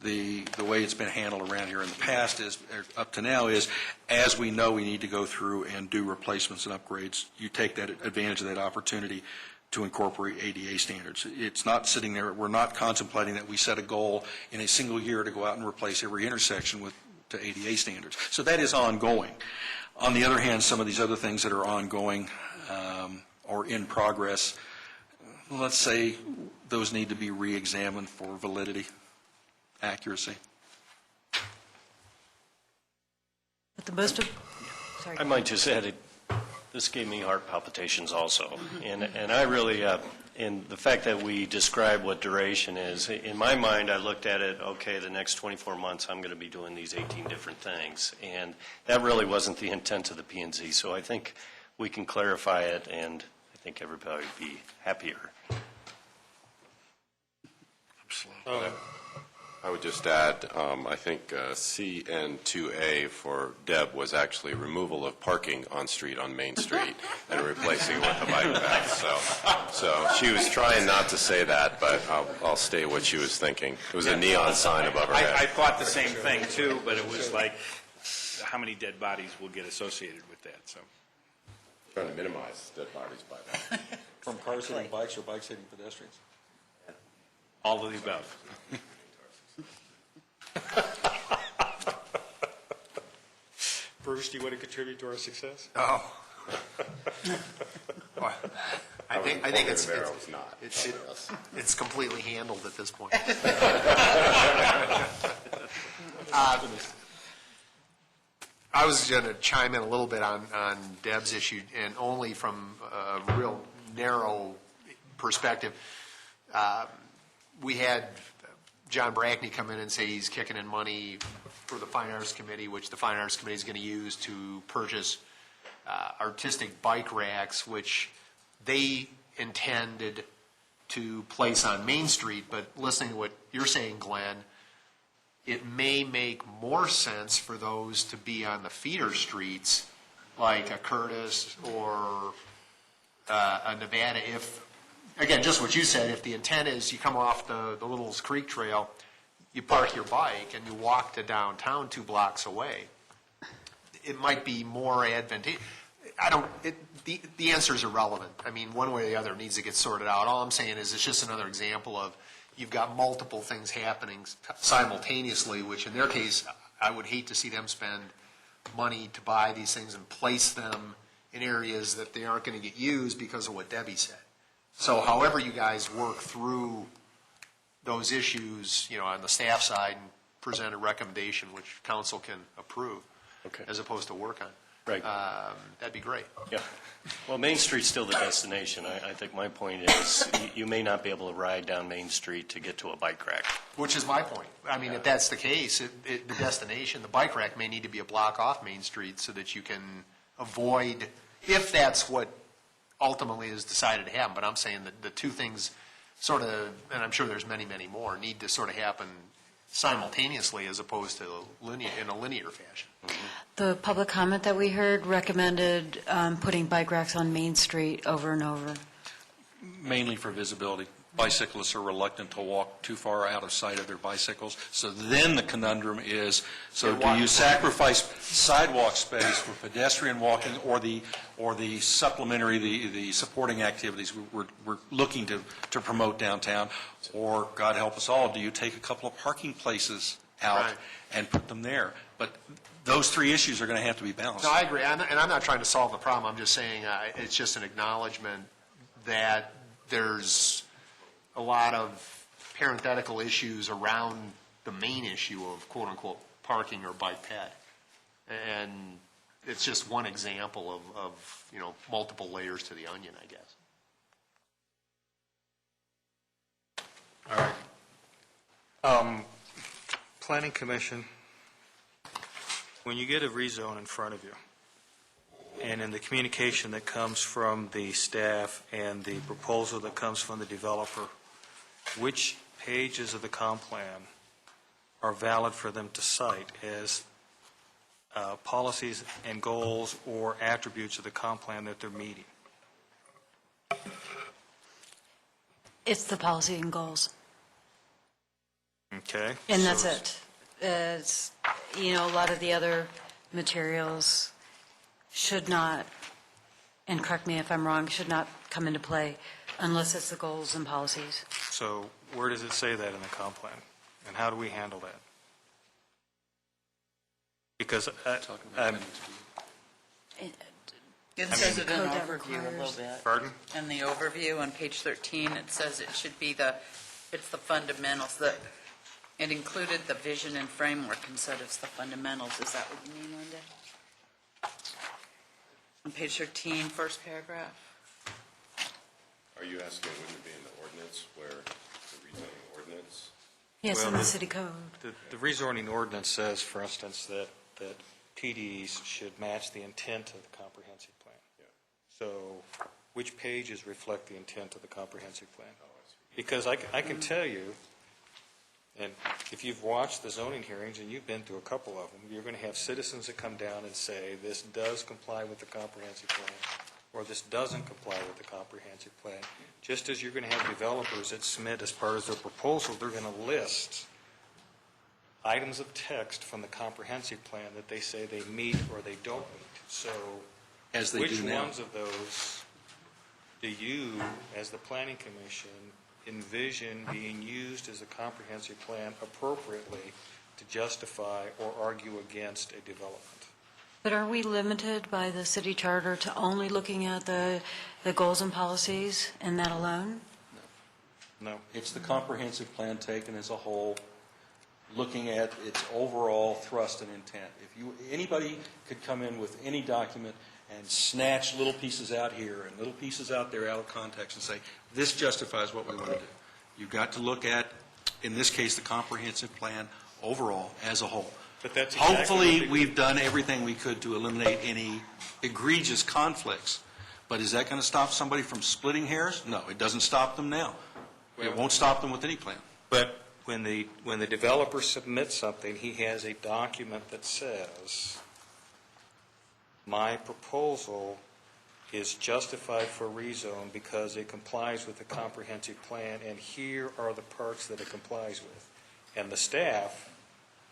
The way it's been handled around here in the past is, up to now, is as we know we need to go through and do replacements and upgrades, you take that advantage of that opportunity to incorporate ADA standards. It's not sitting there, we're not contemplating that we set a goal in a single year to go out and replace every intersection to ADA standards. So that is ongoing. On the other hand, some of these other things that are ongoing or in progress, let's say those need to be re-examined for validity, accuracy. But the most of, sorry. I might just add, this gave me heart palpitations also. And I really, in the fact that we describe what duration is, in my mind, I looked at it, okay, the next 24 months, I'm going to be doing these 18 different things. And that really wasn't the intent of the P&Z. So I think we can clarify it, and I think everybody would be happier. I would just add, I think CN2A for Deb was actually removal of parking on street on Main Street and replacing it with a bike path. So she was trying not to say that, but I'll state what she was thinking. It was a neon sign above her head. I thought the same thing too, but it was like, how many dead bodies will get associated with that, so. Trying to minimize dead bodies by that. From cars hitting bikes or bikes hitting pedestrians? All of the above. Bruce, do you want to contribute to our success? Oh. I think it's completely handled at this point. I was going to chime in a little bit on Deb's issue, and only from a real narrow perspective. We had John Brackney come in and say he's kicking in money for the Fine Arts Committee, which the Fine Arts Committee is going to use to purchase artistic bike racks, which they intended to place on Main Street. But listening to what you're saying, Glenn, it may make more sense for those to be on the feeder streets, like a Curtis or a Nevada, if, again, just what you said, if the intent is you come off the Littles Creek Trail, you park your bike and you walk to downtown 2 blocks away, it might be more advantageous. The answer is irrelevant. I mean, one way or the other it needs to get sorted out. All I'm saying is it's just another example of you've got multiple things happening simultaneously, which in their case, I would hate to see them spend money to buy these things and place them in areas that they aren't going to get used because of what Debbie said. So however you guys work through those issues, on the staff side and present a recommendation which council can approve, as opposed to work on. Right. That'd be great. Yeah. Well, Main Street's still the destination. I think my point is you may not be able to ride down Main Street to get to a bike rack. Which is my point. I mean, if that's the case, the destination, the bike rack may need to be a block off Main Street so that you can avoid, if that's what ultimately is decided to happen. But I'm saying that the two things sort of, and I'm sure there's many, many more, need to sort of happen simultaneously as opposed to in a linear fashion. The public comment that we heard recommended putting bike racks on Main Street over and over. Mainly for visibility. Bicyclists are reluctant to walk too far out of sight of their bicycles. So then the conundrum is, so do you sacrifice sidewalk space for pedestrian walking or the supplementary, the supporting activities we're looking to promote downtown? Or, God help us all, do you take a couple of parking places out and put them there? But those three issues are going to have to be balanced. No, I agree. And I'm not trying to solve the problem. I'm just saying it's just an acknowledgement that there's a lot of parenthetical issues around the main issue of quote-unquote parking or bike ped. And it's just one example of, you know, multiple layers to the onion, I guess. All right. Planning Commission, when you get a rezone in front of you, and in the communication that comes from the staff and the proposal that comes from the developer, which pages of the comp plan are valid for them to cite as policies and goals or attributes of the comp plan that they're meeting? It's the policy and goals. Okay. And so that's it. It's, you know, a lot of the other materials should not, and correct me if I'm wrong, should not come into play unless it's the goals and policies. So where does it say that in the comp plan? And how do we handle that? Because It says it in the overview a little bit. Pardon? In the overview on page 13, it says it should be it's the fundamentals, it included the vision and framework instead of the fundamentals. Is that what you mean, Linda? On page 13, first paragraph. Are you asking, wouldn't it be in the ordinance where the rezoning ordinance? Yes, Well, in the city code. The rezoning ordinance says, for instance, that PDs should match the intent of the comprehensive plan. Yeah. So which pages reflect the intent of the comprehensive plan? Because I can tell you, and if you've watched the zoning hearings, and you've been to a couple of them, you're going to have citizens that come down and say, this does comply with the comprehensive plan, or this doesn't comply with the comprehensive plan. Just as you're going to have developers that submit as part of their proposal, they're going to list items of text from the comprehensive plan that they say they meet or they don't meet. So As they which do now. ones of those do you, as the Planning Commission, envision being used as a comprehensive plan appropriately to justify or argue against a development? But are we limited by the city charter to only looking at the goals and policies and that alone? No. It's the comprehensive plan taken as a whole, looking at its overall thrust and intent. Anybody could come in with any document and snatch little pieces out here and little pieces out there out of context and say, this justifies what we want to do. You've got to look at, in this case, the comprehensive plan overall as a whole. But that's exactly Hopefully, we've done everything we could to eliminate any egregious conflicts. But is that going to stop somebody from splitting hairs? No, it doesn't stop them now. It won't stop them with any plan. But when the developer submits something, he has a document that says, my proposal is justified for rezone because it complies with the comprehensive plan, and here are the parts that it complies with. And the staff,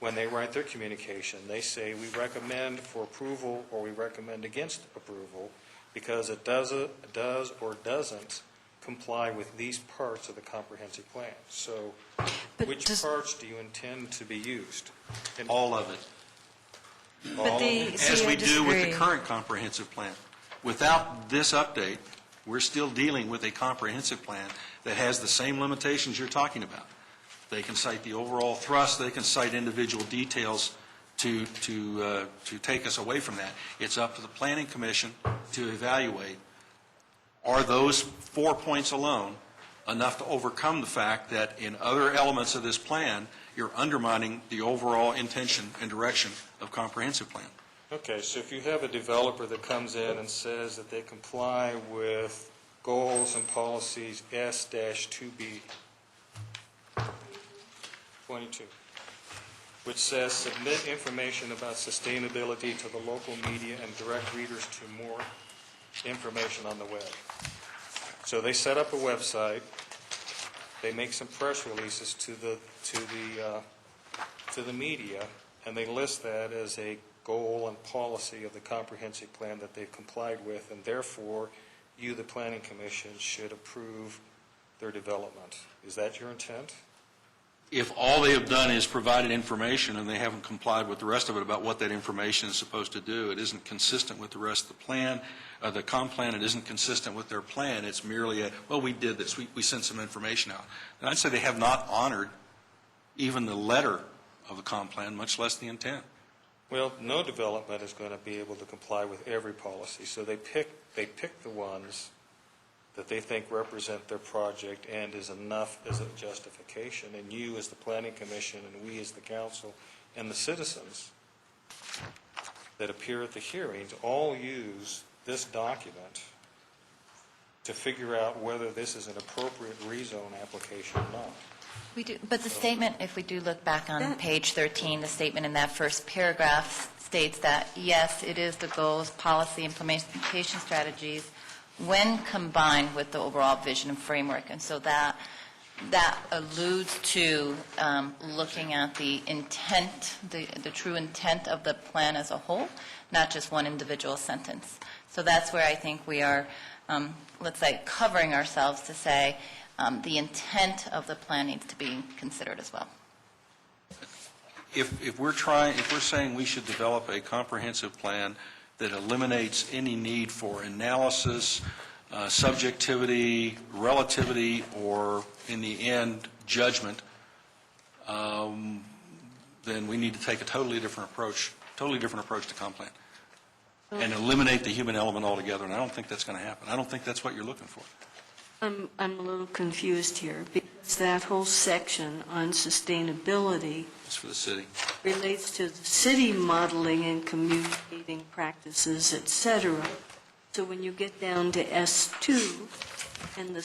when they write their communication, they say, we recommend for approval or we recommend against approval because it does or doesn't comply with these parts of the comprehensive plan. So which parts do you intend to be used? And all of it. But As we do with the current comprehensive plan. Without this update, we're still dealing with a comprehensive plan that has the same limitations you're talking about. They can cite the overall thrust, they can cite individual details to take us away from that. It's up to the Planning Commission to evaluate, are those 4 points alone enough to overcome the fact that in other elements of this plan, you're undermining the overall intention and direction of comprehensive plan. Okay, so if you have a developer that comes in and says that they comply with goals and policies S-2B 22, which says submit information about sustainability to the local media and direct readers to more information on the web. So they set up a website, they make some press releases to the media, and they list that as a goal and policy of the comprehensive plan that they've complied with, and therefore you, the Planning Commission, should approve their development. Is that your intent? If all they have done is provided information and they haven't complied with the rest of it about what that information is supposed to do, it isn't consistent with the rest of the plan, the comp plan, it isn't consistent with their plan, it's merely well, we did this, we sent some information out. And I'd say they have not honored even the letter of the comp plan, much less the intent. Well, no development is going to be able to comply with every policy, so they pick the ones that they think represent their project and is enough as a justification, and you as the planning commission and we as the council and the citizens that appear at the hearings all use this document to figure out whether this is an appropriate rezone application or not. We do, but the statement, if we do look back on page 13, the statement in that first paragraph states that, yes, it is the goals, policy, implementation strategies when combined with the overall vision and framework. And so that alludes to looking at the intent, the true intent of the plan as a whole, not just one individual sentence. So that's where I think we are, let's say, covering ourselves to say the intent of the plan needs to be considered as well. If we're saying we should develop a comprehensive plan that eliminates any need for analysis, subjectivity, relativity, or in the end, judgment, then we need to take a totally different approach to comp plan and eliminate the human element altogether. And I don't think that's going to happen. I don't think that's what you're looking for. I'm a little confused here, because that whole section on sustainability It's for the city. relates to the city modeling and communicating practices, et cetera. So when you get down to S2 and the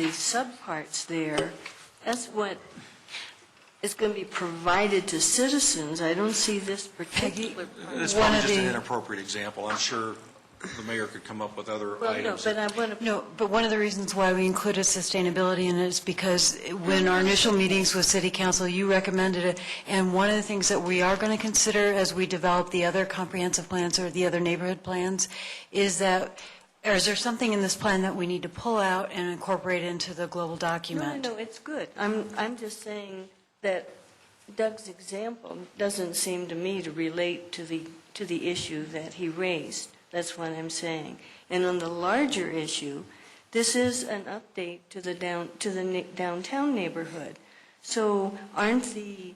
subparts there, that's what is going to be provided to citizens. I don't see this particular. It's probably just an inappropriate example. I'm sure the mayor could come up with other items. But one of the reasons why we included sustainability in it is because when our initial meetings with City Council, you recommended it, and one of the things that we are going to consider as we develop the other comprehensive plans or the other neighborhood plans is that, or is there something in this plan that we need to pull out and incorporate into the global document? No, it's good. I'm just saying that Doug's example doesn't seem to me to relate to the issue that he raised. That's what I'm saying. And on the larger issue, this is an update to the downtown neighborhood. So aren't the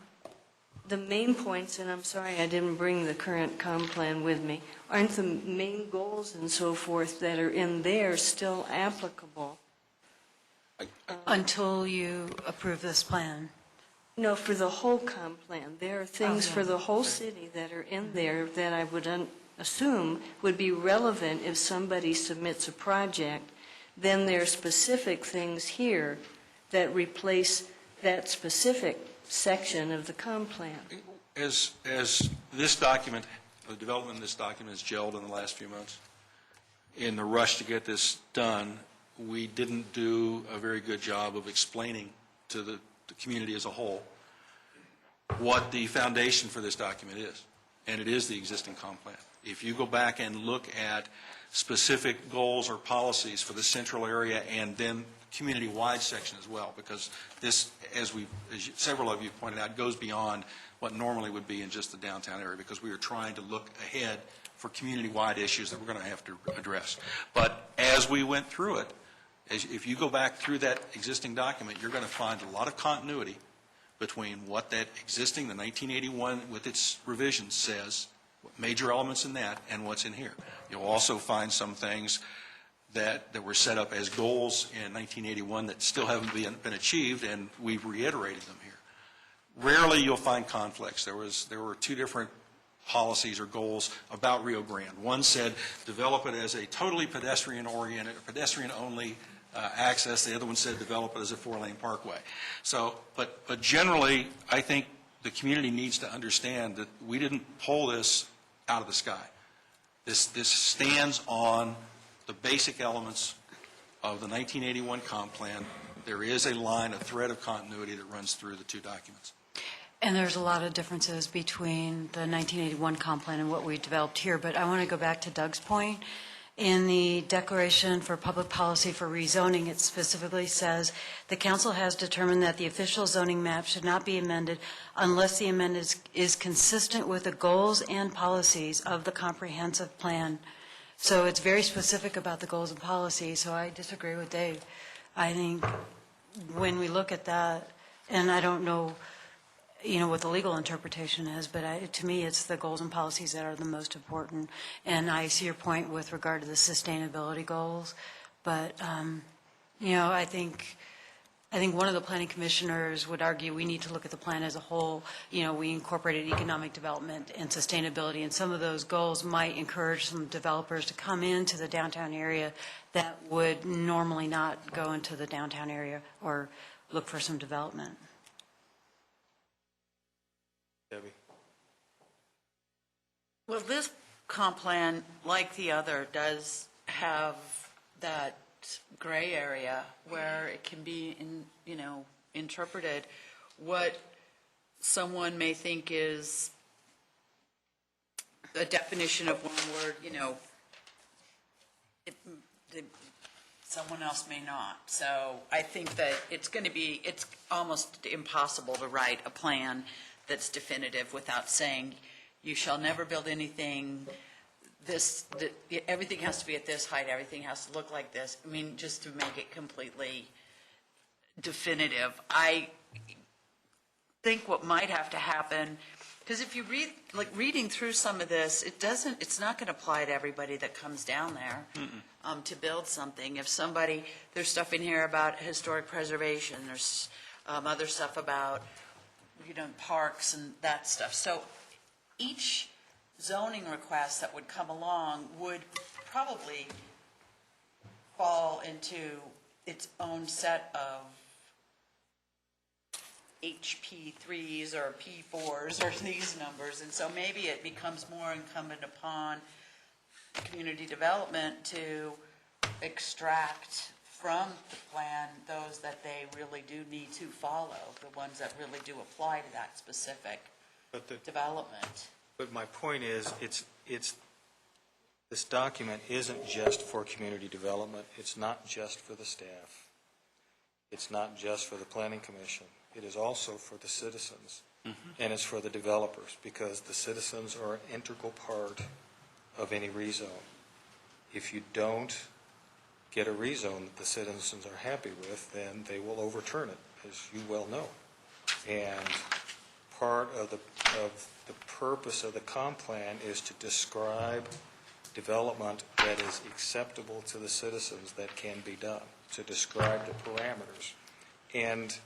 main points, and I'm sorry I didn't bring the current comp plan with me, aren't the main goals and so forth that are in there still applicable? Until you approve this plan. No, for the whole comp plan. There are things for the whole city that are in there that I would assume would be relevant if somebody submits a project. Then there are specific things here that replace that specific section of the comp plan. As this document, the development of this document has gelled in the last few months, in the rush to get this done, we didn't do a very good job of explaining to the community as a whole what the foundation for this document is, and it is the existing comp plan. If you go back and look at specific goals or policies for the central area and then community-wide section as well, because this, as several of you pointed out, goes beyond what normally would be in just the downtown area, because we are trying to look ahead for community-wide issues that we're going to have to address. But as we went through it, if you go back through that existing document, you're going to find a lot of continuity between what that existing, the 1981 with its revisions says, what major elements in that, and what's in here. You'll also find some things that were set up as goals in 1981 that still haven't been achieved, and we've reiterated them here. Rarely you'll find conflicts. There were two different policies or goals about Rio Grande. One said develop it as a totally pedestrian-oriented, pedestrian-only access. The other one said develop it as a four-lane parkway. So, but generally, I think the community needs to understand that we didn't pull this out of the sky. This stands on the basic elements of the 1981 comp plan. There is a line, a thread of continuity that runs through the two documents. And there's a lot of differences between the 1981 comp plan and what we developed here, but I want to go back to Doug's point. In the Declaration for Public Policy for Rezoning, it specifically says, the council has determined that the official zoning map should not be amended unless the amendment is consistent with the goals and policies of the comprehensive plan. So it's very specific about the goals and policies, so I disagree with Dave. I think when we look at that, and I don't know, what the legal interpretation is, but to me, it's the goals and policies that are the most important. And I see your point with regard to the sustainability goals, but, I think one of the planning commissioners would argue we need to look at the plan as a whole. We incorporated economic development and sustainability, and some of those goals might encourage some developers to come into the downtown area that would normally not go into the downtown area or look for some development. Debbie? Well, this comp plan, like the other, does have that gray area where it can be, interpreted what someone may think is a definition of one word, someone else may not. So I think that it's almost impossible to write a plan that's definitive without saying you shall never build anything, everything has to be at this height, everything has to look like this. I mean, just to make it completely definitive. I think what might have to happen, because if you reading through some of this, it's not going to apply to everybody that comes down there to build something. If there's stuff in here about historic preservation, there's other stuff about, parks and that stuff. So each zoning request that would come along would probably fall into its own set of HP3s or P4s or these numbers. And so maybe it becomes more incumbent upon community development to extract from the plan those that they really do need to follow, the ones that really do apply to that specific development. But my point is, this document isn't just for community development. It's not just for the staff. It's not just for the planning commission. It is also for the citizens, and it's for the developers, because the citizens are an integral part of any rezone. If you don't get a rezone that the citizens are happy with, then they will overturn it, as you well know. And part of the purpose of the comp plan is to describe development that is acceptable to the citizens that can be done, to describe the parameters. And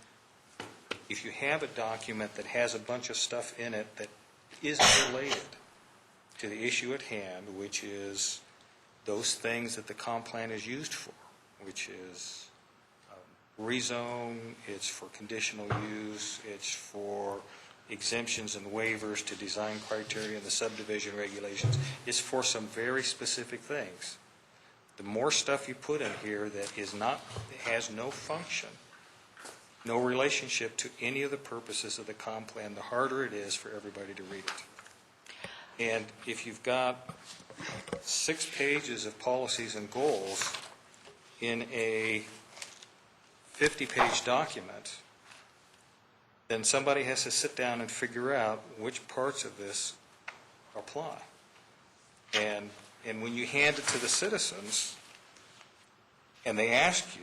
if you have a document that has a bunch of stuff in it that isn't related to the issue at hand, which is those things that the comp plan is used for, which is rezone, it's for conditional use, it's for exemptions and waivers to design criteria and the subdivision regulations, it's for some very specific things. The more stuff you put in here that has no function, no relationship to any of the purposes of the comp plan, the harder it is for everybody to read it. And if you've got 6 pages of policies and goals in a 50-page document, then somebody has to sit down and figure out which parts of this apply. And when you hand it to the citizens and they ask you,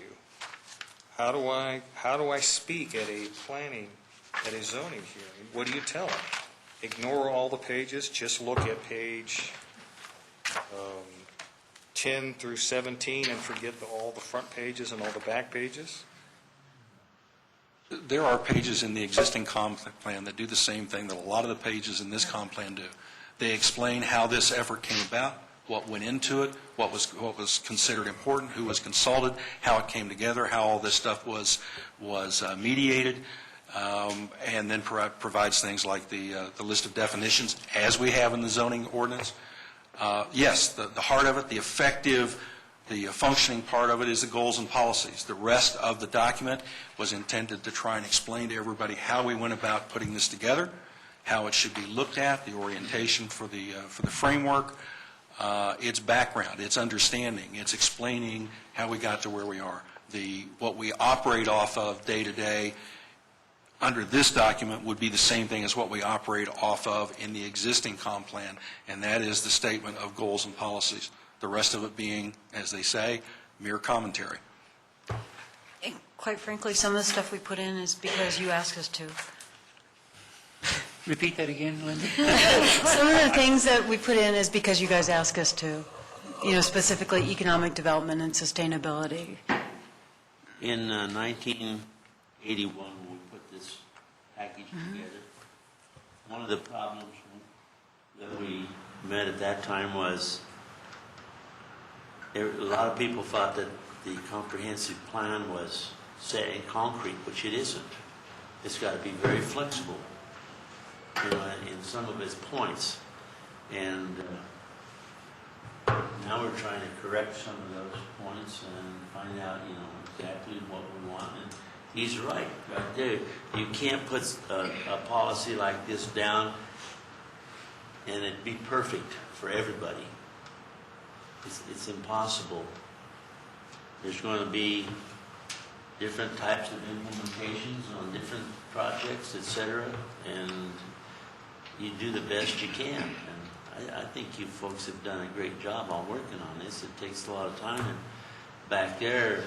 how do I speak at a zoning hearing? What do you tell them? Ignore all the pages, just look at page 10 through 17 and forget all the front pages and all the back pages? There are pages in the existing comp plan that do the same thing that a lot of the pages in this comp plan do. They explain how this effort came about, what went into it, what was considered important, who was consulted, how it came together, how all this stuff was mediated, and then provides things like the list of definitions, as we have in the zoning ordinance. Yes, the heart of it, the effective, the functioning part of it is the goals and policies. The rest of the document was intended to try and explain to everybody how we went about putting this together, how it should be looked at, the orientation for the framework, its background, its understanding, its explaining how we got to where we are. What we operate off of day to day under this document would be the same thing as what we operate off of in the existing comp plan, and that is the statement of goals and policies. The rest of it being, as they say, mere commentary. And quite frankly, some of the stuff we put in is because you asked us to. Repeat that again, Linda? Some of the things that we put in is because you guys ask us to, specifically economic development and sustainability. In 1981, when we put this package together, one of the problems that we met at that time was a lot of people thought that the comprehensive plan was set in concrete, which it isn't. It's got to be very flexible, in some of its points. And now we're trying to correct some of those points and find out, exactly what we want. And he's right there. You can't put a policy like this down and it'd be perfect for everybody. It's impossible. There's going to be different types of implementations on different projects, etc., and you do the best you can. And I think you folks have done a great job on working on this. It takes a lot of time. And back there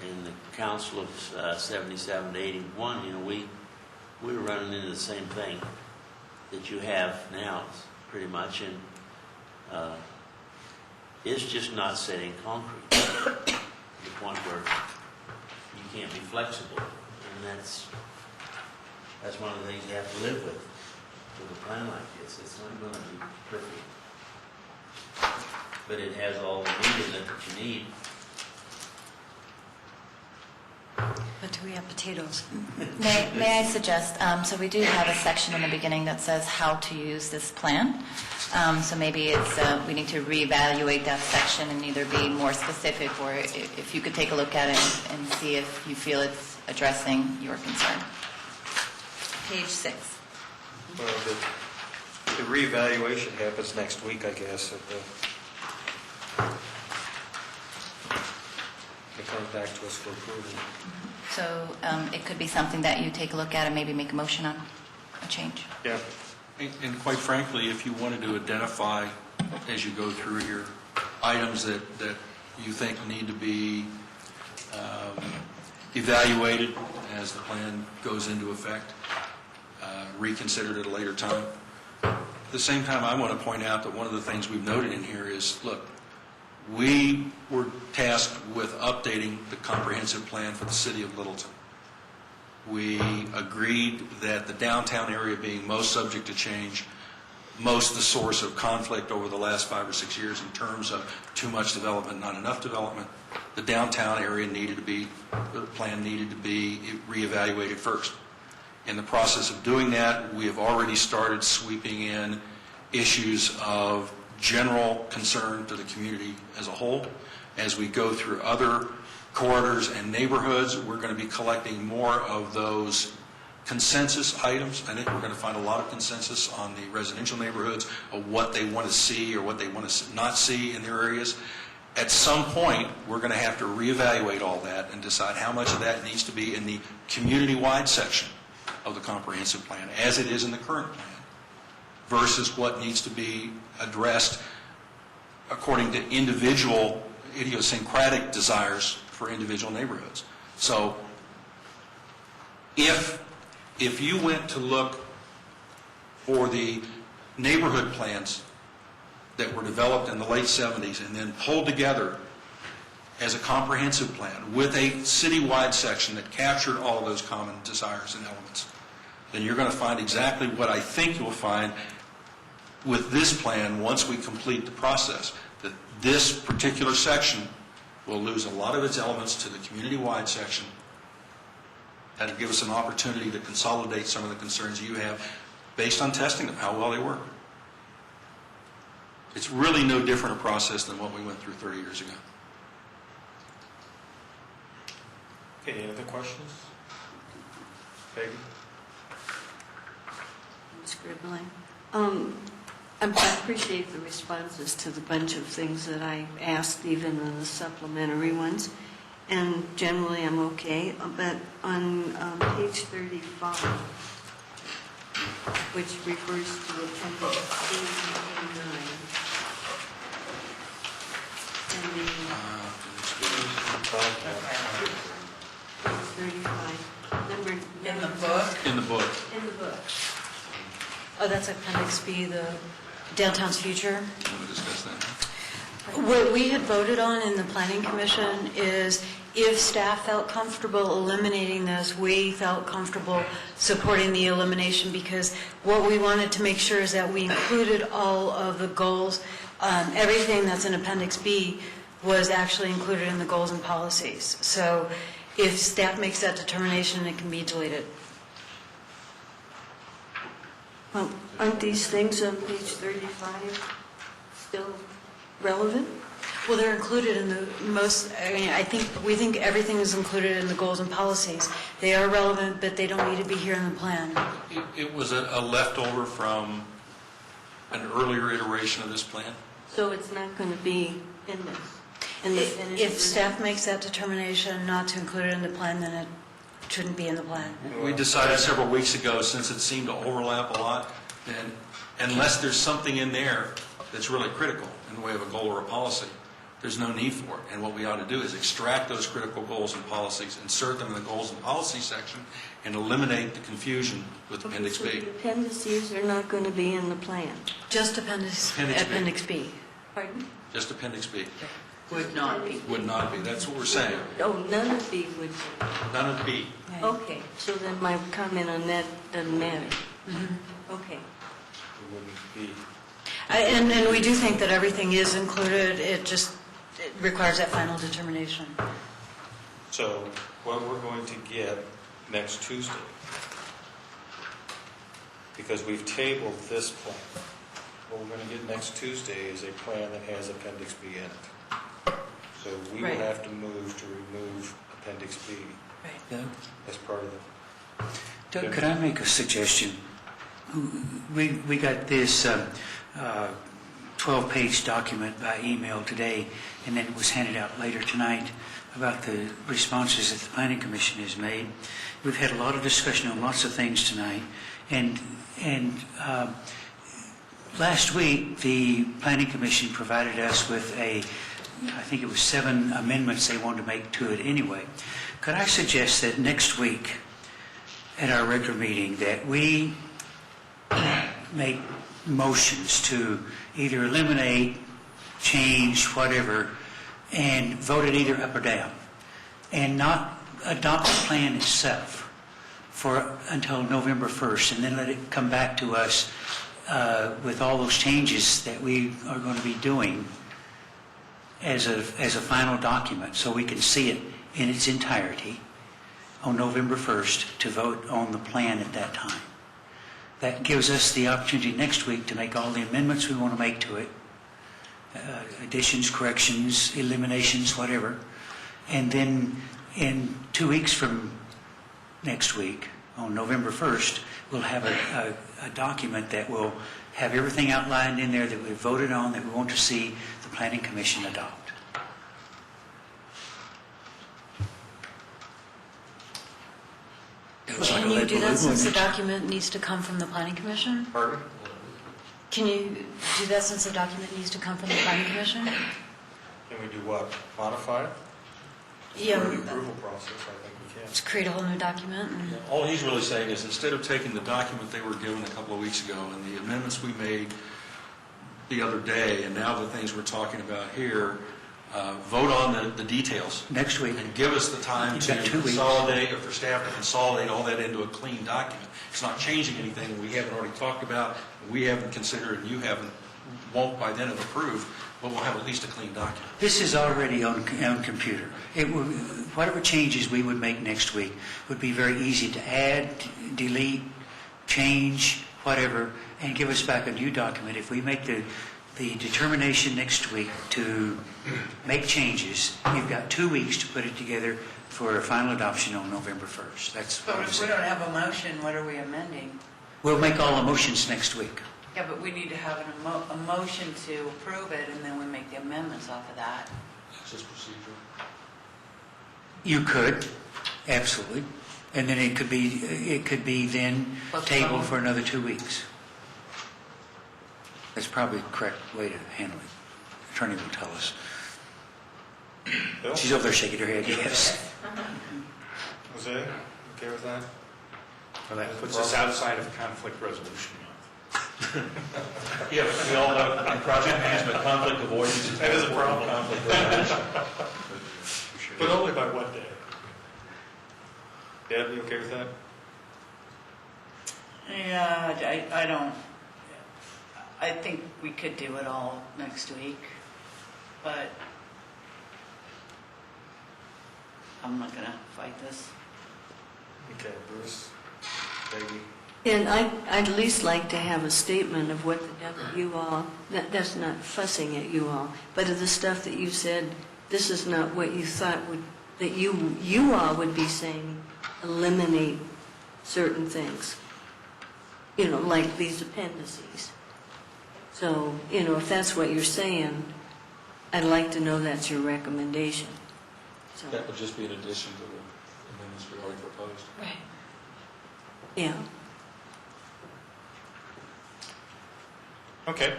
in the council of 77 to 81, we were running into the same thing that you have now, pretty much, and it's just not set in concrete to the point where you can't be flexible, and that's one of the things you have to live with a plan like this. It's not going to be perfect, but it has all the meat in it that you need. But do we have potatoes? May I suggest, so we do have a section in the beginning that says how to use this plan. So maybe it's, we need to reevaluate that section and either be more specific, or if you could take a look at it and see if you feel it's addressing your concern. Page 6. Well, the reevaluation happens next week, I guess. It comes back to us for approval. So it could be something that you take a look at and maybe make a motion on a change. Yeah. And quite frankly, if you wanted to identify, as you go through here, items that you think need to be evaluated as the plan goes into effect, reconsidered at a later time. At the same time, I want to point out that one of the things we've noted in here is, look, we were tasked with updating the comprehensive plan for the city of Littleton. We agreed that the downtown area being most subject to change, most the source of conflict over the last 5 or 6 years in terms of too much development, not enough development, the downtown area the plan needed to be reevaluated first. In the process of doing that, we have already started sweeping in issues of general concern to the community as a whole. As we go through other corridors and neighborhoods, we're going to be collecting more of those consensus items. I think we're going to find a lot of consensus on the residential neighborhoods of what they want to see or what they want to not see in their areas. At some point, we're going to have to reevaluate all that and decide how much of that needs to be in the community-wide section of the comprehensive plan, as it is in the current plan, versus what needs to be addressed according to individual idiosyncratic desires for individual neighborhoods. So if you went to look for the neighborhood plans that were developed in the late 70s and then pulled together as a comprehensive plan with a citywide section that captured all of those common desires and elements, then you're going to find exactly what I think you'll find with this plan once we complete the process, that this particular section will lose a lot of its elements to the community-wide section. That'll give us an opportunity to consolidate some of the concerns you have based on testing them, how well they work. It's really no different a process than what we went through 30 years ago. Okay, any other questions? Peggy? Scribbling. I appreciate the responses to the bunch of things that I asked, even in the supplementary ones, and generally I'm okay. But on page 35, which refers to Appendix 8 and 9, and page 35, number In the book? in the book? Oh, that's Appendix B, the downtown's future. Want to discuss that? What we had voted on in the Planning Commission is if staff felt comfortable eliminating this, we felt comfortable supporting the elimination, because what we wanted to make sure is that we included all of the goals. Everything that's in Appendix B was actually included in the goals and policies. So if staff makes that determination, it can be deleted. Well, aren't these things on page 35 still relevant? Well, they're included in the most, we think everything is included in the goals and policies. They are relevant, but they don't need to be here in the plan. It was a leftover from an earlier iteration of this plan? So it's not going to be in this? If staff makes that determination not to include it in the plan, then it shouldn't be in the plan. We decided several weeks ago, since it seemed to overlap a lot, then unless there's something in there that's really critical in the way of a goal or a policy, there's no need for it. And what we ought to do is extract those critical goals and policies, insert them in the goals and policy section, and eliminate the confusion with Appendix So B. the appendices are not going to be in the plan? Just Appendix B. Pardon? Just Appendix B. Would not be. Would not be. That's what we're saying. Oh, none of B would be. None of B. Okay, so then my comment on that doesn't matter. Okay. It wouldn't be. And we do think that everything is included, it requires that final determination. So what we're going to get next Tuesday, because we've tabled this plan, what we're going to get next Tuesday is a plan that has Appendix B in it. So we will Right. have to move to remove Appendix B Doug? as part of the... Doug, could I make a suggestion? We got this 12-page document by email today, and then it was handed out later tonight about the responses that the Planning Commission has made. We've had a lot of discussion on lots of things tonight, and last week the Planning Commission provided us with I think it was 7 amendments they wanted to make to it anyway. Could I suggest that next week at our regular meeting that we make motions to either eliminate, change, whatever, and vote it either up or down, and not adopt the plan itself until November 1st, and then let it come back to us with all those changes that we are going to be doing as a final document, so we can see it in its entirety on November 1st to vote on the plan at that time. That gives us the opportunity next week to make all the amendments we want to make to it, additions, corrections, eliminations, whatever. And then in 2 weeks from next week, on November 1st, we'll have a document that will have everything outlined in there that we voted on, that we want to see the Planning Commission adopt. Can you do that since the document needs to come from the Planning Commission? Pardon? Can you do that since the document needs to come from the Planning Commission? Can we do what? Modify it? Yeah. For the approval process, I think we can. Just create a whole new document? All he's really saying is, instead of taking the document they were given a couple of weeks ago and the amendments we made the other day, and now the things we're talking about here, vote on the details. Next week. And give us the time You've to got 2 weeks. consolidate, or for staff to consolidate all that into a clean document. It's not changing anything we haven't already talked about, we haven't considered, and you won't by then have approved, but we'll have at least a clean document. This is already on computer. Whatever changes we would make next week would be very easy to add, delete, change, whatever, and give us back a new document. If we make the determination next week to make changes, you've got 2 weeks to put it together for a final adoption on November 1st. That's what But I'm if we saying. don't have a motion, what are we amending? We'll make all the motions next week. Yeah, but we need to have a motion to approve it, and then we make the amendments off of that. It's just procedural. You could, absolutely. And then it could be then tabled for another 2 weeks. That's probably the correct way to handle it. The attorney will tell us. Bill? She's over there shaking her head, yes. Jose, okay with that? And that puts us outside of conflict resolution. Yeah, but we all know in project management, conflict avoidance is. That is a problem. Conflict resolution. But only by one day. Deb, you okay with that? Yeah, I don't, I think we could do it all next week, but I'm not going to fight this. Okay, Bruce, Peggy. And I'd at least like to have a statement of what you all, that's not fussing at you all, but of the stuff that you said, this is not what you thought would, that you all would be saying, eliminate certain things. You know, like these appendices. So, you know, if that's what you're saying, I'd like to know that's your recommendation. So, That would just be in addition to the amendments we already proposed. right. Yeah. Okay,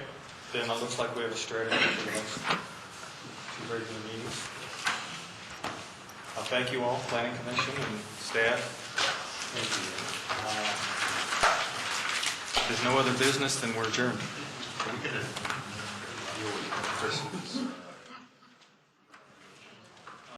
then it looks like we have a strategy for the next two regular meetings. Thank you all, Planning Commission and staff. Thank you. If there's no other business, then we're adjourned.